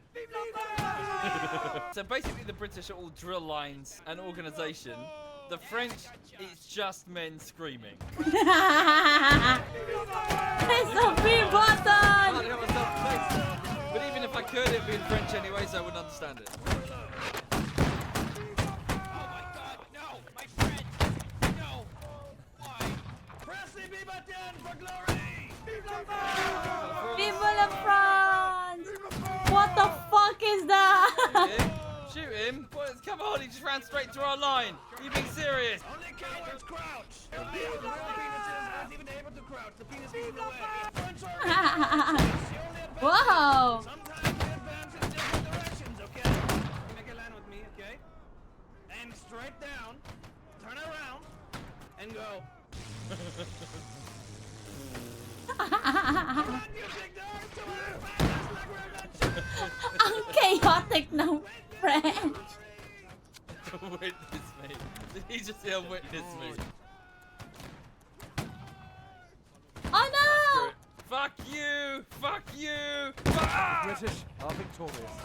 So basically the British are all drill lines and organisation. The French, it's just men screaming. It's a B button! But even if I could, it'd be in French anyway, so I wouldn't understand it. Viva la France! What the fuck is that? Shoot him! Boys, come on, he just ran straight through our line. Are you being serious? Only cowards crouch. Penises aren't even able to crouch. The penis is in the way. Whoa! Sometimes we advance in different directions, okay? Make a line with me, okay? Aim straight down, turn around, and go. Ang chaotic ng French. Witness me. Did he just say witness me? Oh no! Fuck you! Fuck you! British are victorious.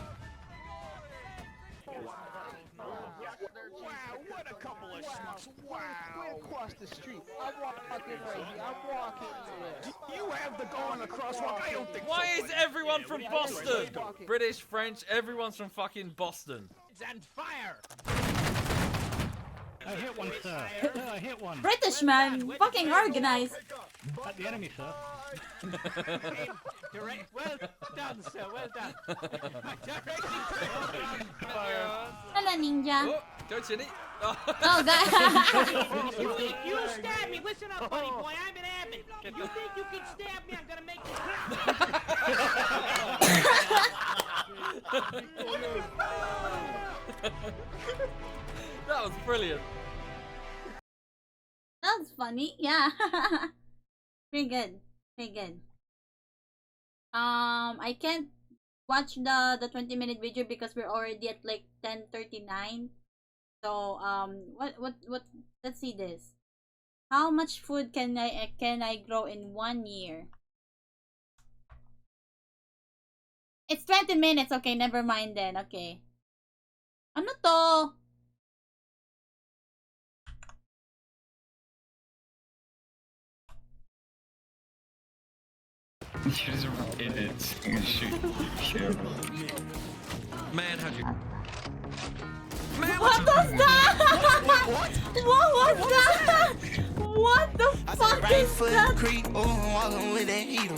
Wow, what a couple of schmucks. Wow. Way across the street. I'm walking right here. I'm walking here. You have the going across walk. I don't think Why so. is everyone from Boston? British, French, everyone's from fucking Boston. And fire! I hit one, sir. I hit one. British man, fucking organized. At the enemy, sir. Well done, sir. Well done. Hello, ninja. Oh, go Chinny. Oh, God. You stab me. Listen up, buddy boy. I'm an admin. You think you can stab me? I'm gonna make you That was brilliant. That's funny, yeah. Pretty good. Pretty good. I can't watch the 20-minute video because we're already at like 10:39. So what let's see this. How much food can I grow in 1 year? It's 20 minutes. Okay, never mind then. Okay. Ano to? Use edits and shoot share. Man, how'd you... What was that? What was that? What the fuck is that? Creep, walking with that heater.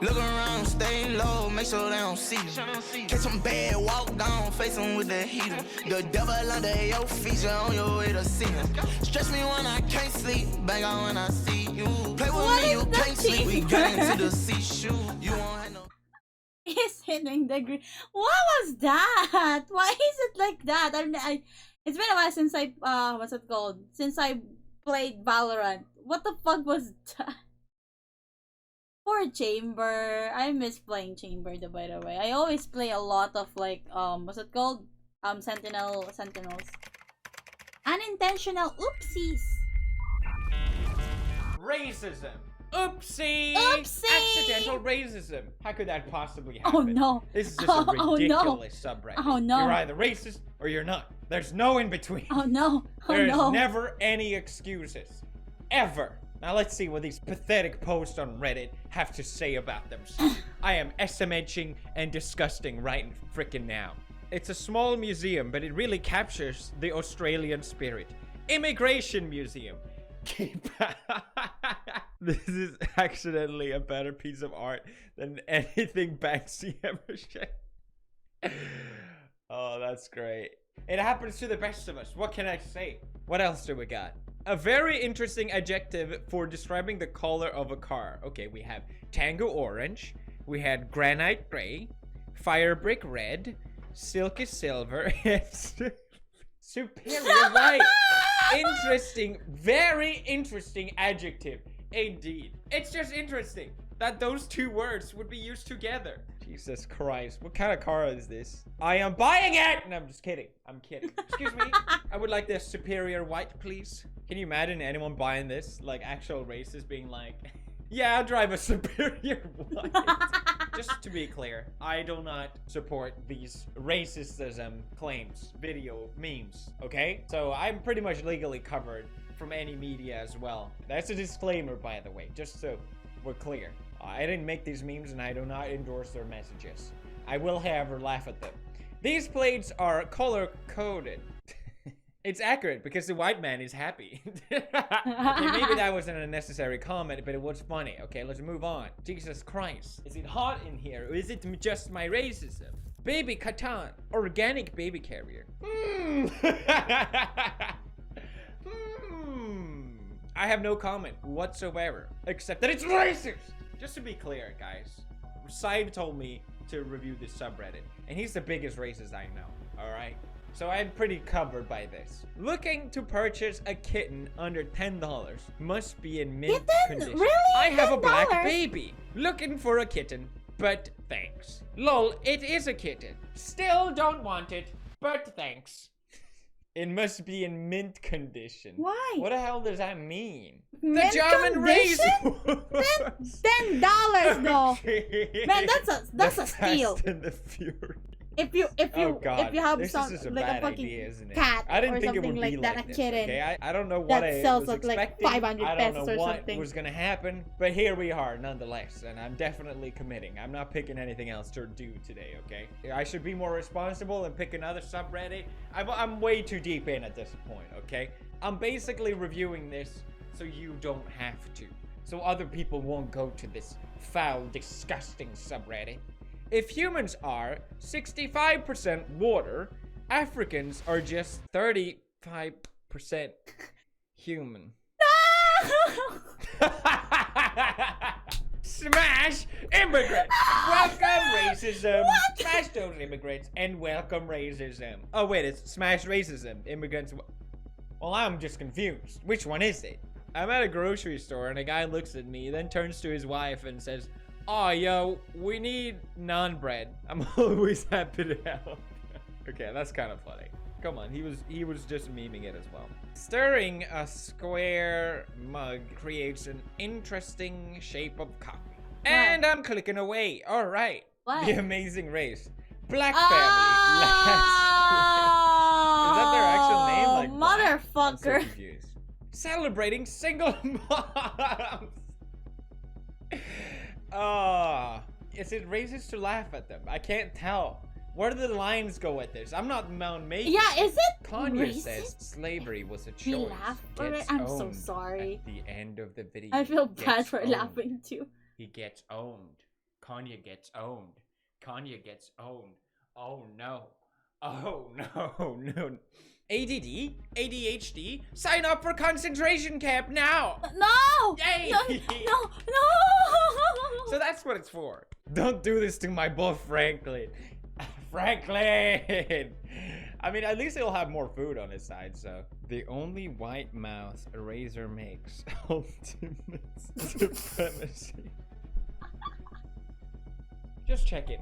Look around, stay low, make sure they don't see you. Catch them bad, walk down, face them with the heater. The devil under your feet, you're on your way to see him. Stretch me when I can't sleep, bang on when I see you. Play with me, you can't sleep. We got into the seashore. You won't have no. He's hitting the green. What was that? Why is it like that? It's been a while since I what's it called? Since I played Valorant. What the fuck was that? Poor Chamber. I miss playing Chamber, by the way. I always play a lot of like what's it called? Sentinels. Unintentional oopsies. Racism. Oopsie! Oopsie! Accidental racism. How could that possibly happen? Oh no. This is just a ridiculous subreddit. Oh no. You're either racist or you're not. There's no in between. Oh no. Oh There's no. never any excuses. Ever. Now let's see what these pathetic posts on Reddit have to say about themselves. I am SMHing and disgusting right frickin' now. It's a small museum, but it really captures the Australian spirit. Immigration museum. This is accidentally a better piece of art than anything Banksy ever shared. Oh, that's great. It happens to the best of us. What can I say? What else do we got? A very interesting adjective for describing the color of a car. Okay, we have Tango Orange. We had Granite Gray. Fire Brick Red. Silky Silver. Superior White. Interesting, very interesting adjective. Indeed. It's just interesting that those two words would be used together. Jesus Christ, what kind of car is this? I am buying it! No, I'm just kidding. I'm kidding. Excuse me. I would like the Superior White, please. Can you imagine anyone buying this? Like, actual racists being like, yeah, I'll drive a Superior White. Just to be clear, I do not support these racism claims, video memes, okay? So I'm pretty much legally covered from any media as well. That's a disclaimer, by the way, just so we're clear. I didn't make these memes and I do not endorse their messages. I will, however, laugh at them. These plates are color-coded. It's accurate because the white man is happy. Okay, maybe that was an unnecessary comment, but it was funny. Okay, let's move on. Jesus Christ. Is it hot in here or is it just my racism? Baby Catan. Organic baby carrier. I have no comment whatsoever, except that it's racist! Just to be clear, guys. Saib told me to review this subreddit, and he's the biggest racist I know, alright? So I'm pretty covered by this. Looking to purchase a kitten under $10 must be in mint condition. Really? I have a black $10? baby. Looking for a kitten, but thanks. Lol, it is a kitten. Still don't want it, but thanks. It must be in mint condition. Why? What the hell does that mean? Mint the German race. $10 though. Man, that's a steal. Fast and the Furious. If you Oh God, have this some is just a like bad a fucking idea, isn't it? cat I didn't or think it something would like be that, like a this, kitten okay? I don't know that what I sells was at, like, expecting. 500 I don't pesos know or what something. was gonna happen, but here we are nonetheless, and I'm definitely committing. I'm not picking anything else to do today, okay? I should be more responsible and pick another subreddit. I'm way too deep in at this point, okay? I'm basically reviewing this so you don't have to. So other people won't go to this foul, disgusting subreddit. If humans are 65% water, Africans are just 35% human. Smash immigrants! Welcome racism! What? Smash those immigrants and welcome racism. Oh wait, it's smash racism. Immigrants. Well, I'm just confused. Which one is it? I'm at a grocery store and a guy looks at me, then turns to his wife and says, "Oh, yo, we need naan bread." I'm always happy to help. Okay, that's kind of funny. Come on, he was just memeing it as well. Stirring a square mug creates an interesting shape of coffee. And I'm clicking away. All right. What? The Amazing Race. Black Family. Is that their actual name? Like Black? I'm so Motherfucker. confused. Celebrating single moms. Is it racist to laugh at them? I can't tell. Where do the lines go with this? I'm not Mount Maker. Yeah, is it Kanye racist? says slavery was a We choice. laugh for it? Gets I'm so owned sorry. At the end of the video. I feel bad Gets for owned. laughing too. He gets owned. Kanye gets owned. Kanye gets owned. Oh no. Oh no, no. ADD? ADHD? Sign up for concentration camp now! No! Yay! No! So that's what it's for. Don't do this to my boy Franklin. Franklin! I mean, at least he'll have more food on his side, so. The only white mouth a razor makes. Ultimate supremacy. Just checking.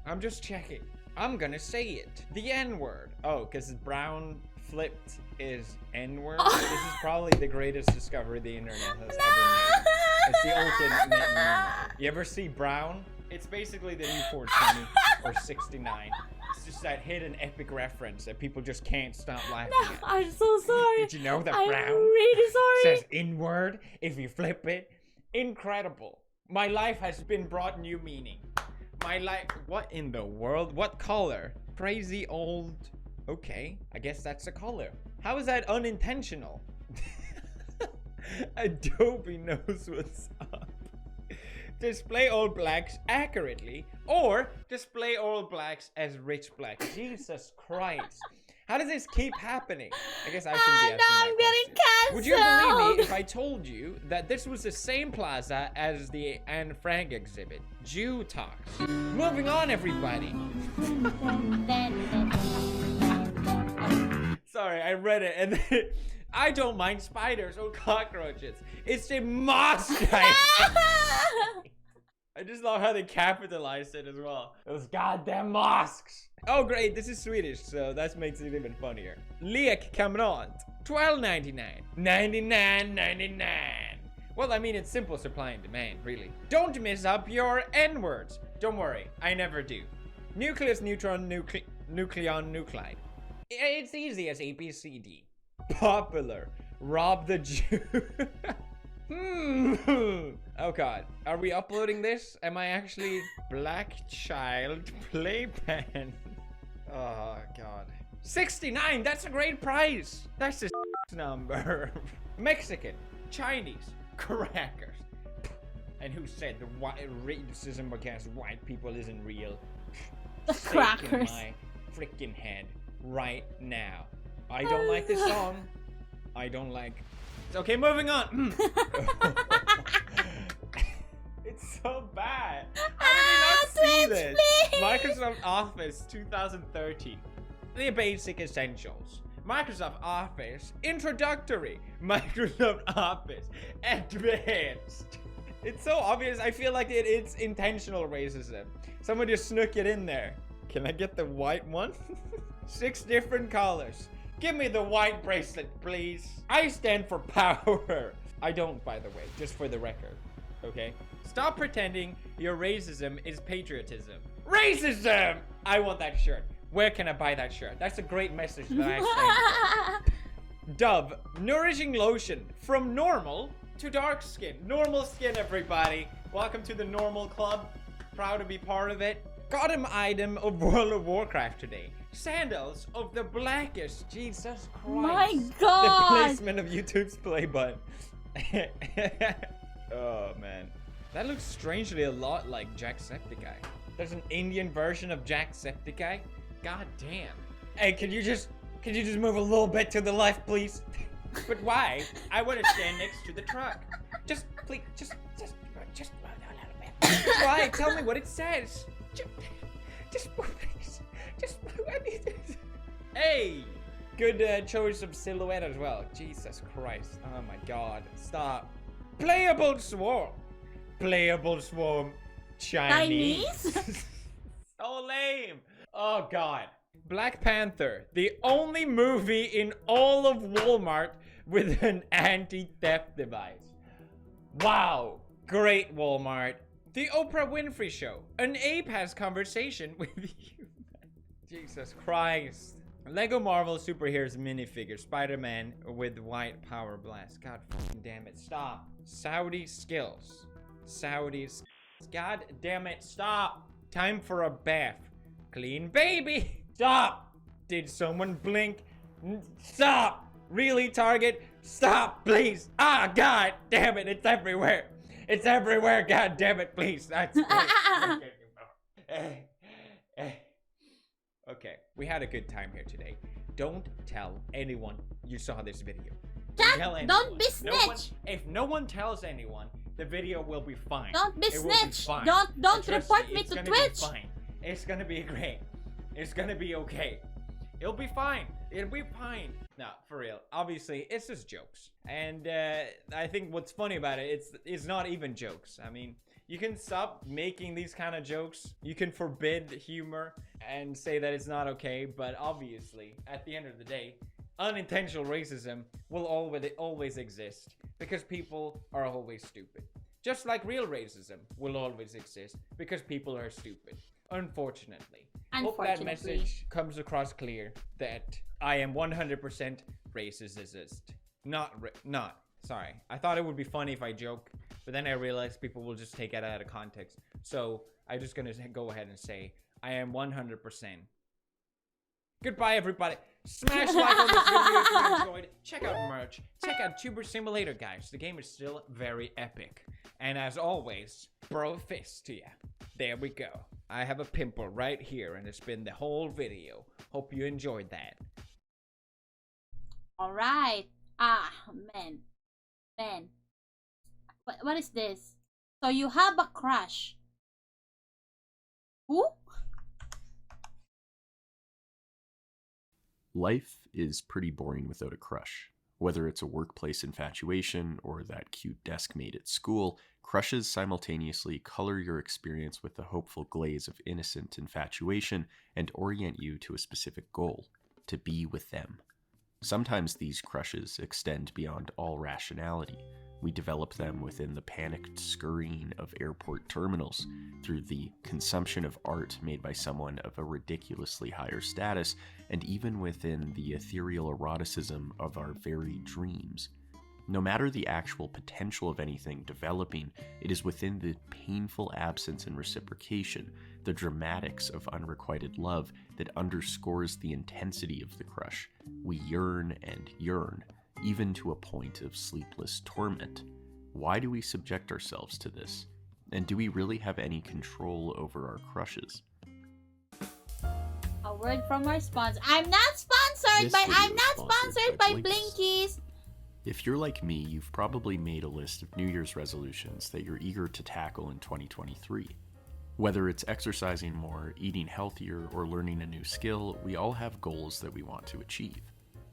I'm just checking. I'm gonna say it. The N-word. Oh, because brown flipped is N-word. This is probably the greatest discovery the internet has ever made. It's the ultimate meme. You ever see brown? It's basically the new 420 or 69. It's just that hidden epic reference that people just can't stop laughing at. I'm so sorry. Did you know that I'm brown really sorry. says N-word if you flip it? Incredible. My life has been brought new meaning. My life. What in the world? What color? Crazy old. Okay, I guess that's a color. How is that unintentional? Adobe knows what's up. Display all blacks accurately or display all blacks as rich blacks. Jesus Christ. How does this keep happening? I guess I shouldn't be asking that I'm getting question. Would you believe me cancelled. if I told you that this was the same plaza as the Anne Frank exhibit? Jew Talks. Moving on, everybody. Sorry, I read it and then I don't mind spiders or cockroaches. It's the mosque. I just love how they capitalized it as well. Those goddamn mosques. Oh great, this is Swedish, so that makes it even funnier. Lek kamrat, $12.99. 99.99. Well, I mean, it's simple supply and demand, really. Don't mess up your N-words. Don't worry, I never do. Nucleus, neutron, nucleon, nuclide. It's easy as ABCD. Popular. Rob the Jew. Oh god. Are we uploading this? Am I actually Black Child Playpen? Oh god. 69, that's a great price. That's a number. Mexican, Chinese, crackers. And who said the racism against white people isn't real? The crackers. My freaking head right now. I don't like this song. I don't like. Okay, moving on. It's so bad. How did you not see this? Please. Microsoft Office 2013. The basic essentials. Microsoft Office Introductory. Microsoft Office Advanced. It's so obvious. I feel like it's intentional racism. Someone just snuck it in there. Can I get the white one? 6 different colors. Give me the white bracelet, please. I stand for power. I don't, by the way, just for the record. Okay? Stop pretending your racism is patriotism. Racism! I want that shirt. Where can I buy that shirt? That's a great message that I stand for. Dove, nourishing lotion from normal to dark skin. Normal skin, everybody. Welcome to the normal club. Proud to be part of it. Got an item of World of Warcraft today. Sandals of the blackest. Jesus Christ. My god. The placement of YouTube's play button. Oh man. That looks strangely a lot like Jacksepticeye. There's an Indian version of Jacksepticeye. God damn. Hey, can you just move a little bit to the left, please? But why? I want to stand next to the truck. Just please, just move a little bit. Why? Tell me what it says. Just move, please. Just move. I need this. Hey, good choice of silhouette as well. Jesus Christ. Oh my God. Stop. Playable swarm. Playable swarm. Chinese? So lame. Oh God. Black Panther, the only movie in all of Walmart with an anti-theft device. Wow. Great, Walmart. The Oprah Winfrey Show. An ape has conversation with you. Jesus Christ. Lego Marvel Superheroes minifigure. Spider-Man with white power blast. God fucking damn it. Stop. Saudi skills. Saudi skills. God damn it. Stop. Time for a bath. Clean baby. Stop. Did someone blink? Stop. Really, Target? Stop, please. Ah, God damn it. It's everywhere. It's everywhere. God damn it, please. That's okay, we had a good time here today. Don't tell anyone you saw this video. Don't be snitch. If no one tells anyone, the video will be fine. Don't be It will snitch. fine. Don't Trust report me it's to gonna Twitch. Be fine. It's gonna be great. It's gonna be okay. It'll be fine. It'll be fine. No, for real. Obviously, it's just jokes. And I think what's funny about it, it's not even jokes. I mean, You can stop making these kind of jokes. You can forbid humor and say that it's not okay, but obviously, at the end of the day, unintentional racism will always exist because people are always stupid. Just like real racism will always exist because people are stupid. Unfortunately. Hope that message comes across clear that I am 100% racist. Not. Sorry. I thought it would be funny if I joke, but then I realized people will just take it out of context. So I'm just gonna go ahead and say I am 100%. Goodbye, everybody. Smash like on this video if you enjoyed. Check out merch. Check out Tuber Simulator, guys. The game is still very epic. And as always, bro fist to ya. There we go. I have a pimple right here, and it's been the whole video. Hope you enjoyed that. Alright. Man. What is this? So you have a crush. Who? Life is pretty boring without a crush. Whether it's a workplace infatuation or that cute desk mate at school, crushes simultaneously color your experience with a hopeful glaze of innocent infatuation and orient you to a specific goal, to be with them. Sometimes these crushes extend beyond all rationality. We develop them within the panicked scurrying of airport terminals, through the consumption of art made by someone of a ridiculously higher status, and even within the ethereal eroticism of our very dreams. No matter the actual potential of anything developing, it is within the painful absence and reciprocation, the dramatics of unrequited love, that underscores the intensity of the crush. We yearn and yearn, even to a point of sleepless torment. Why do we subject ourselves to this? And do we really have any control over our crushes? A word from our sponsor. I'm not sponsored by Blinkies. If you're like me, you've probably made a list of New Year's resolutions that you're eager to tackle in 2023. Whether it's exercising more, eating healthier, or learning a new skill, we all have goals that we want to achieve.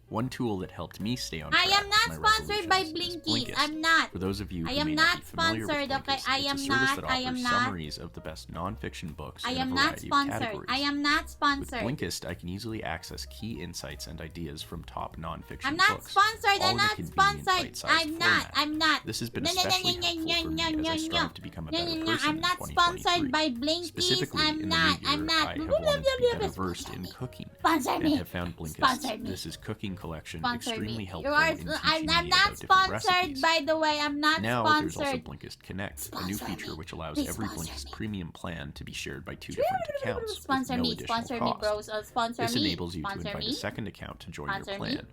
One tool that helped me stay on track I am not with my sponsored by resolutions is Blinkies. Blinkist. I'm not. For those of you I who am may not not be familiar sponsored, with okay? Blinkist, I it's am a service not. that I am offers not. summaries of the best nonfiction books I in am a not variety of sponsored. categories. I am not sponsored. With Blinkist, I can easily access key insights and ideas from top nonfiction I'm not books, sponsored. all I'm in a not convenient, sponsored. bite-sized I'm not. format. I'm not. This has been No, no, no, especially no, helpful no, for me no, as no, I no. strive to become a better No, person I'm in not 2023. sponsored by Blinkies. Specifically, I'm in not. the new year, I'm not. I have wanted to be better versed in cooking, Sponsor and me. have found Sponsor Blinkist. me. This is cooking collection Sponsor extremely me. helpful You are. in teaching I'm me not about different sponsored, recipes. by the way. I'm not Now sponsored. there's also Blinkist Connect, a new feature which allows Please every sponsor Blinkist me. premium plan to be shared by two different accounts Sponsor with no me. additional Sponsor cost. me, bros. Sponsor This me. enables you to Sponsor invite me. a second account to join Sponsor your me. plan.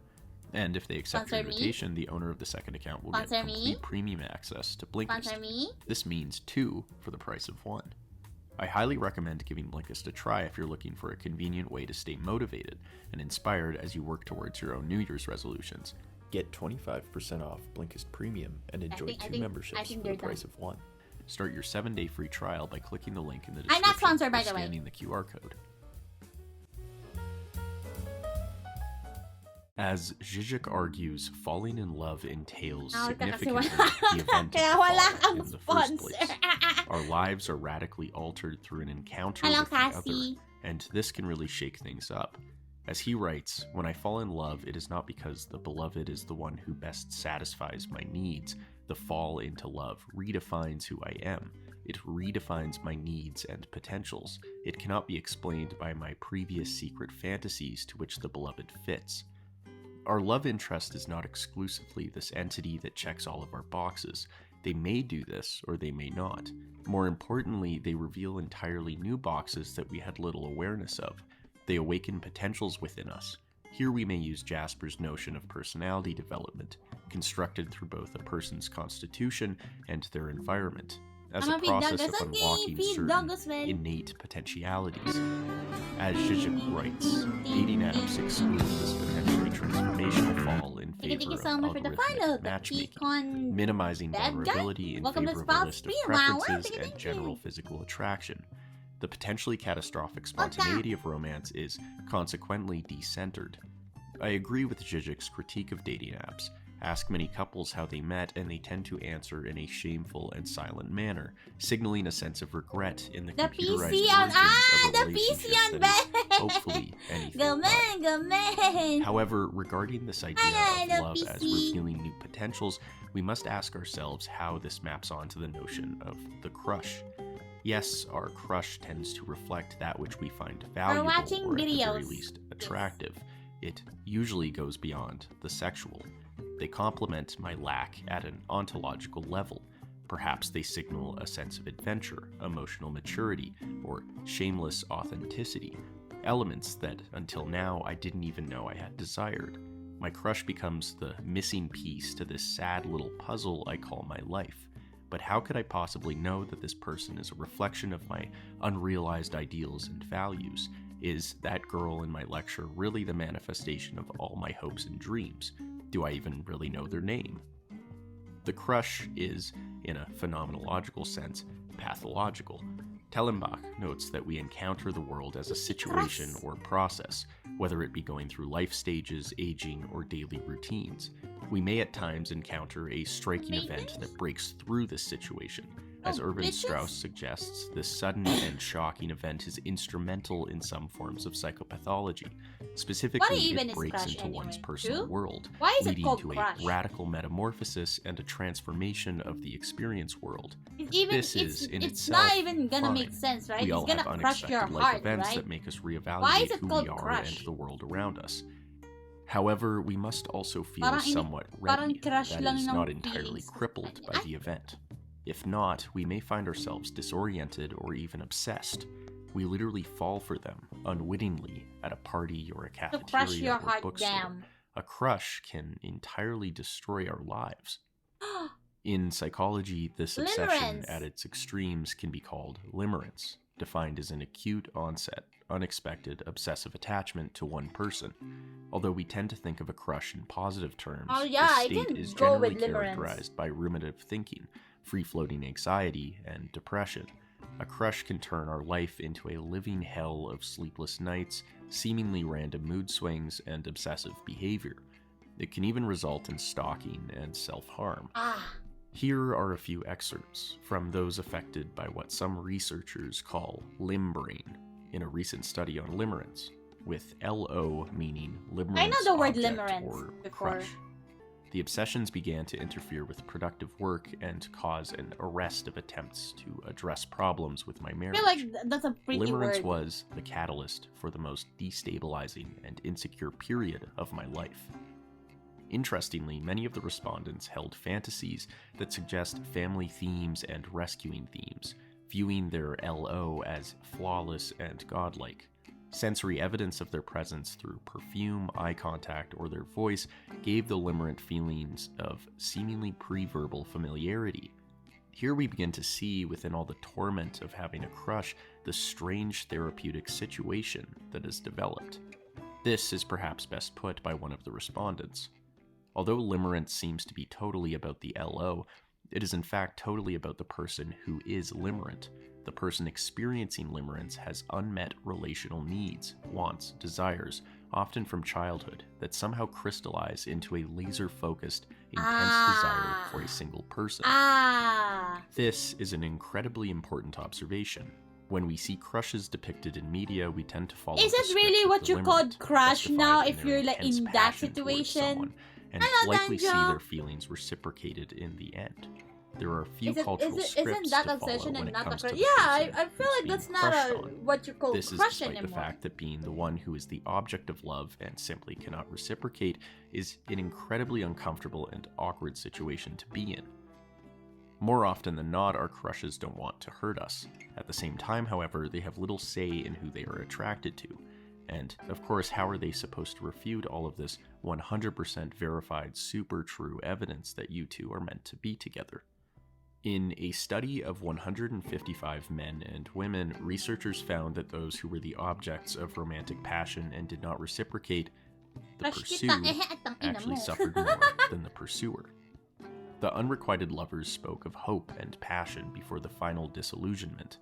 And if they accept your Sponsor me. invitation, the owner of the second account will Sponsor get me. complete premium access to Blinkist. Sponsor me. This means 2 for the price of 1. I highly recommend giving Blinkist a try if you're looking for a convenient way to stay motivated and inspired as you work towards your own New Year's resolutions. Get 25% off Blinkist Premium and enjoy two memberships for the price of 1. Start your 7-day free trial by clicking the link in the I'm description not sponsored, or by the way. scanning the QR code. As Zizek argues, falling in love entails significantly the event Kaya of wala the fall kang in the first sponsor. place. Our lives are radically altered through an encounter Hello, with the other, Cassie. and this can really shake things up. As he writes, when I fall in love, it is not because the beloved is the one who best satisfies my needs. The fall into love redefines who I am. It redefines my needs and potentials. It cannot be explained by my previous secret fantasies to which the beloved fits. Our love interest is not exclusively this entity that checks all of our boxes. They may do this, or they may not. More importantly, they reveal entirely new boxes that we had little awareness of. They awaken potentials within us. Here we may use Jasper's notion of personality development, constructed through both a person's constitution and their environment, as a process of unlocking certain innate potentialities. As Zizek writes, dating apps exclude this potentially transformational fall in favor of algorithmic matchmaking, minimizing vulnerability in favor of a list of preferences and general physical attraction. The potentially catastrophic spontaneity of romance is consequently decentered. I agree with Zizek's critique of dating apps. Ask many couples how they met, and they tend to answer in a shameful and silent manner, signaling a sense of regret in the computerized PC on versions of a the PC relationship on that is hopefully anything but. Gamen. However, regarding this idea of love as revealing new potentials, we must ask ourselves how this maps onto the notion of the crush. Yes, our crush tends to reflect that which we find valuable, or at the very least attractive. It usually goes beyond the sexual. They complement my lack at an ontological level. Perhaps they signal a sense of adventure, emotional maturity, or shameless authenticity, elements that until now I didn't even know I had desired. My crush becomes the missing piece to this sad little puzzle I call my life. But how could I possibly know that this person is a reflection of my unrealized ideals and values? Is that girl in my lecture really the manifestation of all my hopes and dreams? Do I even really know their name? The crush is, in a phenomenological sense, pathological. Tellenbach notes that we encounter the world as a situation or process, whether it be going through life stages, aging, or daily routines. We may at times encounter a striking event that breaks through this situation. As Erwin Strauss suggests, this sudden and shocking event is instrumental in some forms of psychopathology. Specifically, it breaks into one's personal world, leading to a radical metamorphosis and a transformation of the experience world. This is, in itself, not even gonna make sense, right? We all it's gonna have crush your unexpected life heart, events right? that make us reevaluate Why is it who called we are crush? and the world around us. However, we must also feel Parang somewhat parang ready, crush that lang is, ng not entirely feelings. crippled by the event. If not, we may find ourselves disoriented or even obsessed. We literally fall for them, unwittingly, at a party or a To crush cafeteria your or heart bookstore. down. A crush can entirely destroy our lives. In psychology, this obsession Limerence. at its extremes can be called limerence, defined as an acute onset, unexpected, obsessive attachment to one person. Although we tend to think of a crush in positive terms, Oh, yeah, I this state can is go generally with limerence. characterized by ruminative thinking, free-floating anxiety, and depression. A crush can turn our life into a living hell of sleepless nights, seemingly random mood swings, and obsessive behavior. It can even result in stalking and self-harm. Here are a few excerpts from those affected by what some researchers call limbrain in a recent study on limerence, with LO meaning limerence I know the word object limerence or before. crush. The obsessions began to interfere with productive work and cause an arrest of attempts to address problems with my I marriage. feel like that's a pretty Limerence word. was the catalyst for the most destabilizing and insecure period of my life. Interestingly, many of the respondents held fantasies that suggest family themes and rescuing themes, viewing their LO as flawless and godlike. Sensory evidence of their presence through perfume, eye contact, or their voice gave the limerent feelings of seemingly pre-verbal familiarity. Here we begin to see, within all the torment of having a crush, the strange therapeutic situation that is developed. This is perhaps best put by one of the respondents. Although limerence seems to be totally about the LO, it is in fact totally about the person who is limerent. The person experiencing limerence has unmet relational needs, wants, desires, often from childhood, that somehow crystallize into a laser-focused, intense desire for a single person. This is an incredibly important observation. When we see crushes depicted in media, we tend to follow Is the it script really of what the you call limerent, crush justified now in if their you're like intense in that passion towards situation? someone, and Hello, likely see Danjo. their feelings reciprocated in the end. There are a few Isn't scripts that to obsession follow when and it not a comes to crush? the Yeah, person I feel like being that's not crushed a on. what you call This is crush despite anymore. the fact that being the one who is the object of love and simply cannot reciprocate is an incredibly uncomfortable and awkward situation to be in. More often than not, our crushes don't want to hurt us. At the same time, however, they have little say in who they are attracted to. And, of course, how are they supposed to refute all of this 100% verified, super true evidence that you two are meant to be together? In a study of 155 men and women, researchers found that those who were the objects of romantic passion and did not reciprocate, the Crush pursued, kita, ang ina actually mo. suffered more than the pursuer. The unrequited lovers spoke of hope and passion before the final disillusionment.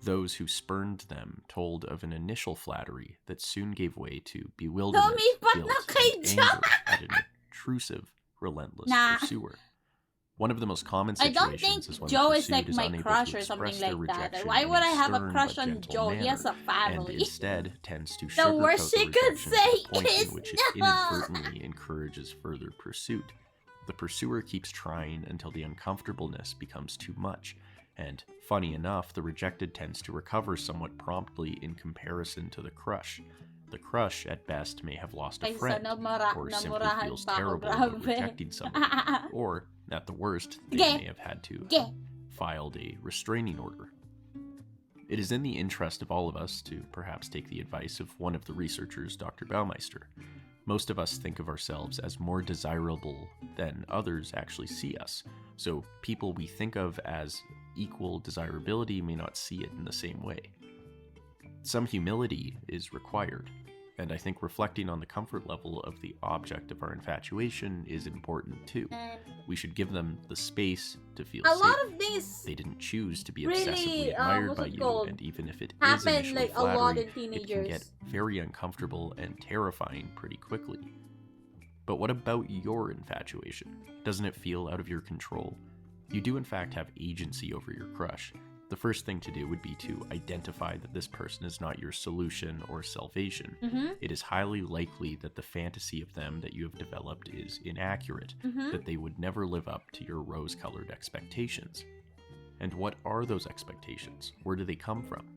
Those who spurned them told of an initial flattery that soon gave way to bewilderment, Lumipat guilt, na kay and anger at an intrusive, relentless Nah. pursuer. One of the most common I situations don't think is when Joe the is like pursued is my unable crush to or something express their like that. rejection Why in would I a have a stern crush but on gentle Joe? He manner, has a and family. instead tends to The sugarcoat worst the she could rejection say to the point is in which it no. inadvertently encourages further pursuit. The pursuer keeps trying until the uncomfortableness becomes too much, and funny enough, the rejected tends to recover somewhat promptly in comparison to the crush. The crush, at best, may have lost a Ay, friend, sana or simply namurahan feels pa ako, terrible about grabe. rejecting someone, or, at the worst, they Ge. may have had to Ge. filed a restraining order. It is in the interest of all of us to perhaps take the advice of one of the researchers, Dr. Baumeister. Most of us think of ourselves as more desirable than others actually see us, so people we think of as equal desirability may not see it in the same way. Some humility is required, and I think reflecting on the comfort level of the object of our infatuation is important too. We should give them the space to feel A safe. lot of things They didn't choose to be really, obsessively admired what's by it you, called? and even if it is Happen, initially like, a lot flattering, in it can get teenagers. very uncomfortable and terrifying pretty quickly. But what about your infatuation? Doesn't it feel out of your control? You do in fact have agency over your crush. The first thing to do would be to identify that this person is not your solution or salvation. It is highly likely that the fantasy of them that you have developed is inaccurate, that they would never live up to your rose-colored expectations. And what are those expectations? Where do they come from?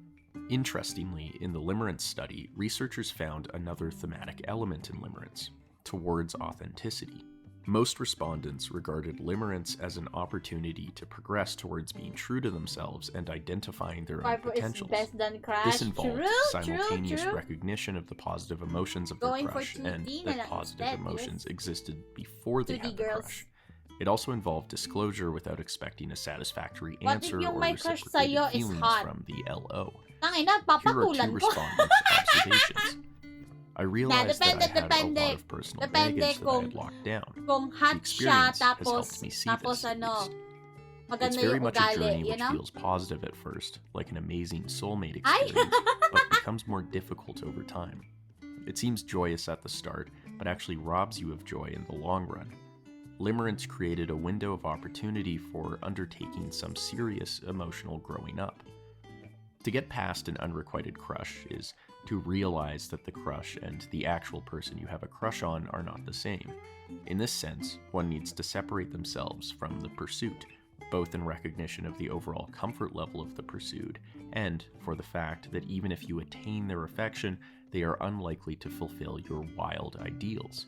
Interestingly, in the limerence study, researchers found another thematic element in limerence, towards authenticity. Most respondents regarded limerence as an opportunity to progress towards being true to themselves and identifying their own Viper is potentials. best than crush. This involved True, simultaneous true. recognition of the positive emotions of their Going for crush 2D and na that lang positive instead, emotions yes. existed before they 2D had the girls. crush. It also involved disclosure without expecting a satisfactory What if answer yung or my crush reciprocated sa'yo is feelings hot? from the LO. Tangina, Here are two papatulan ko. respondents' observations. I realized that I had a lot of personal baggage that I had locked down. Kung The hot siya, experience has helped tapos, me see tapos this, at ano, least. It's maganda very yung much a journey ugali, you which know? feels positive at first, like an amazing soulmate Ay! experience, but becomes more difficult over time. It seems joyous at the start, but actually robs you of joy in the long run. Limerence created a window of opportunity for undertaking some serious emotional growing up. To get past an unrequited crush is to realize that the crush and the actual person you have a crush on are not the same. In this sense, one needs to separate themselves from the pursuit, both in recognition of the overall comfort level of the pursued, and for the fact that even if you attain their affection, they are unlikely to fulfill your wild ideals.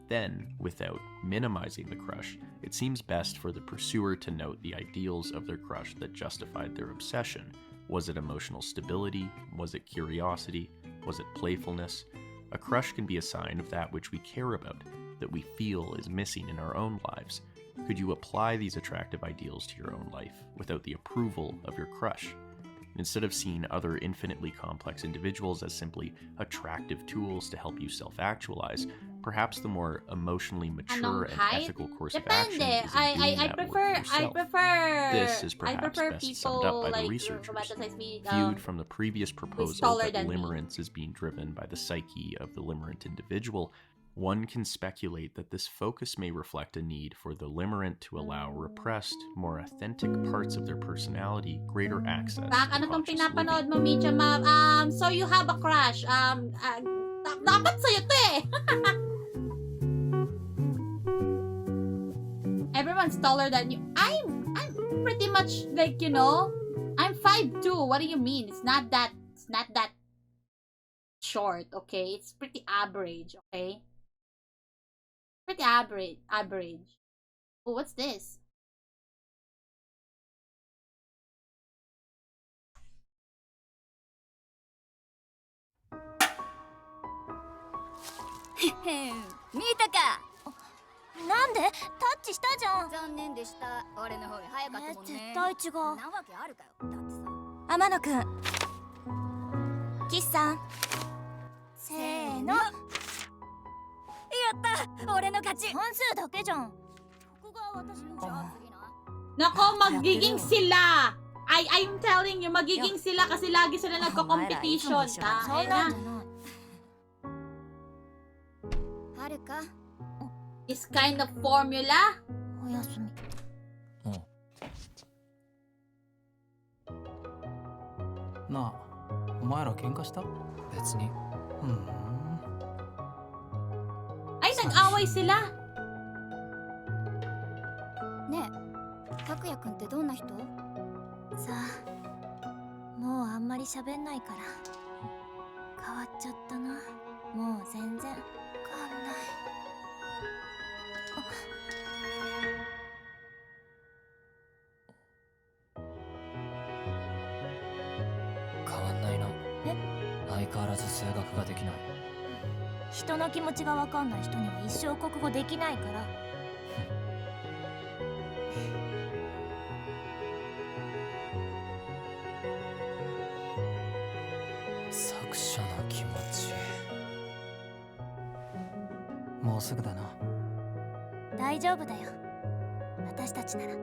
Then, without minimizing the crush, it seems best for the pursuer to note the ideals of their crush that justified their obsession. Was it emotional stability? Was it curiosity? Was it playfulness? A crush can be a sign of that which we care about, that we feel is missing in our own lives. Could you apply these attractive ideals to your own life without the approval of your crush? Instead of seeing other infinitely complex individuals as simply attractive tools to help you self-actualize, perhaps the more emotionally mature and height? ethical course of action Depende. is in doing that work yourself. This is perhaps best summed up by the researchers. Viewed from the previous proposal taller that than me. limerence is being driven by the psyche of the limerent individual, one can speculate that this focus may reflect a need for the limerent to allow repressed, more authentic parts of their personality greater access Bak, to ano tong conscious pinapanood living. mo, Mitya, ma? So you have a crush. Dapat sa'yo to eh. Everyone's taller than you. I'm pretty much like, you know, I'm 5'2". What do you mean? It's not that short, okay? It's pretty average, okay? Pretty average. Oh, what's this?見たか。なんでタッチしたじゃん。残念でした。俺の方が早かったもんね。絶対違う。なわけあるかよ。だってさ。天野くん。岸さん。せーの。やった俺の勝ち。半数だけじゃん。ここが私の。じゃあ次な。Nako, magiging sila. I'm telling you, magiging sila kasi lagi sila nagko-competition. Haるか is kind of formula. おやすみ。なあ、お前ら喧嘩した？別に。Ay, nag-away sila. ねえ、拓也くんってどんな人？さあ、もうあんまり喋んないから。変わっちゃったな。もう全然わかんない。変わんないな。相変わらず数学ができない。人の気持ちがわかんない人には一生国語できないから。作者の気持ち。もうすぐだな。大丈夫だよ。私たちなら。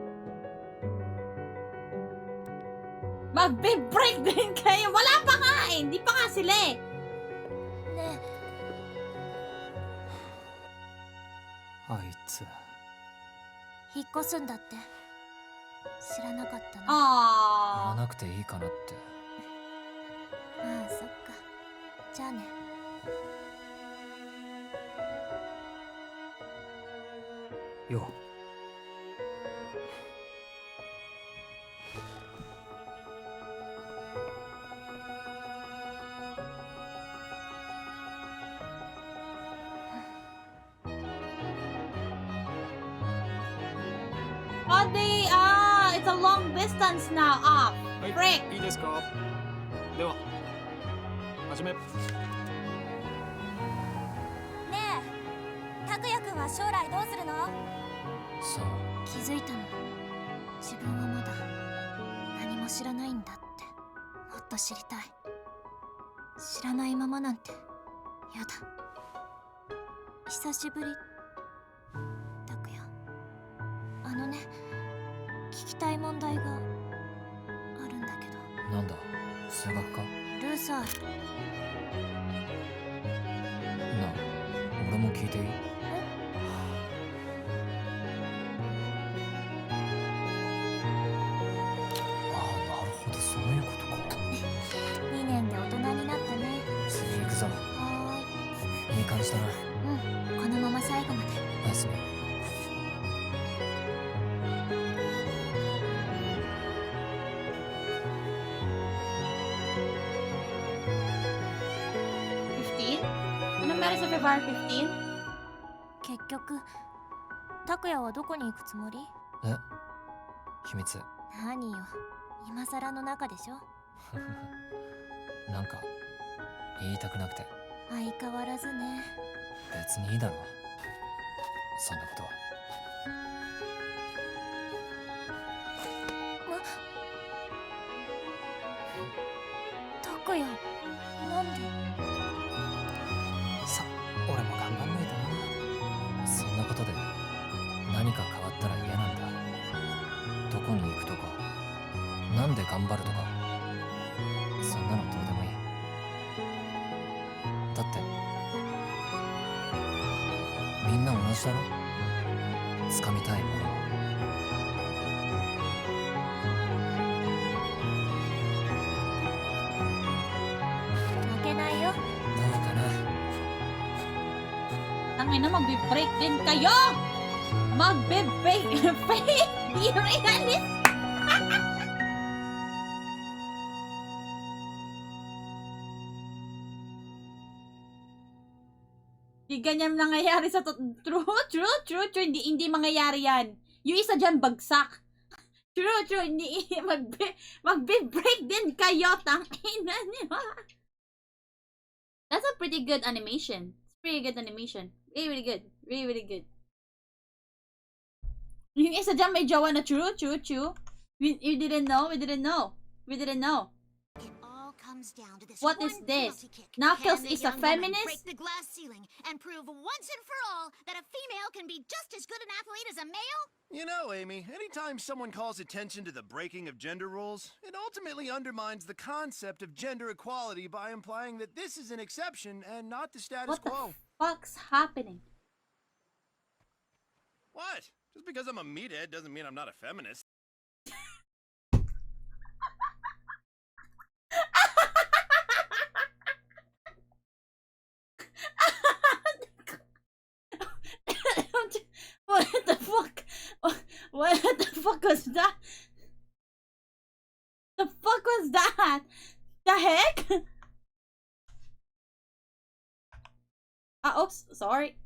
Magbe-break din kayo. Wala pa nga eh. Hindi pa nga sila eh. ねあいつ。え、引っ越すんだって。知らなかったな。言わなくていいかなって。ああ、そっか。じゃあね。よう。It's a long distance now. Frick. いいですか。では、始め。ねえ、拓也くんは将来どうするの？そう。気づいたの。自分はまだ何も知らないんだって。もっと知りたい。知らないままなんてやだ。久しぶり。拓也。あのね、聞きたい問題があるんだけど。なんだ、数学か？ルーサー。なあ、俺も聞いていい？そういうことか。2年で大人になったね。次行くぞ。はーい。いい感じだな。うん、このまま最後まで。おやすみ。Anong meron sa February 15? 結局、拓也はどこに行くつもり？え？秘密。何よ、今更の中でしょ。なんか言いたくなくて。相変わらずね。別にいいだろ、そんなことは。拓也、なんで？さ、俺も頑張んないとな。そんなことで何か変わったら嫌なんだ。どこに行くとか、なんで頑張るとか、そんなのどうでもいい。だってみんな同じだろ、掴みたいものは。負けないよ。どうかな。Tangina, magbe-break din kayo! Magbe-break! Di realist! Di ganyan nangyayari sa true. Hindi mangyayari yan. Yung isa dyan bagsak. True, hindi magbe-break din kayo, tangina niyo. That's a pretty good animation. It's pretty good animation. Really good. Really good. Yung isa dyan may jowa na true. You didn't know? We didn't know. What is this? Knuckles is a feminist? Break the glass ceiling and prove once and for all that a female can be just as good an athlete as a male? You know, Amy, anytime someone calls attention to the breaking of gender rules, it ultimately undermines the concept of gender equality by implying that this is an exception and not the status quo. What the fuck's happening? What? Just because I'm a meathead doesn't mean I'm not a feminist. What the fuck? What the fuck was that? The fuck was that? The heck? Oops, sorry.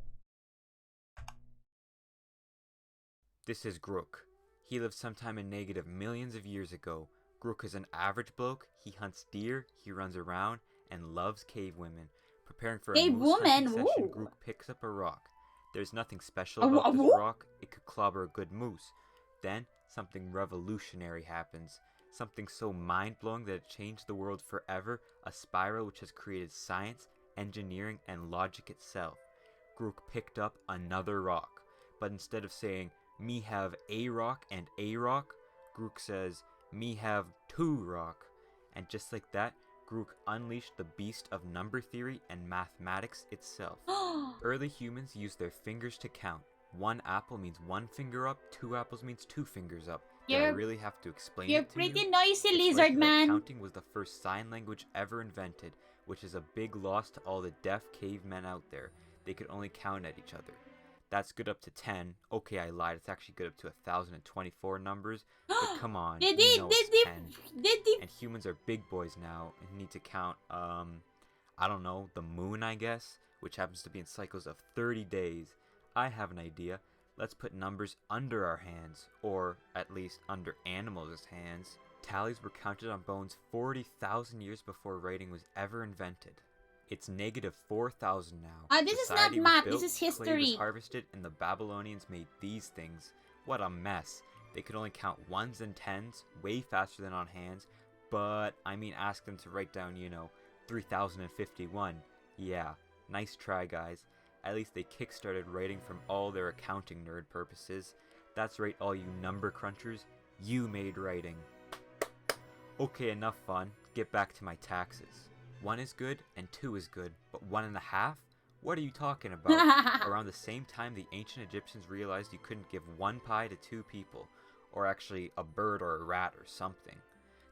This is Grook. He lived sometime in negative millions of years ago. Grook is an average bloke. He hunts deer, he runs around, and loves cave women. Preparing for a moose hunting session, Grook picks up a rock. There's nothing special about this rock. It could clobber a good moose. Then, something revolutionary happens. Something so mind-blowing that it changed the world forever. A spiral which has created science, engineering, and logic itself. Grook picked up another rock. But instead of saying, me have a rock and a rock, Grook says, me have two rock. And just like that, Grook unleashed the beast of number theory and mathematics itself. Early humans used their fingers to count. 1 apple means 1 finger up, 2 apples means 2 fingers up. Do I really have to explain it to you? You're pretty noisy, lizard man. Counting was the first sign language ever invented, which is a big loss to all the deaf cavemen out there. They could only count at each other. That's good up to 10. Okay, I lied. It's actually good up to 1,024 numbers. But come on, you know it's 10. And humans are big boys now and need to count, I don't know, the moon, I guess, which happens to be in cycles of 30 days. I have an idea. Let's put numbers under our hands, or at least under animals' hands. Tallies were counted on bones 40,000 years before writing was ever invented. It's negative 4,000 now. This is not math, this is Clay history. was harvested and the Babylonians made these things. What a mess. They could only count 1s and 10s, way faster than on hands, but I mean ask them to write down, 3,051. Yeah, nice try guys. At least they kickstarted writing from all their accounting nerd purposes. That's right, all you number crunchers. You made writing. Okay, enough fun. Get back to my taxes. 1 is good and 2 is good, but 1.5? What are you talking about? Around the same time, the ancient Egyptians realized you couldn't give 1 pie to 2 people, or actually a bird or a rat or something.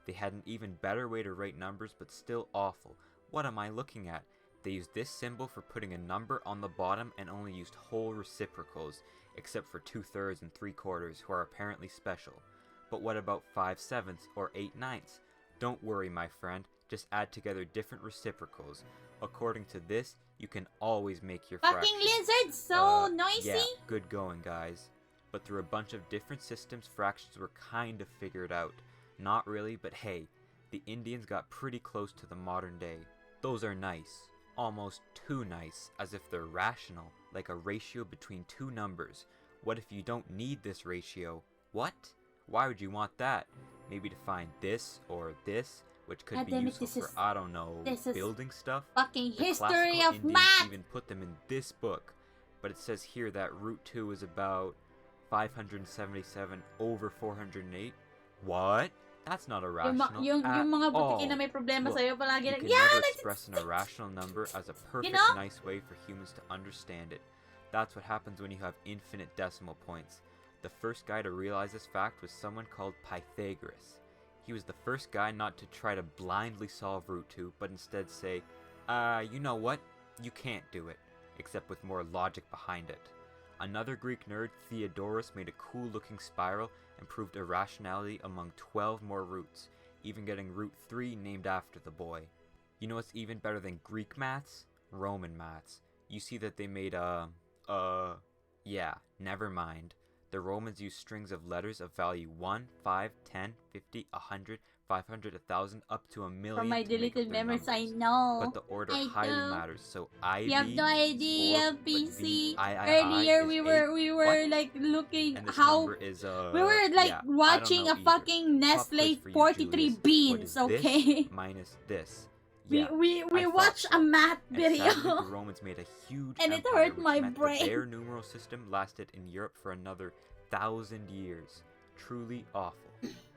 They had an even better way to write numbers, but still awful. What am I looking at? They used this symbol for putting a number on the bottom and only used whole reciprocals, except for 2/3 and 3/4, who are apparently special. But what about 5/7 or 8/9? Don't worry, my friend, just add together different reciprocals. According to this, you can always make your Fucking lizards, so noisy. Yeah, good going, guys. But through a bunch of different systems, fractions were kind of figured out. Not really, but hey, the Indians got pretty close to the modern day. Those are nice. Almost too nice, as if they're rational, like a ratio between 2 numbers. What if you don't need this ratio? What? Why would you want that? Maybe to find this or this, which could be useful for, I don't know, building stuff? Fucking The history of Indians math! even put them in this book, but it says here that root 2 is about 577 over 408. What? That's not irrational Yung mga all. butikin na may problema Look, sa'yo palagi you like, can yeah, never like, express an irrational number as a perfect, know? nice way for humans to understand it. That's what happens when you have infinite decimal points. The first guy to realize this fact was someone called Pythagoras. He was the first guy not to try to blindly solve root 2, but instead say, you know what? You can't do it, except with more logic behind it. Another Greek nerd, Theodorus, made a cool-looking spiral and proved irrationality among 12 more roots, even getting root 3 named after the boy. You know what's even better than Greek maths? Roman maths. You see that they made yeah, never mind. The Romans used strings of letters of value 1, 5, 10, 50, 100, 500, 1,000, up to 1,000,000 from my to make up deleted their memories, numbers. I know. But the order I highly know. matters, so IB, You have no idea, 4, but PC. VIII Earlier is we 8. were What? like looking And this how number is, we were like yeah, watching I a don't know either. fucking Pop Nestle quiz for you, 43 Julius. What beans, is okay? This minus this. We Yeah, I thought watched a so. math And video. sadly, the Romans made a huge And it empire, hurt which my meant that brain. their numeral system lasted in Europe for another 1,000 years. Truly awful.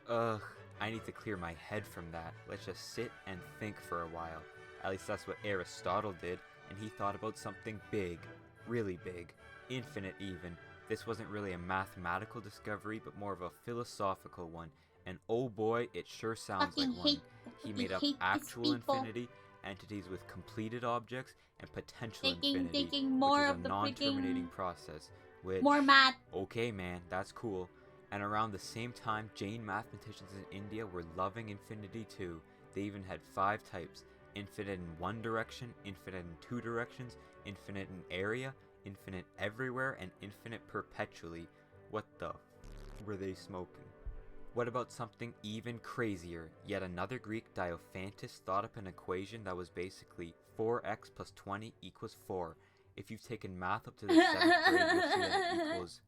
Ugh, I need to clear my head from that. Let's just sit and think for a while. At least that's what Aristotle did, and he thought about something big. Really big. Infinite even. This wasn't really a mathematical discovery, but more of a philosophical one. And oh boy, it sure sounds like one. He made up actual infinity, entities with completed objects, and potential infinity, taking more which of is the a non-terminating freaking process. Which, more math. okay man, that's cool. And around the same time, Jain mathematicians in India were loving infinity too. They even had 5 types: infinite in one direction, infinite in 2 directions, infinite in area, infinite everywhere, and infinite perpetually. What the were they smoking? What about something even crazier? Yet another Greek, Diophantus, thought up an equation that was basically 4x plus 20 equals 4. If you've taken math up to the 7th grade, you'll see that it equals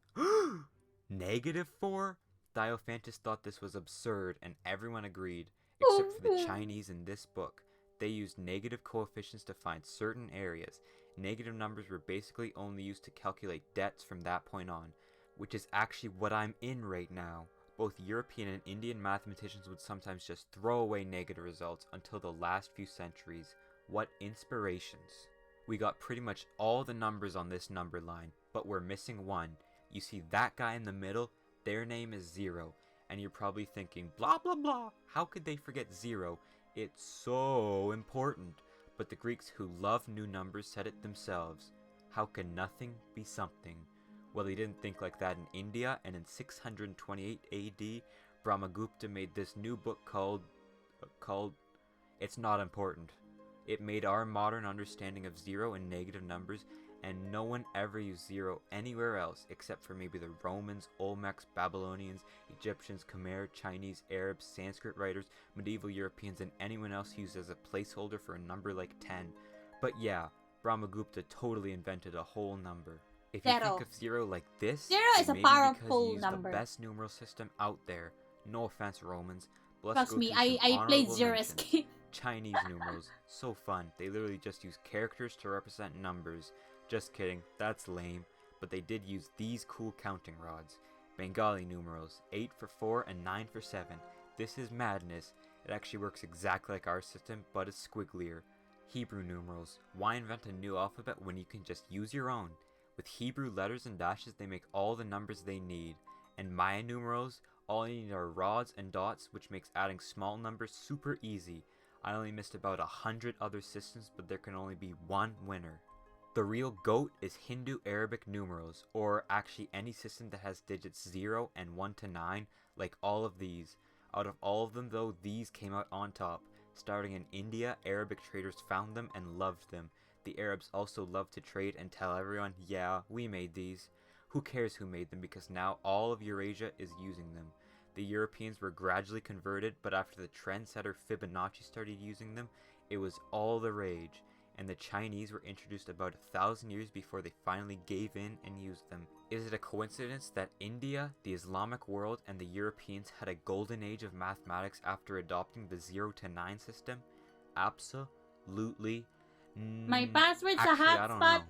-4? Diophantus thought this was absurd, and everyone agreed, except for the Chinese in this book. They used negative coefficients to find certain areas. Negative numbers were basically only used to calculate debts from that point on, which is actually what I'm in right now. Both European and Indian mathematicians would sometimes just throw away negative results until the last few centuries. What inspirations. We got pretty much all the numbers on this number line, but we're missing one. You see that guy in the middle? Their name is 0, and you're probably thinking, blah blah blah, how could they forget 0? It's so important. But the Greeks who love new numbers said it themselves. How can nothing be something? Well, they didn't think like that in India, and in 628 AD, Brahmagupta made this new book called It's Not Important. It made our modern understanding of 0 and negative numbers, and no one ever used 0 anywhere else except for maybe the Romans, Olmecs, Babylonians, Egyptians, Khmer, Chinese, Arabs, Sanskrit writers, medieval Europeans, and anyone else used as a placeholder for a number like 10. But yeah, Brahmagupta totally invented a whole number. If you think of 0 like this, 0 is a maybe powerful because you used number. the best numeral system out there. No offense, Romans. But let's Trust go me, through some I played honorable 0 mentions. Escape. Chinese numerals, so fun. They literally just use characters to represent numbers. Just kidding, that's lame. But they did use these cool counting rods. Bengali numerals, 8 for 4 and 9 for 7. This is madness. It actually works exactly like our system, but it's squigglier. Hebrew numerals. Why invent a new alphabet when you can just use your own? With Hebrew letters and dashes, they make all the numbers they need. And Maya numerals, all you need are rods and dots, which makes adding small numbers super easy. I only missed about 100 other systems, but there can only be one winner. The real GOAT is Hindu-Arabic numerals, or actually any system that has digits 0 and 1 to 9, like all of these. Out of all of them though, these came out on top. Starting in India, Arabic traders found them and loved them. The Arabs also love to trade and tell everyone, yeah, we made these. Who cares who made them, because now all of Eurasia is using them. The Europeans were gradually converted, but after the trendsetter Fibonacci started using them, it was all the rage. And the Chinese were introduced about 1,000 years before they finally gave in and used them. Is it a coincidence that India, the Islamic world, and the Europeans had a golden age of mathematics after adopting the 0 to 9 system? Absolutely. My password sa Actually, I don't hotspot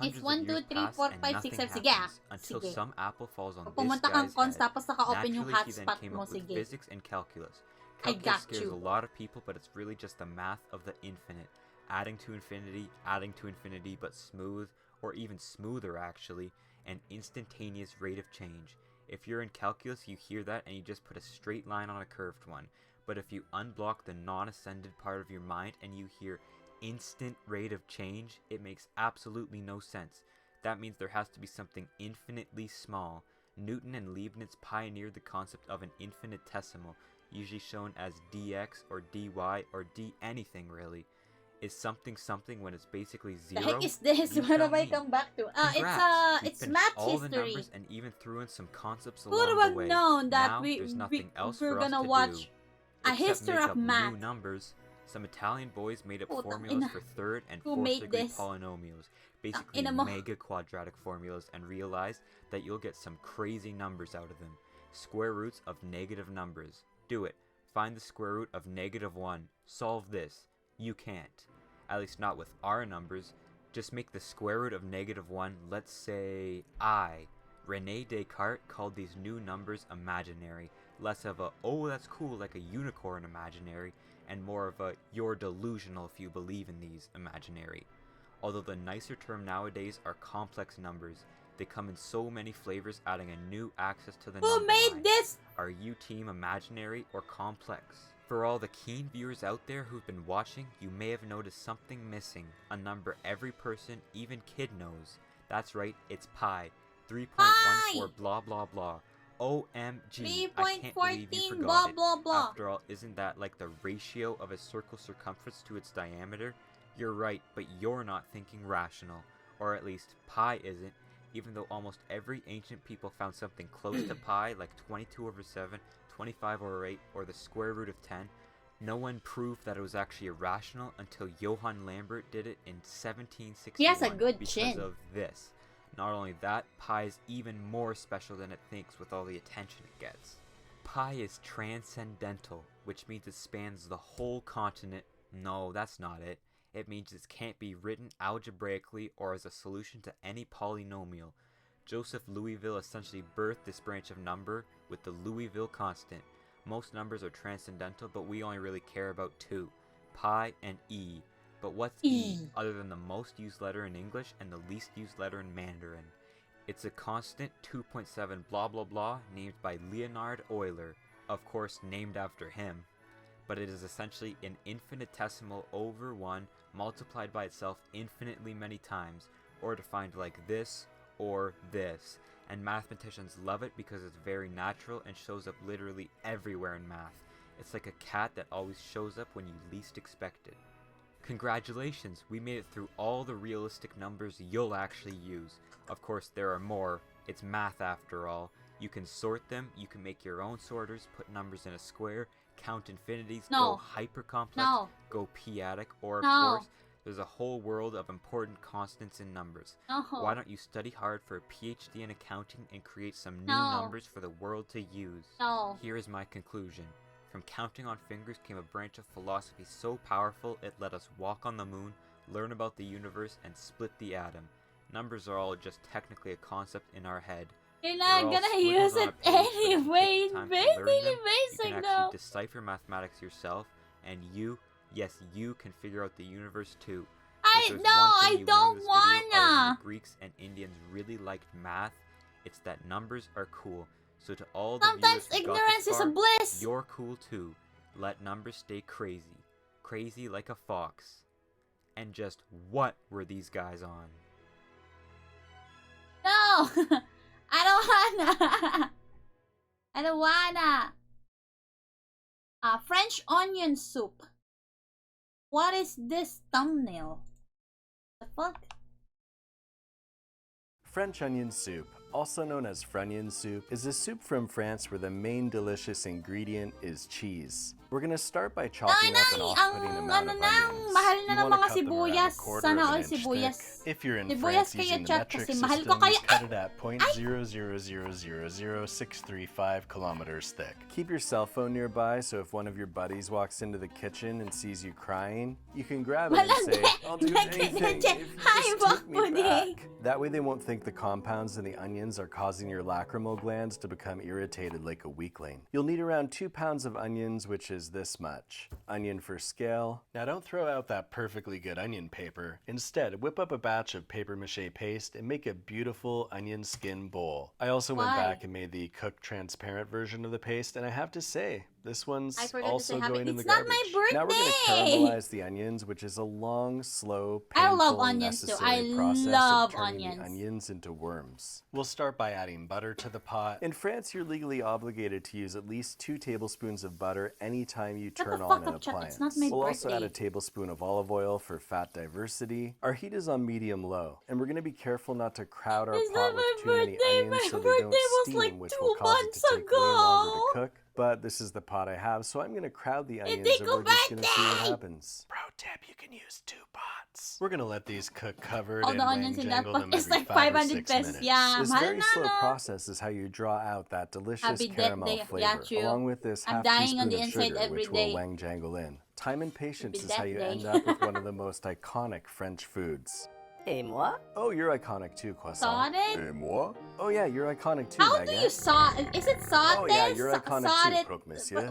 know. is 1, 2, 3, 4, 5, 6, 7. Sige Until sige. some apple falls on Pag this pumunta kang guy's cons head. tapos naka-open yung Naturally, he then hotspot came mo, up with sige. physics and calculus. I Calculus got scares you. a lot of people, but it's really just the math of the infinite. Adding to infinity, but smooth, or even smoother actually, an instantaneous rate of change. If you're in calculus, you hear that and you just put a straight line on a curved one. But if you unblock the non-ascended part of your mind and you hear instant rate of change, it makes absolutely no sense. That means there has to be something infinitely small. Newton and Leibniz pioneered the concept of an infinitesimal, usually shown as dx or dy or d anything really. Is something when it's basically 0? The heck is this? What have I come back to? It's math all history. the numbers and even threw in some concepts Who along would the have way. known that Now, there's nothing else we're for us gonna to watch do a except history make of up math? new numbers. Some Italian boys made up Putang formulas ina. for third and Who fourth made degree this? polynomials, basically ina mo. mega quadratic formulas, and realized that you'll get some crazy numbers out of them. Square roots of negative numbers. Do it. Find the square root of -1. Solve this. You can't. At least not with our numbers. Just make the square root of -1, let's say I. Rene Descartes called these new numbers imaginary. Less of a, oh that's cool, like a unicorn imaginary, and more of a, you're delusional if you believe in these imaginary. Although the nicer term nowadays are complex numbers. They come in so many flavors, adding a new access to the Who number made line. this? Are you team imaginary or complex? For all the keen viewers out there who've been watching, you may have noticed something missing. A number every person, even kid, knows. That's right, it's pi. 3.14 blah blah blah. OMG, I can't believe you 3.14 forgot blah it. blah blah. After all, isn't that like the ratio of a circle's circumference to its diameter? You're right, but you're not thinking rational. Or at least, pi isn't, even though almost every ancient people found something close to pi, like 22/7, 25/8, or the square root of 10. No one proved that it was actually irrational until Johann Lambert did it in 1761. He has a good because chin. of this. Not only that, pi is even more special than it thinks with all the attention it gets. Pi is transcendental, which means it spans the whole continent. No, that's not it. It means it can't be written algebraically or as a solution to any polynomial. Joseph Louisville essentially birthed this branch of number with the Louisville constant. Most numbers are transcendental, but we only really care about two, pi and e. But what's e, other than the most used letter in English and the least used letter in Mandarin? It's a constant 2.7 blah blah blah named by Leonhard Euler, of course named after him. But it is essentially an infinitesimal over 1 multiplied by itself infinitely many times, or defined like this or this. And mathematicians love it because it's very natural and shows up literally everywhere in math. It's like a cat that always shows up when you least expect it. Congratulations, we made it through all the realistic numbers you'll actually use. Of course, there are more. It's math after all. You can sort them, you can make your own sorters, put numbers in a square, count infinities, go hyper complex, go p-adic, or of course, there's a whole world of important constants in numbers. Why don't you study hard for a PhD in accounting and create some new numbers for the world to use? Here is my conclusion. From counting on fingers came a branch of philosophy so powerful it let us walk on the moon, learn about the universe, and split the atom. Numbers are all just technically a concept in our head. You're not gonna use it anyway. It's basically basic You can though. actually decipher mathematics yourself, and you, yes, you can figure out the universe too. I don't wanna. The Greeks and Indians really liked math. It's that numbers are cool. So to all the Sometimes viewers who got ignorance this is a far, bliss. You're cool too. Let numbers stay crazy. Crazy like a fox. And just what were these guys on? No! I don't wanna! I don't wanna! French onion soup. What is this thumbnail? The fuck? French onion soup, also known as Frunion soup, is a soup from France where the main delicious ingredient is cheese. We're gonna start by chopping up an off-putting amount of onions. Mahal na You ng wanna mga cut them around sibuyas. a quarter Sana of all an inch sibuyas. thick. If you're in Sibuyas France kaya using the chat metric kasi system, mahal ko you kaya. cut it at 0.0000635 kilometers thick. Keep your cell phone nearby so if one of your buddies walks into the kitchen and sees you crying, you can grab it and say, "I'll do anything if you just take me back." That way they won't think the compounds in the onions are causing your lacrimal glands to become irritated like a weakling. You'll need around 2 pounds of onions, which is this much. Onion for scale. Now don't throw out that perfectly good onion paper. Instead, whip up a batch of paper mache paste and make a beautiful onion skin bowl. I also went back and made the cooked transparent version of the paste, and I have to say, this one's also going in the garbage. Now we're going to caramelize the onions, which is a long, slow, painful, necessary process of turning the onions into worms. We'll start by adding butter to the pot. In France, you're legally obligated to use at least 2 tablespoons of butter anytime you turn on an appliance. We'll also add a tablespoon of olive oil for fat diversity. Our heat is on medium-low, and we're going to be careful not to crowd our pot with too many onions so they don't steam, which will cause it to take way longer to cook. But this is the pot I have, so I'm going to crowd the onions and we're just going to see what happens. Pro tip, you can use 2 pots. We're going to let these cook covered and wang-jangle them every 5 or 6 minutes. This very slow process is how you draw out that delicious caramel flavor, along with this half teaspoon of sugar, which will wang-jangle in. Time and patience is how you end up with one of the most iconic French foods. Et moi? Oh, you're iconic too, Croissant. Got it? Et moi? Oh yeah, you're iconic too, How Megan. do you saw? Is it sauté? Oh yeah, you're iconic too, croque monsieur.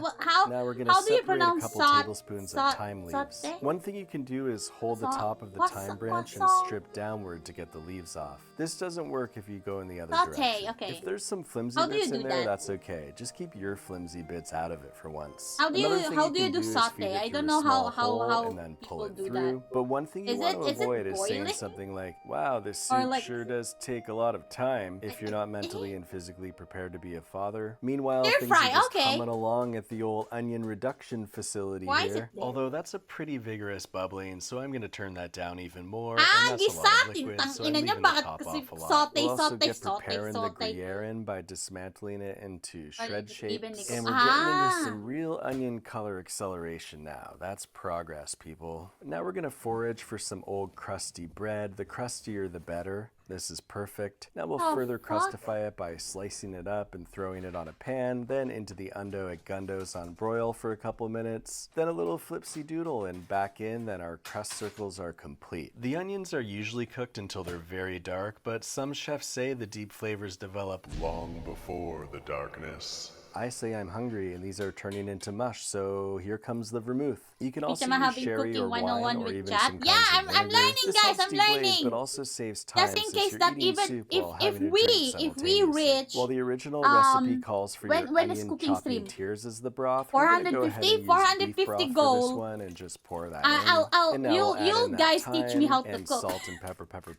Now we're gonna how do you separate a pronounce couple tablespoons of thyme leaves. sauté? One thing you can do is hold the top of the What's- thyme branch and what's- strip downward to get the leaves off. This doesn't work if you go in the other Sauté, direction. okay. If there's some flimsy How do you bits in do there, that? that's okay. Just keep your flimsy bits out of it for once. How do you Another thing how do you can do is feed sauté? it I through don't a know small how hole and then pull it do through. that. But one thing you want to Is it avoid is saying boiling? something like, "Wow, this Or soup like- sure does take a lot of time." If you're not mentally and physically prepared to be a father. Meanwhile, Stir things fry, are just okay. coming along at the old onion reduction facility Why is here. it there? Although that's a pretty vigorous bubbling, so I'm gonna turn that down even more. Ah, and that's a lot of gisatin, liquid, tang so I'm ina niya, leaving the bakit top kasi off a lot. sauté, We'll also sauté, get sauté, preparing the sauté. Gruyere in by dismantling it into shred even shapes. it And goes- we're getting Ah. into some real onion color acceleration now. That's progress, people. Now we're gonna forage for some old crusty bread. The crustier the better. This is perfect. Now we'll Oh, further fuck. crustify it by slicing it up and throwing it on a pan, then into the undo at gundos on broil for a couple minutes, then a little flipsy doodle and back in, then our crust circles are complete. The onions are usually cooked until they're very dark, but some chefs say the deep flavors develop long before the darkness. I say I'm hungry and these are turning into mush, so here comes the vermouth. You can also Pizza use having sherry cooking or wine 101 or with even chat. some Yeah, kinds I'm of vinegar. learning, This guys. helps I'm deflate, learning. but also saves time Just in since case you're that eating even soup if while having a drink we simultaneously. reach While the original recipe calls for your when is onion cooking chopping stream? tiers as the broth, we're gonna go ahead 450, and use beef 450 broth for this gold. one and just pour that I'll- in. And now we'll add you'll in that guys teach me thyme how to and cook. salt and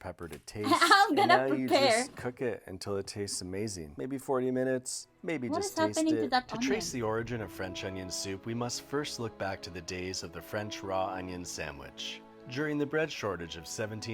pepper to taste. I'm And gonna now you prepare. just cook it until it tastes amazing. Maybe 40 minutes, maybe What just is taste happening to it. that To onion? trace the origin of French onion soup, we must first look back to the days of the French raw onion sandwich. During the bread shortage of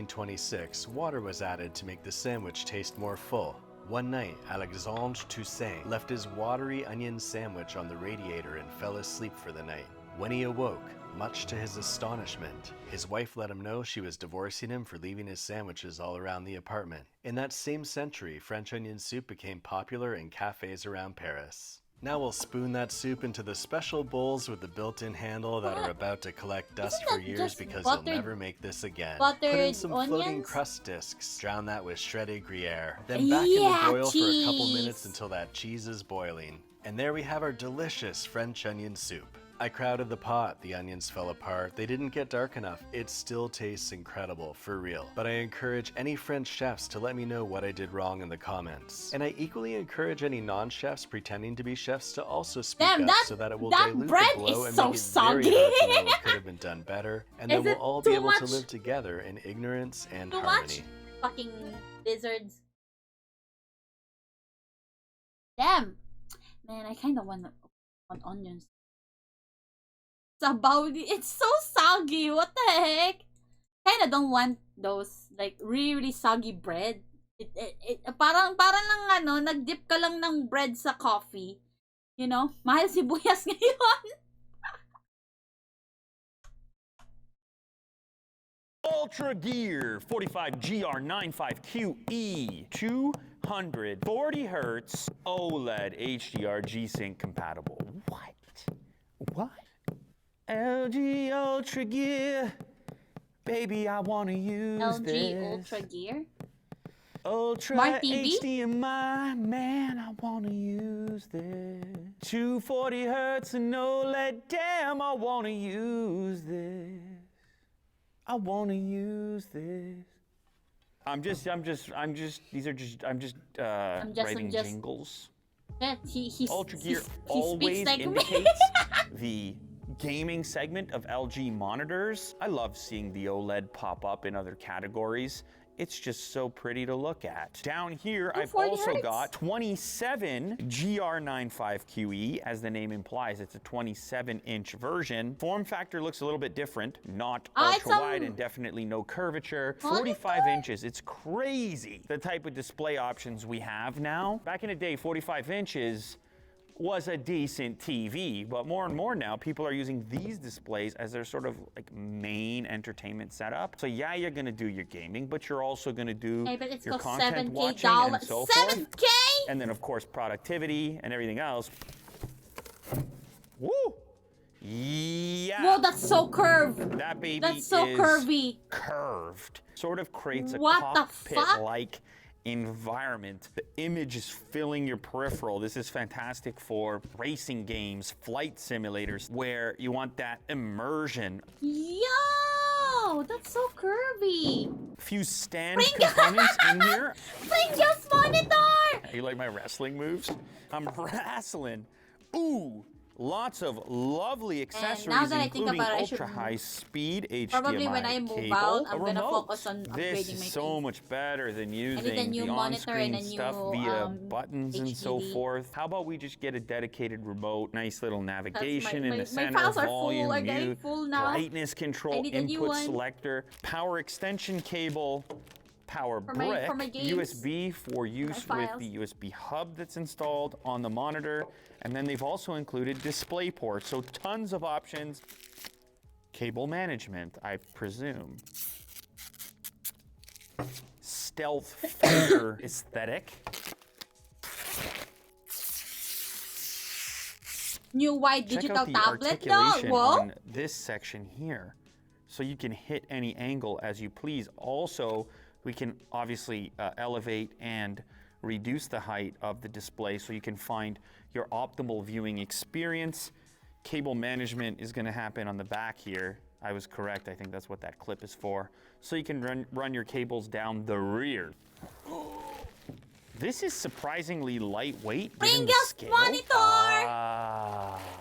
1726, water was added to make the sandwich taste more full. One night, Alexandre Toussaint left his watery onion sandwich on the radiator and fell asleep for the night. When he awoke, much to his astonishment, his wife let him know she was divorcing him for leaving his sandwiches all around the apartment. In that same century, French onion soup became popular in cafes around Paris. Now we'll spoon that soup into the special bowls with the built-in handle that are about to collect dust for that years just because buttered- you'll never make this again. buttered Put in some floating onions? crust discs, drown that with shredded Gruyere, then back in the Yeah, broil for a couple cheese. minutes until that cheese is boiling. And there we have our delicious French onion soup. I crowded the pot, the onions fell apart, they didn't get dark enough. It still tastes incredible, for real. But I encourage any French chefs to let me know what I did wrong in the comments. And I equally encourage any non-chefs pretending to be chefs to also speak Damn, up that- so that it will that dilute bread the blow is and so make it very soggy. hard to know what could have been done better. And then Is we'll it all be too able to much? live together in ignorance and Too harmony. much fucking lizards. Damn, man, I kind of want onions. Sabaw, it's so soggy. What the heck? Kind of don't want those like really soggy bread. Parang lang ano, nag-dip ka lang ng bread sa coffee. You know, mahal sibuyas ngayon. Ultra Gear 45 GR95QE 240 Hertz OLED HDR G-Sync compatible. What? LG Ultra Gear, baby, I wanna use LG this. Ultra Gear. Ultra Smart TV? HDMI, man, I wanna use this. 240 Hertz and OLED, damn, I wanna use this. I wanna use this. I'm just writing jingles. Yeah, he Ultra Gear speaks always like me. indicates the gaming segment of LG monitors. I love seeing the OLED pop up in other categories. It's just so pretty to look at. Down here, I've 240 also hertz? got 27 GR95QE. As the name implies, it's a 27-inch version. Form factor looks a little bit different. Not it's ultra-wide and definitely no curvature. 45 inches, it's crazy the type of display options we have now. Back in the day, 45 inches was a decent TV, but more and more now people are using these displays as their sort of like main entertainment setup. So yeah, you're gonna do your gaming, but you're also gonna do Hey, but it's your cost content $7K watching and so forth. 7K? And then of course productivity and everything else. Woo! Yeah. Whoa, that's so curved. That baby That's so is curvy. curved. Sort of creates a What the fuck? cockpit-like environment. The image is filling your peripheral. This is fantastic for racing games, flight simulators, where you want that immersion. Yo, that's so curvy. A few stand components in here. Pringles monitor! You like my wrestling moves? I'm wrestling. Ooh, lots of lovely accessories, now that I think including about it, I should ultra-high-speed HDMI probably when I move cable, out, a I'm gonna remote. focus on This upgrading my is so much better than using a new the monitor and on-screen a new, stuff via buttons and so HDD. forth. How about we just get a dedicated remote, nice little navigation in my the center, files are volume, full, are getting mute, full now. brightness control, I need a new input one. selector, power extension cable, power For brick, my games, USB for use with the USB hub that's installed on the monitor, and then they've also included display ports, so tons of options. Cable management, I presume. Stealth finger aesthetic. New wide Check digital out the tablet though. articulation Whoa. on this section here. So you can hit any angle as you please. Also, we can obviously elevate and reduce the height of the display so you can find your optimal viewing experience. Cable management is going to happen on the back here. I was correct. I think that's what that clip is for. So you can run your cables down the rear. This is surprisingly lightweight. given the scale.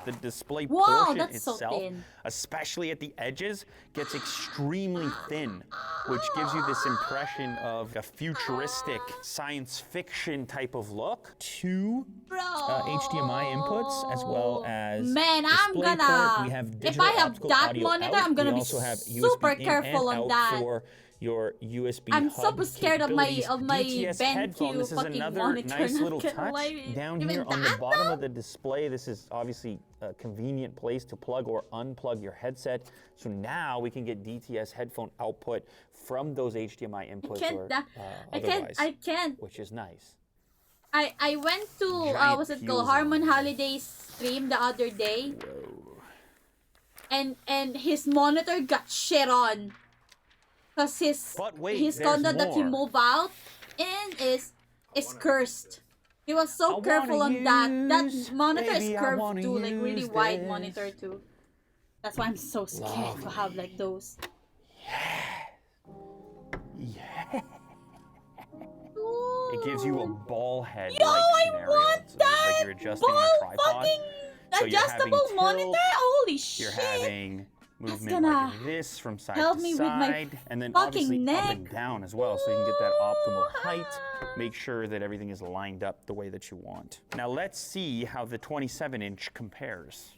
The display portion that's so itself, thin. especially at the edges, gets extremely thin, which gives you this impression of a futuristic science fiction type of look. Two HDMI inputs, as well as Man, I'm display gonna. port. We have If digital I have optical that audio monitor, out. I'm gonna We be also have super USB in careful and on out that. for your USB I'm hub super scared of my capabilities. DTS headphone. BenQ This is fucking another monitor. nice not little gonna touch lie. down Even here on the that, bottom though? of the display. This is obviously a convenient place to plug or unplug your headset. So now we can get DTS headphone output from those HDMI inputs or otherwise, I can't. which is nice. I went to Giant what's it fuse called, Harmon Holiday's stream the other day. And his monitor got shit on. Cause his wait, condo there's that he more. moved out in is cursed. He was so careful on that. That monitor baby, is I curved wanna too, like really use wide this. monitor too. That's why I'm so scared to have like those. It gives you a ball head Yo, like I scenario. want So it's that like you're adjusting on ball a tripod. fucking So you're having adjustable monitor. tilt, Holy You're shit! having movement gonna like this from side help to me with my side, and then fucking obviously up neck. and down as well, so you can get that optimal height. Make sure that everything is lined up the way that you want. Now let's see how the 27-inch compares.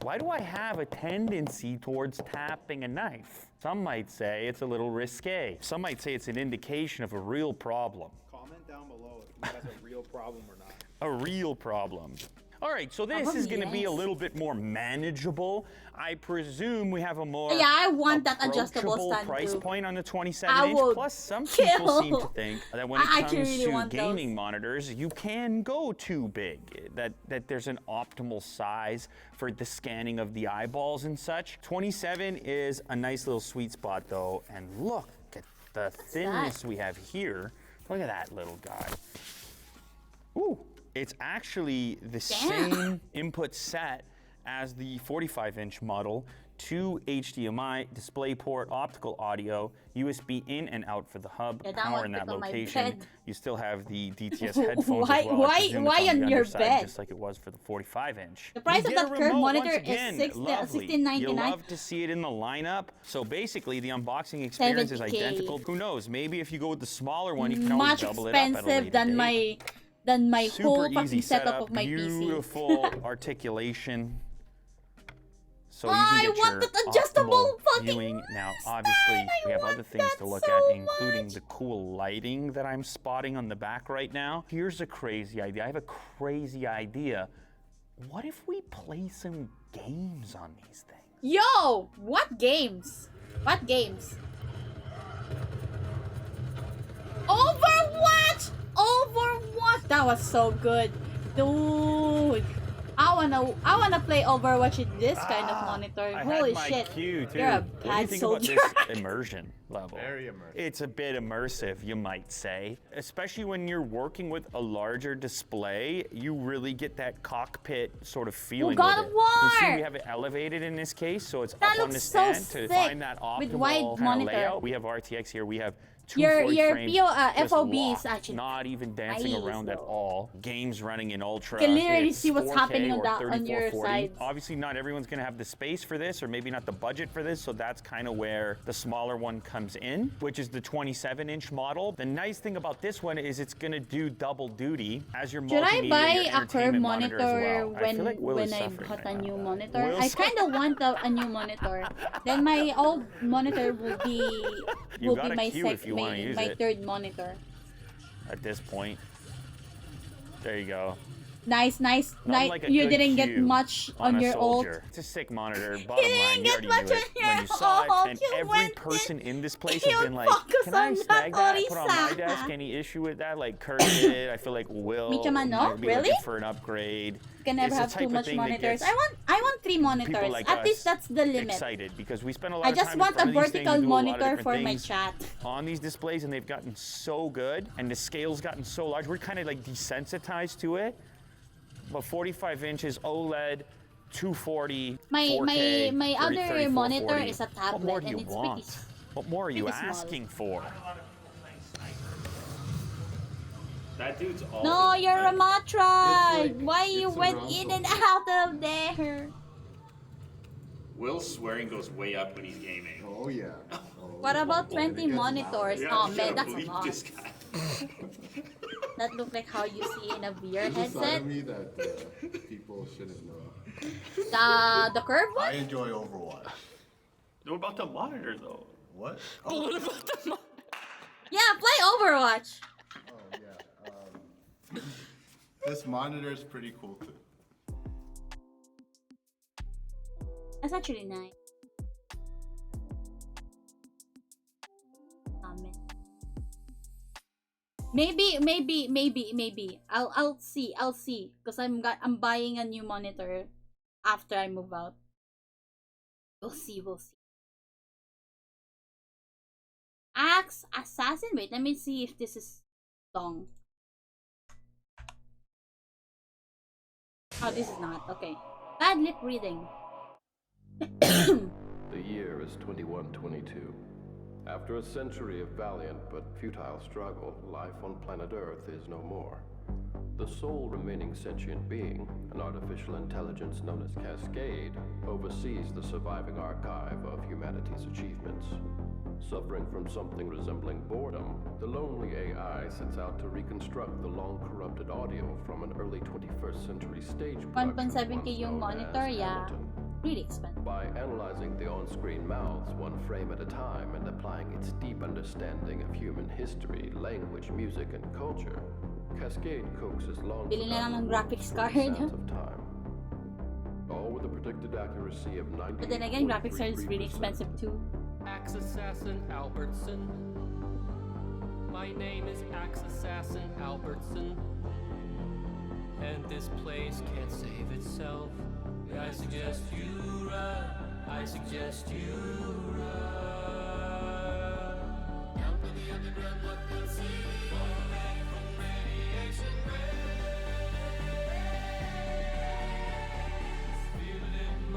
Why do I have a tendency towards tapping a knife? Some might say it's a little risque. Some might say it's an indication of a real problem. Comment down below if that's a real problem or not. A real problem. All right, so this is going to be a little bit more manageable. I presume we have a more Yeah, I want that adjustable approachable stand price too. point on the I 27-inch. will Plus, some people seem to think that when it I comes actually really to want gaming monitors, you can go too big. That there's an optimal size for the scanning of the eyeballs and such. 27 is a nice little sweet spot though, and look at the thinness we have here. Look at that little guy. Ooh. It's actually the same input set as the 45-inch model. 2 HDMI, DisplayPort, optical audio, USB in and out for the hub, Yeah, that power one in that fit on my location. bed. You still have the DTS headphones Why- as well. why- I presume why it's on the your underside, bed? just like it was for the 45-inch. The price of that curved monitor is lovely. $16.99. You love to see it in the lineup. So basically, the unboxing experience is 70K. identical. Who knows? Maybe if you go with the smaller one, you can always Much double it up at a later expensive than my Super whole easy fucking setup of my beautiful articulation. So you I can get want your that adjustable optimal fucking viewing. Now, obviously, we have other things to look at, including the cool lighting that I'm spotting on the back right now. Here's a crazy idea. I have a crazy idea. What if we play some games on these things? Yo, what games? What games? Overwatch! Overwatch! That was so good. Dude. I wanna play Overwatch with this kind of monitor. I Holy had my shit. cue too. You're a What do you bad think soldier. about this immersion level? Very immersive. It's a bit immersive, you might say. Especially when you're working with a larger display, you really get that cockpit sort of feeling. God with of it. You can see War! we have it elevated in this case, so it's That up on the looks so stand to sick find that with optimal wide kind of monitor. layout. We have RTX here. We have Your 240 frames just FOB is locked, actually not even dancing nice, around at though. all. Games running in ultra. You can literally It's see what's 4K happening on or that on your 3440. sides. Obviously, not everyone's going to have the space for this, or maybe not the budget for this, so that's kind of where the smaller one comes in, which is the 27-inch model. The nice thing about this one is it's going to do double duty as your Should I multimedia, buy your a curved entertainment monitor as monitor well. I feel like Will when is I suffering got a right new now. monitor? Will's I kind of want a new monitor. Then my old monitor will be got a my queue if you wanna use it. third monitor. At this point. There you go. Nice. Not like a You good didn't get cue much on a your old. soldier. It's a sick monitor. Bottom line, you get already much knew on it your when you saw it. old. And You every went person in this place you has been like, focus can I on snag that, that, put on my Orisa." desk? Any issue with that? Like Kurt did. I feel like Will Medyo manok? might be Really? looking for an upgrade. You can never It's the have type too of much thing that monitors. gets I want 3 monitors. people like At us least that's the limit. excited because we spend a lot I of just time want in front a of these things, vertical we do a lot of monitor different for my things chat. on these displays, and they've gotten so good and the scale's gotten so large. We're kind of like desensitized to it. But 45 inches OLED, 240, My 4K, my 30, other 34, monitor 40. is a What more tablet do and you it's want? pretty. What more are you pretty small. asking for? That dude's all. No, you're a Matra. like- Why you it's a went wrong in and out of there? Will's swearing goes way up when he's gaming. Oh yeah. What about 20 monitors? Oh man, that's a lot. This guy. That look like how you see in a VR There's a side headset. of me that people shouldn't know. The curved I one? enjoy Overwatch. What about the monitor though? What? What about the monitor? Yeah, play Overwatch. Oh yeah. This monitor is pretty cool too. That's actually nice. Oh, man. Maybe. I'll see. Cause I'm buying a new monitor after I move out. We'll see. Axe Assassin. Wait, let me see if this is long. Oh, this is not. Okay. Bad lip reading. The year is 2122. After a century of valiant but futile struggle, life on planet Earth is no more. The sole remaining sentient being, an artificial intelligence known as Cascade, oversees the surviving archive of humanity's achievements. Suffering from something resembling boredom, the lonely AI sets out to reconstruct the long-corrupted audio from an early 21st century stage production 1.7K yung once known monitor, as yeah. Hamilton. Really expensive. By analyzing the on-screen mouths one frame at a time and applying its deep understanding of human history, language, music, and culture, Cascade coaxes long Bili na lang ng graphics card. sounds of time. All with a predicted accuracy of 90. But then again, graphics cards is really expensive too. Axe Assassin Albertson. My name is Axe Assassin Albertson. And this place can't save itself. I suggest you run. I suggest you run. Down to the underground, what they'll see. Falling from radiation rays.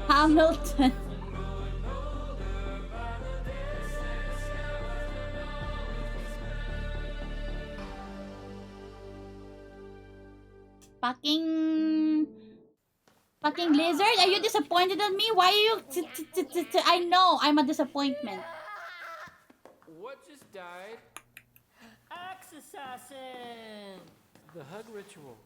Hamilton. Fucking lizard, are you disappointed in me? Why are you? I know I'm a disappointment. What just died? Axe Assassin! The hug ritual.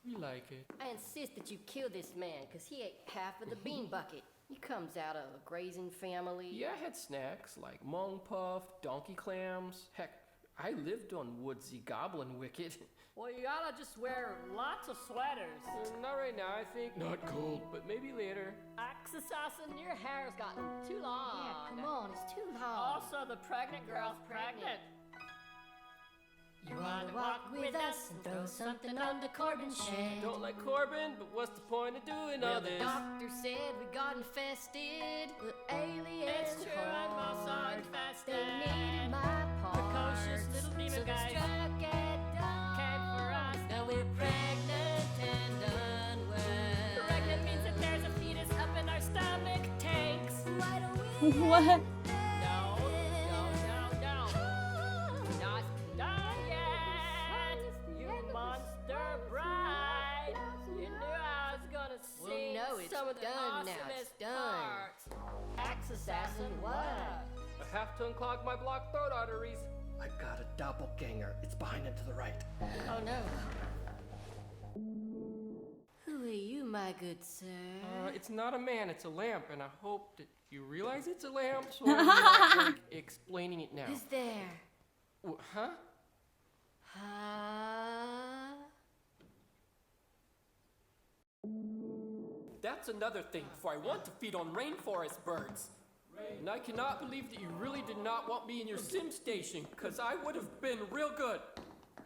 We like it. I insist that you kill this man, because he ate half of the bean bucket. He comes out of a grazing family. Yeah, I had snacks like mung puff, donkey clams. Heck, I lived on woodsy goblin wicket. Well, you oughta just wear lots of sweaters. Not right now, I think. Not cold, but maybe later. Axe Assassin, your hair's gotten too long. Yeah, come on, it's too long. Also, the pregnant girl's pregnant. You wanna walk with us and throw something on the Corbin shed? Don't like Corbin, but what's the point of doing all The this? doctor said we got infested. The aliens It's true, I'm also hard. infested. They needed my parts. Precocious little demon so guys they struck at dawn. came for us. Now we're pregnant and unwell. Pregnant means that there's a fetus up in our stomach tanks. Why don't we What? No, not done yet. You monster bride. You knew I was gonna Well, sing no, it's some of the done now. It's awesomest done. parts. Axe assassin, what? I have to unclog my blocked throat arteries. I got a doppelganger. It's behind and to the right. Oh no. Who are you, my good sir? It's not a man, it's a lamp, and I hope that you realize it's a lamp, so I'm not, like, explaining it now. Who's there? Huh? Huh? That's another thing, for I want to feed on rainforest birds. And I cannot believe that you really did not want me in your sim station, because I would have been real good.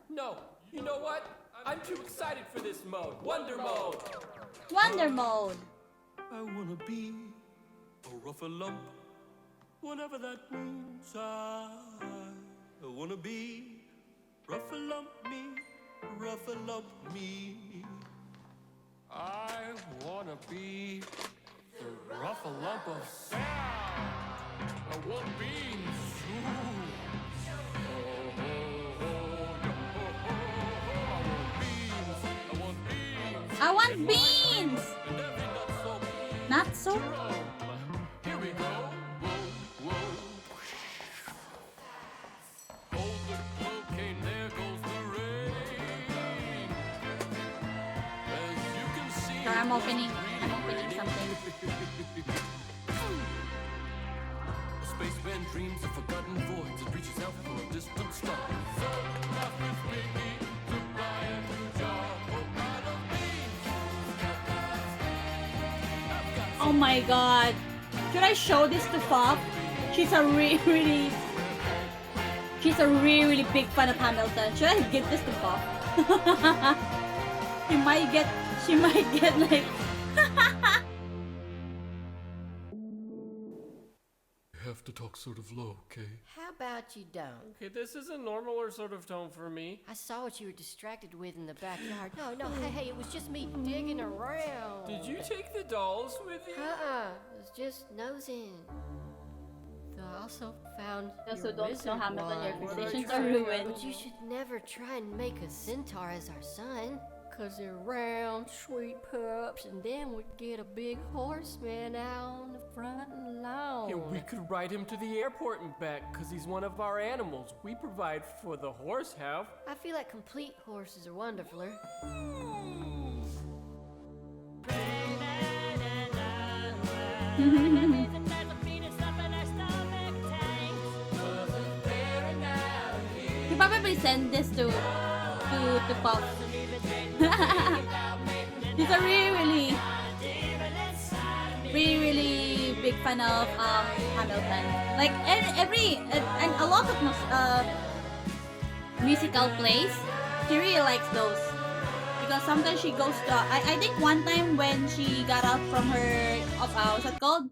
No, you know what? I'm too excited for this mode. Wonder mode. Wonder mode. I wanna be a rougher lump, whatever that means. I wanna be rougher lump me. I wanna be the rougher lump of sand. I want beans. I want beans. Not so. Here we go. Whoa, whoa. Hold the cloak, and there goes the rain. As you can see, Sorry, I'm opening something. A spaceman dreams of forgotten voids and reaches out for a distant star. So laugh with me to buy a new job. Oh my god. Should I show this to Pop? She's a really big fan of Hamilton. Should I give this to Pop? she might get like You have to talk sort of low, okay? How about you don't? Okay, this is a normaler sort of tone for me. I saw what you were distracted with in the backyard. No, hey, it was just me digging around. Did you take the dolls with you? It was just nosing. Though I also found Those your who don't wizard know Hamilton, your wand. fixations are ruined. But you should never try and make a centaur as our son. Cause they're round, sweet pups, and then we'd get a big horseman out on the front lawn. Yeah, we could ride him to the airport and back, cause he's one of our animals. We provide for the horse have. I feel like complete horses are wonderfuler. You probably send this to Pop. He's a really big fan of Hamilton. Like and a lot of musical plays, she really likes those because sometimes she goes to. I think one time when she got out from her what's that called,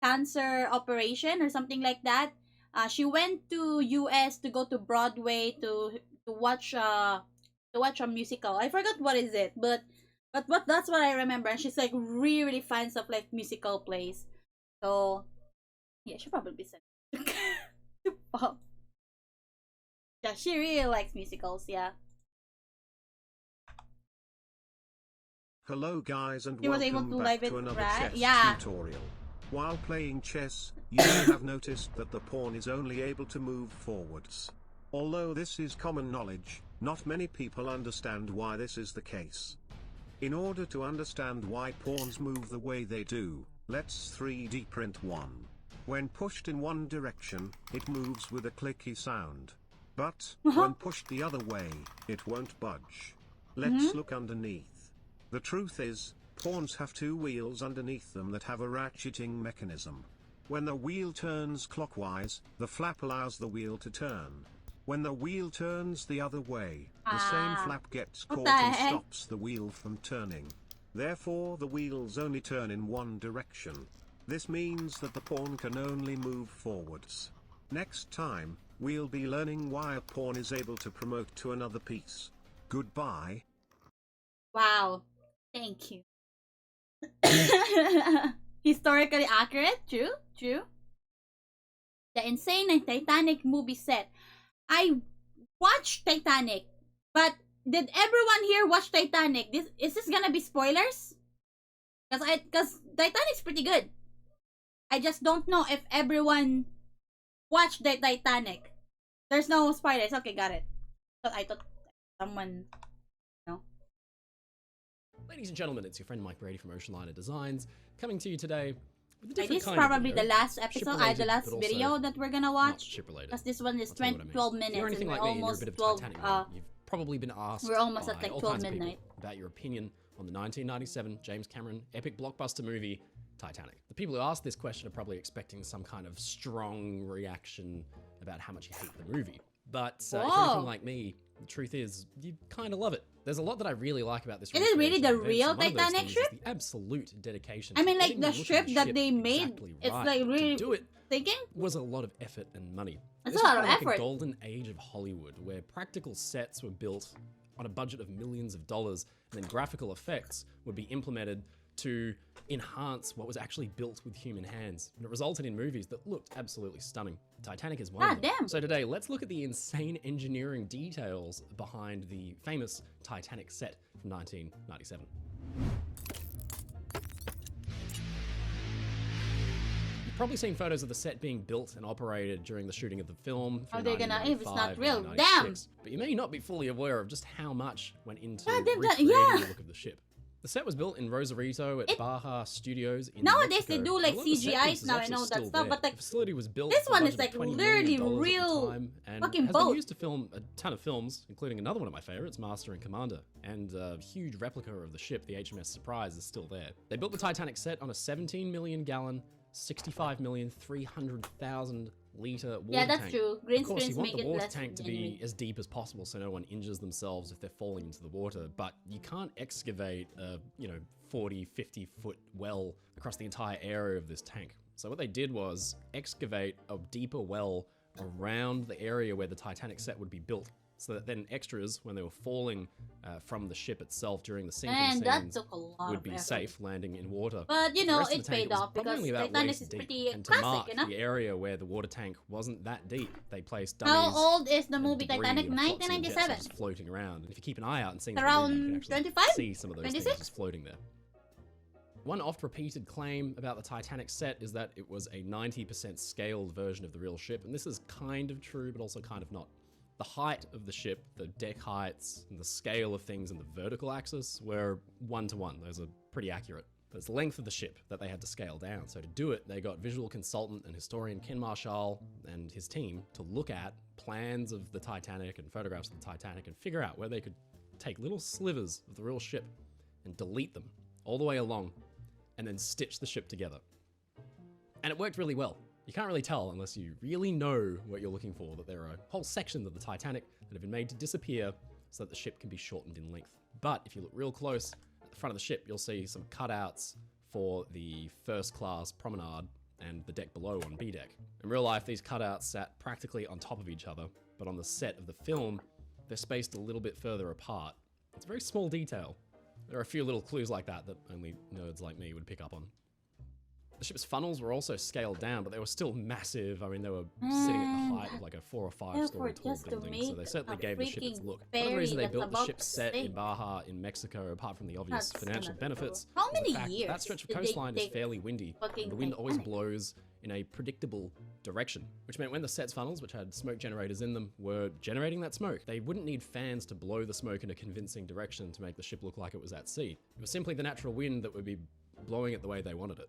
cancer operation or something like that, she went to US to go to Broadway to watch a musical. I forgot what is it, but that's what I remember. And she's like really fans of like musical plays. So yeah, she'll probably be sent to Pop. Yeah, she really likes musicals. Yeah. Hello guys and She was able welcome to back live it, to another right? chess Yeah. tutorial. While playing chess, you may have noticed that the pawn is only able to move forwards. Although this is common knowledge, not many people understand why this is the case. In order to understand why pawns move the way they do, let's 3D print one. When pushed in one direction, it moves with a clicky sound. But, when pushed the other way, it won't budge. Let's look underneath. The truth is, pawns have two wheels underneath them that have a ratcheting mechanism. When the wheel turns clockwise, the flap allows the wheel to turn. When the wheel turns the other way, the same flap gets What caught the and heck? stops the wheel from turning. Therefore, the wheels only turn in one direction. This means that the pawn can only move forwards. Next time, we'll be learning why a pawn is able to promote to another piece. Goodbye. Wow. Thank you. Historically accurate? True? True. The insane Titanic movie set. I watched Titanic, but did everyone here watch Titanic? Is this gonna be spoilers? Cause Titanic's pretty good. I just don't know if everyone watched the Titanic. There's no spoilers. Okay, got it. So I thought someone, no. Ladies and gentlemen, it's your friend Mike Brady from Ocean Liner Designs coming to you today with a This different is kind of probably video. the last episode, Ship-related, the last but also video that we're gonna not watch. ship-related. Because this one is I'll tell you what I mean. 12 If minutes you're and anything we're like me and you're a almost bit of 12, Titanic nerd, you've probably been asked we're almost at by like all 12 kinds of people midnight. about your opinion on the 1997 James Cameron epic blockbuster movie Titanic. The people who asked this question are probably expecting some kind of strong reaction about how much you hate the movie. But if you're Whoa. anything like me, the truth is you kind of love it. There's a lot that I really like about this. Is it really recreation the of events, real and one of those Titanic things is ship? the absolute dedication. I to mean, like getting the look of ship that ship they made, exactly it's right. like really To do it thinking. was a lot of effort and money. That's This a lot was of kind like effort. a golden age of Hollywood, where practical sets were built on a budget of millions of dollars, and then graphical effects would be implemented to enhance what was actually built with human hands. And it resulted in movies that looked absolutely stunning. Titanic is one of them. damn. So today, let's look at the insane engineering details behind the famous Titanic set from 1997. You've probably seen photos of the set being built and operated during the shooting of the film. How through they gonna, if it's not 1995, real? 1996, Damn. But you may not be fully aware of just how much went into God damn that- recreating yeah. the look of the ship. The set was built in Rosarito at Baja Studios in Nowadays Mexico. they do like A lot of the set CGIs pieces now are and all actually that still stuff, there. but like The facility was built this for a one is budget of like $20 literally million at the real time, and fucking has boat. been used to film a ton of films, including another one of my favorites, Master and Commander, and a huge replica of the ship, the HMS Surprise, is still there. They built the Titanic set on a 17 million gallon, 65,300,000 liter water Yeah, that's tank. true. Green Of course, you screens want make the it water less tank to be as deep as possible so no one injures themselves if they're falling into the water, but you can't excavate a, 40, 50 foot well across the entire area of this tank. So what they did was excavate a deeper well around the area where the Titanic set would be built, so that then extras, when they were falling from the ship itself during the sinking And that scenes, took a lot would of be effort. safe landing in water. But, you The know, rest of it the tank paid was off probably because only about Titanic waist is deep. pretty And to classic, mark you know? the area where the water tank wasn't that deep, they placed dummies. How old is the and movie debris Titanic? and flotsam and jets 1997. just floating around. And if you keep an eye out and see It's the movie, you around can actually 25? see some of those 26? things just floating there. One oft-repeated claim about the Titanic set is that it was a 90% scaled version of the real ship, and this is kind of true, but also kind of not. The height of the ship, the deck heights, and the scale of things in the vertical axis were 1-to-1. Those are pretty accurate. But it's the length of the ship that they had to scale down. So to do it, they got visual consultant and historian Ken Marshall and his team to look at plans of the Titanic and photographs of the Titanic and figure out where they could take little slivers of the real ship and delete them all the way along and then stitch the ship together. And it worked really well. You can't really tell unless you really know what you're looking for, that there are whole sections of the Titanic that have been made to disappear so that the ship can be shortened in length. But if you look real close, at the front of the ship, you'll see some cutouts for the first class promenade and the deck below on B deck. In real life, these cutouts sat practically on top of each other, but on the set of the film, they're spaced a little bit further apart. It's a very small detail. There are a few little clues like that that only nerds like me would pick up on. The ship's funnels were also scaled down, but they were still massive. I mean, they were sitting at the height of like a 4 or 5 story tall building, so they certainly gave the ship its look. Another reason they built the ship set in Baja in Mexico, apart from the obvious financial benefits, How is the many fact years that stretch of did they coastline is take fairly windy, and the wind always blows in a predictable direction, which meant when the set's funnels, which had smoke generators in them, were generating that smoke, they wouldn't need fans to blow the smoke in a convincing direction to make the ship look like it was at sea. It was simply the natural wind that would be blowing it the way they wanted it.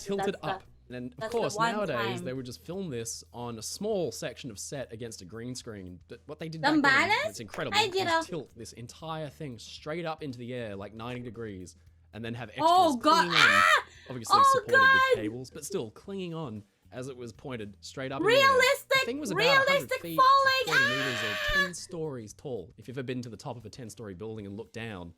tilted that's up. And of That's course, the one nowadays time. they would just film this on a small section of set against a green screen. But what they did Zambales? back then, it's incredible, Ay, Giro. is tilt this entire thing straight up into the air, like 90 degrees, and then have extras Oh god! clinging on, obviously Oh supported god! with cables, but still clinging on as it was pointed straight up in the Realistic, air. The thing was about 100 realistic feet, falling. 30 meters, or 10 stories tall. If you've ever been to the top of a 10-story building and looked down,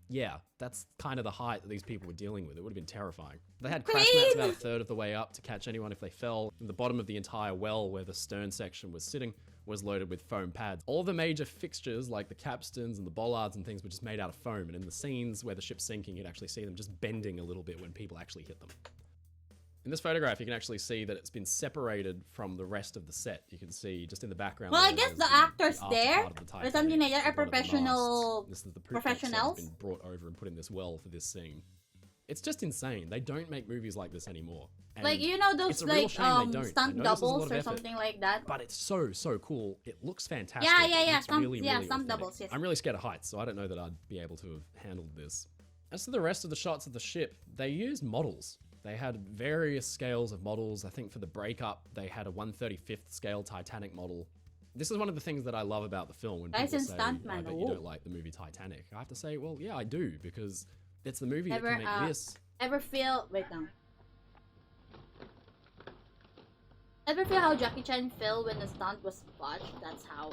yeah, that's kind of the height that these people were dealing with. It would have been terrifying. They had crash mats about a third of the way up to catch anyone if they fell. And the bottom of the entire well where the stern section was sitting was loaded with foam pads. All the major fixtures like the capstans and the bollards and things were just made out of foam. And in the scenes where the ship's sinking, you'd actually see them just bending a little bit when people actually hit them. In this photograph, you can actually see that it's been separated from the rest of the set. You can see just in the background. Well, I there, guess there's the actors after there part of the or Titanic something like that are with one of the professional masts. This is the proof box that has professionals. been brought over and put in this well for this scene. It's just insane. They don't make movies like this anymore. And Like, you know those it's a real like shame they don't. I stunt know this is a lot doubles of or effort, something like that. But it's so cool. It looks fantastic. Yeah, It yeah. looks Some really, yeah, really stunt authentic. doubles, yes. I'm really scared of heights, so I don't know that I'd be able to have handled this. As to the rest of the shots of the ship, they used models. They had various scales of models. I think for the breakup, they had a 1/35th scale Titanic model. This is one of the things that I love about the film. When people say, I bet you don't like the movie Titanic. I have to say, well, yeah, I do, because it's the movie that can make this. Ever feel... Wait now. Ever feel how Jackie Chan felt when the stunt was botched? That's how...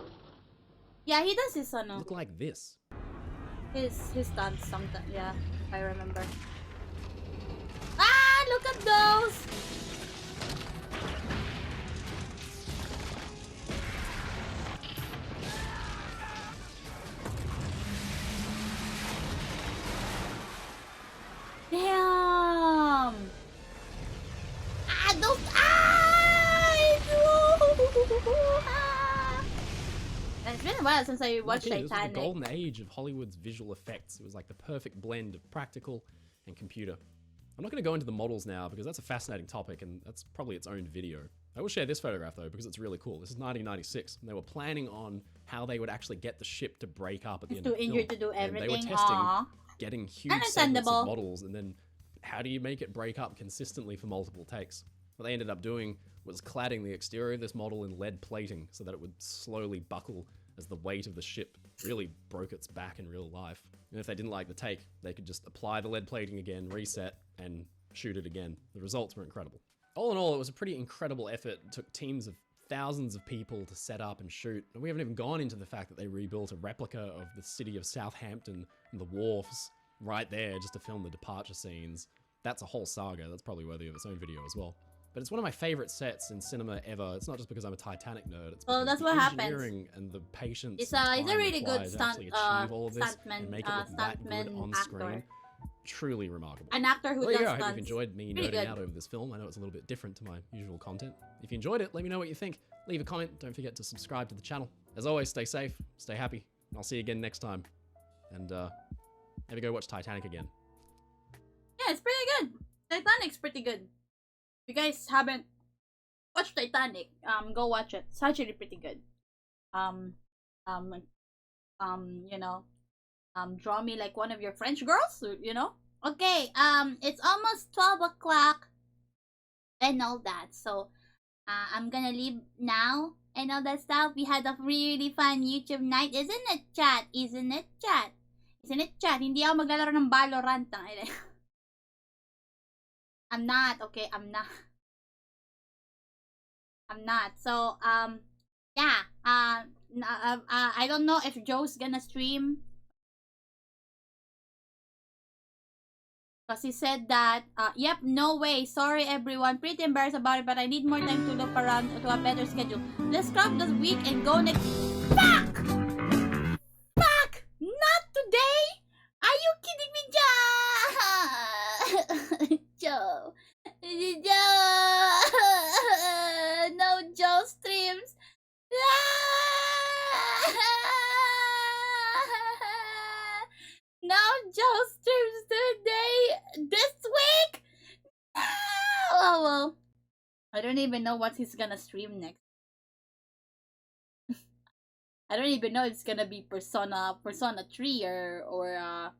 Yeah, he does his Look like this. His stunts sometimes, yeah, if I remember. Ah, look at those! Damn! Ah, those... Ah! It's been a while since I watched This was the Titanic. golden age of Hollywood's visual effects. It was like the perfect blend of practical and computer. I'm not going to go into the models now because that's a fascinating topic and that's probably its own video. I will share this photograph though because it's really cool. This is 1996 and they were planning on how they would actually get the ship to break up at the end of the film. Too injured to do And they were everything. testing Aww. getting huge segments Understandable. of models and then how do you make it break up consistently for multiple takes? What they ended up doing was cladding the exterior of this model in lead plating so that it would slowly buckle as the weight of the ship really broke its back in real life. And if they didn't like the take, they could just apply the lead plating again, reset, and shoot it again. The results were incredible. All in all, it was a pretty incredible effort. It took teams of thousands of people to set up and shoot. And we haven't even gone into the fact that they rebuilt a replica of the city of Southampton and the wharfs right there just to film the departure scenes. That's a whole saga. That's probably worthy of its own video as well. But it's one of my favorite sets in cinema ever. It's not just because I'm a Titanic nerd. It's because that's the what happens. engineering and the patience. It's and a time really good required to stunt actually achieve all of this stuntman, and make it look that good stuntman on actor. screen. Truly remarkable. An actor who Well, does yeah, I hope stunts. you've enjoyed me Pretty nerding good. out over this film. I know it's a little bit different to my usual content. If you enjoyed it, let me know what you think. Leave a comment. Don't forget to subscribe to the channel. As always, stay safe, stay happy, and I'll see you again next time. And maybe go watch Titanic again. Yeah, it's pretty good. Titanic's pretty good. If you guys haven't watched Titanic, go watch it. It's actually pretty good. You know, draw me like one of your French girls, you know? Okay, it's almost 12 o'clock and all that. So, I'm gonna leave now and all that stuff. We had a really fun YouTube night, isn't it, chat? Isn't it, chat? Isn't it, chat? Hindi ako maglalaro ng Valorant. I'm not, okay? I'm not. I'm not. So, yeah. I don't know if Joe's gonna stream. Because he said that, yep, no way. Sorry, everyone. Pretty embarrassed about it, but I need more time to look around to a better schedule. Let's scrap this week and go next. Fuck! Fuck! Not today! Are you kidding me, Joe? Joe. Joe. No Joe streams. No Joe streams today. This week. Oh well. I don't even know what he's gonna stream next. I don't even know if it's gonna be Persona 3 or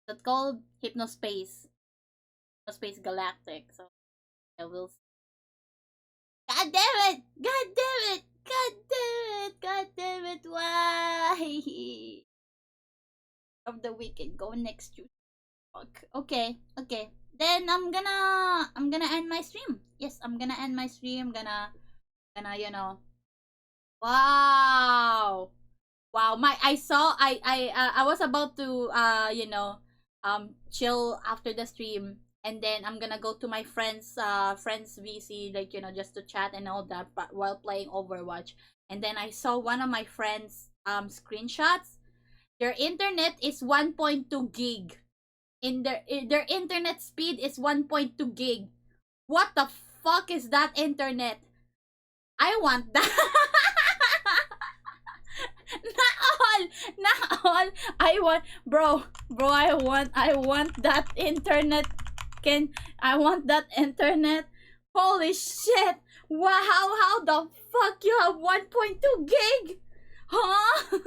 what's it called? Hypnospace Galactic. So So we'll see. God damn it! God damn it! God damn it! God damn it! Why? Of the weekend, go next Tuesday. Fuck. Okay, okay. Then I'm gonna end my stream. Yes, I'm gonna end my stream. Gonna you know. Wow. Wow. I was about to chill after the stream, and then I'm gonna go to my friends VC, like, you know, just to chat and all that, but while playing Overwatch. And then I saw one of my friends screenshots. Their internet is 1.2 gig. Their internet speed is 1.2 gig. What the fuck is that internet? I want that. Not all. I want, bro. I want that internet. I want that internet. Holy shit. Wow, how the fuck you have 1.2 gig? Huh?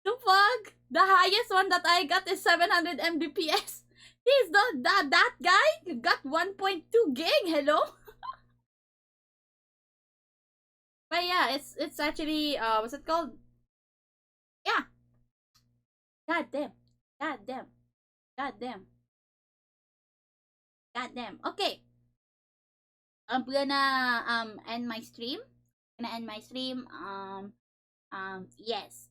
The fuck? The highest one that I got is 700 Mbps. He's that guy got 1.2 gig. Hello? But yeah, it's actually what's it called? Yeah. God damn. God damn. God damn. God damn. Okay. I'm gonna end my stream. Yes.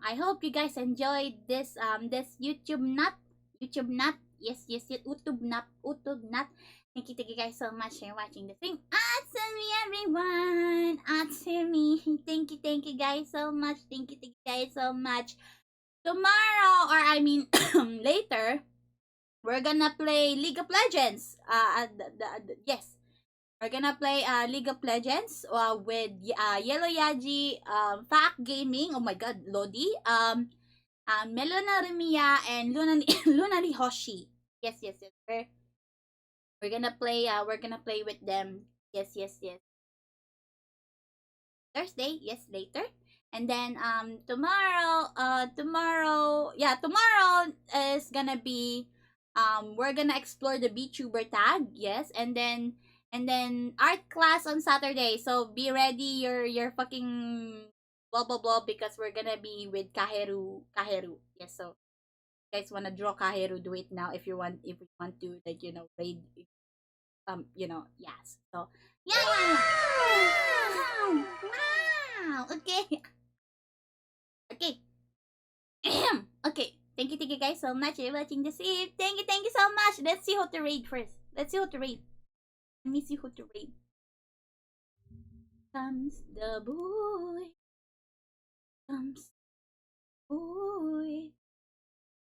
I hope you guys enjoyed this this YouTube nut. Yes, YouTube nut. Thank you guys so much for watching the stream. Awesome, everyone. Awesome. Thank you guys so much. Thank you guys so much. Tomorrow, or I mean later, we're gonna play League of Legends. Yes, we're gonna play League of Legends with Yellow Yaji, Fact Gaming. Oh my God, Lodi. Melona Remiya and Lunali Hoshi. Yes. We're gonna play with them. Yes. Thursday, yes, later. And then tomorrow is gonna be we're gonna explore the VTuber tag, yes, and then art class on Saturday. So be ready your fucking blah blah blah, because we're gonna be with Kaheru. Yes, so if you guys wanna draw Kaheru, do it now if you want to, like, you know, raid yes. So yeah. Wow. Okay. Okay. Thank you guys so much for watching this stream. Thank you so much. Let's see how to raid first. Let me see who to raid. Comes the boy.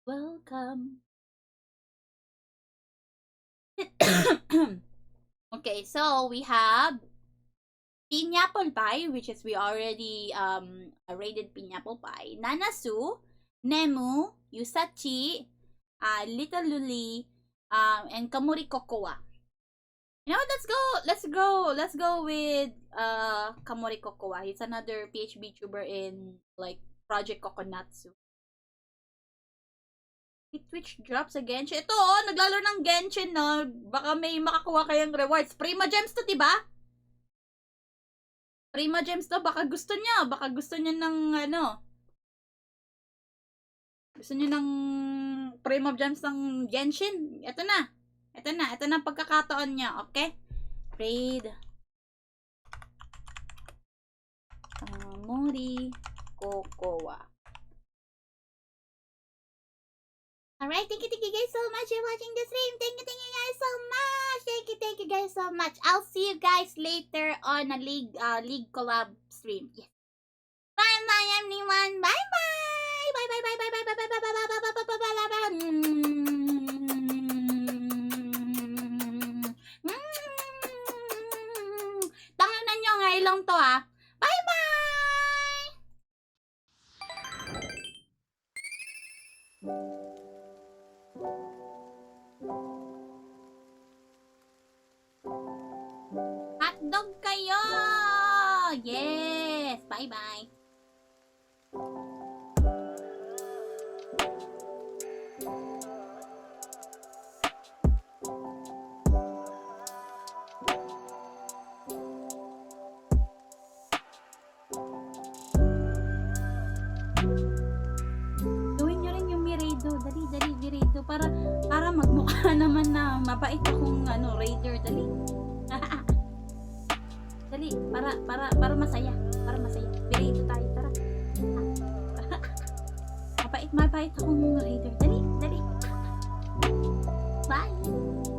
Welcome. Okay, so we have Pineapple Pie, which is we already rated Pineapple Pie. Nanasu, Nemu, Yusachi, Little Luli, and Kamuri Kokoa. You know what? Let's go with Kamori Kokoa. He's another PHB tuber in like Project Coconutsu. Twitch drops a Genshin. Ito naglalaro ng Genshin, no? Baka may makakuha kayong rewards. Prima Gems to, diba? Prima Gems to, baka gusto niya ng ano. Gusto niyo ng Prima Gems ng Genshin? Ito na ang pagkakataon niya, okay? Raid Kamori Kokoa. Alright, thank you guys so much for watching the stream. Thank you guys so much. Thank you guys so much. I'll see you guys later on a league collab stream. Yes. Bye everyone. Bye. Tanganan nyo nga lang to, ah. Bye. Hotdog kayo! Yes! Bye. Birito para magmukha naman na mabait akong raider. Dali. Dali, para masaya. Para masaya. Birito tayo, tara. Mabait akong raider. Dali. Bye.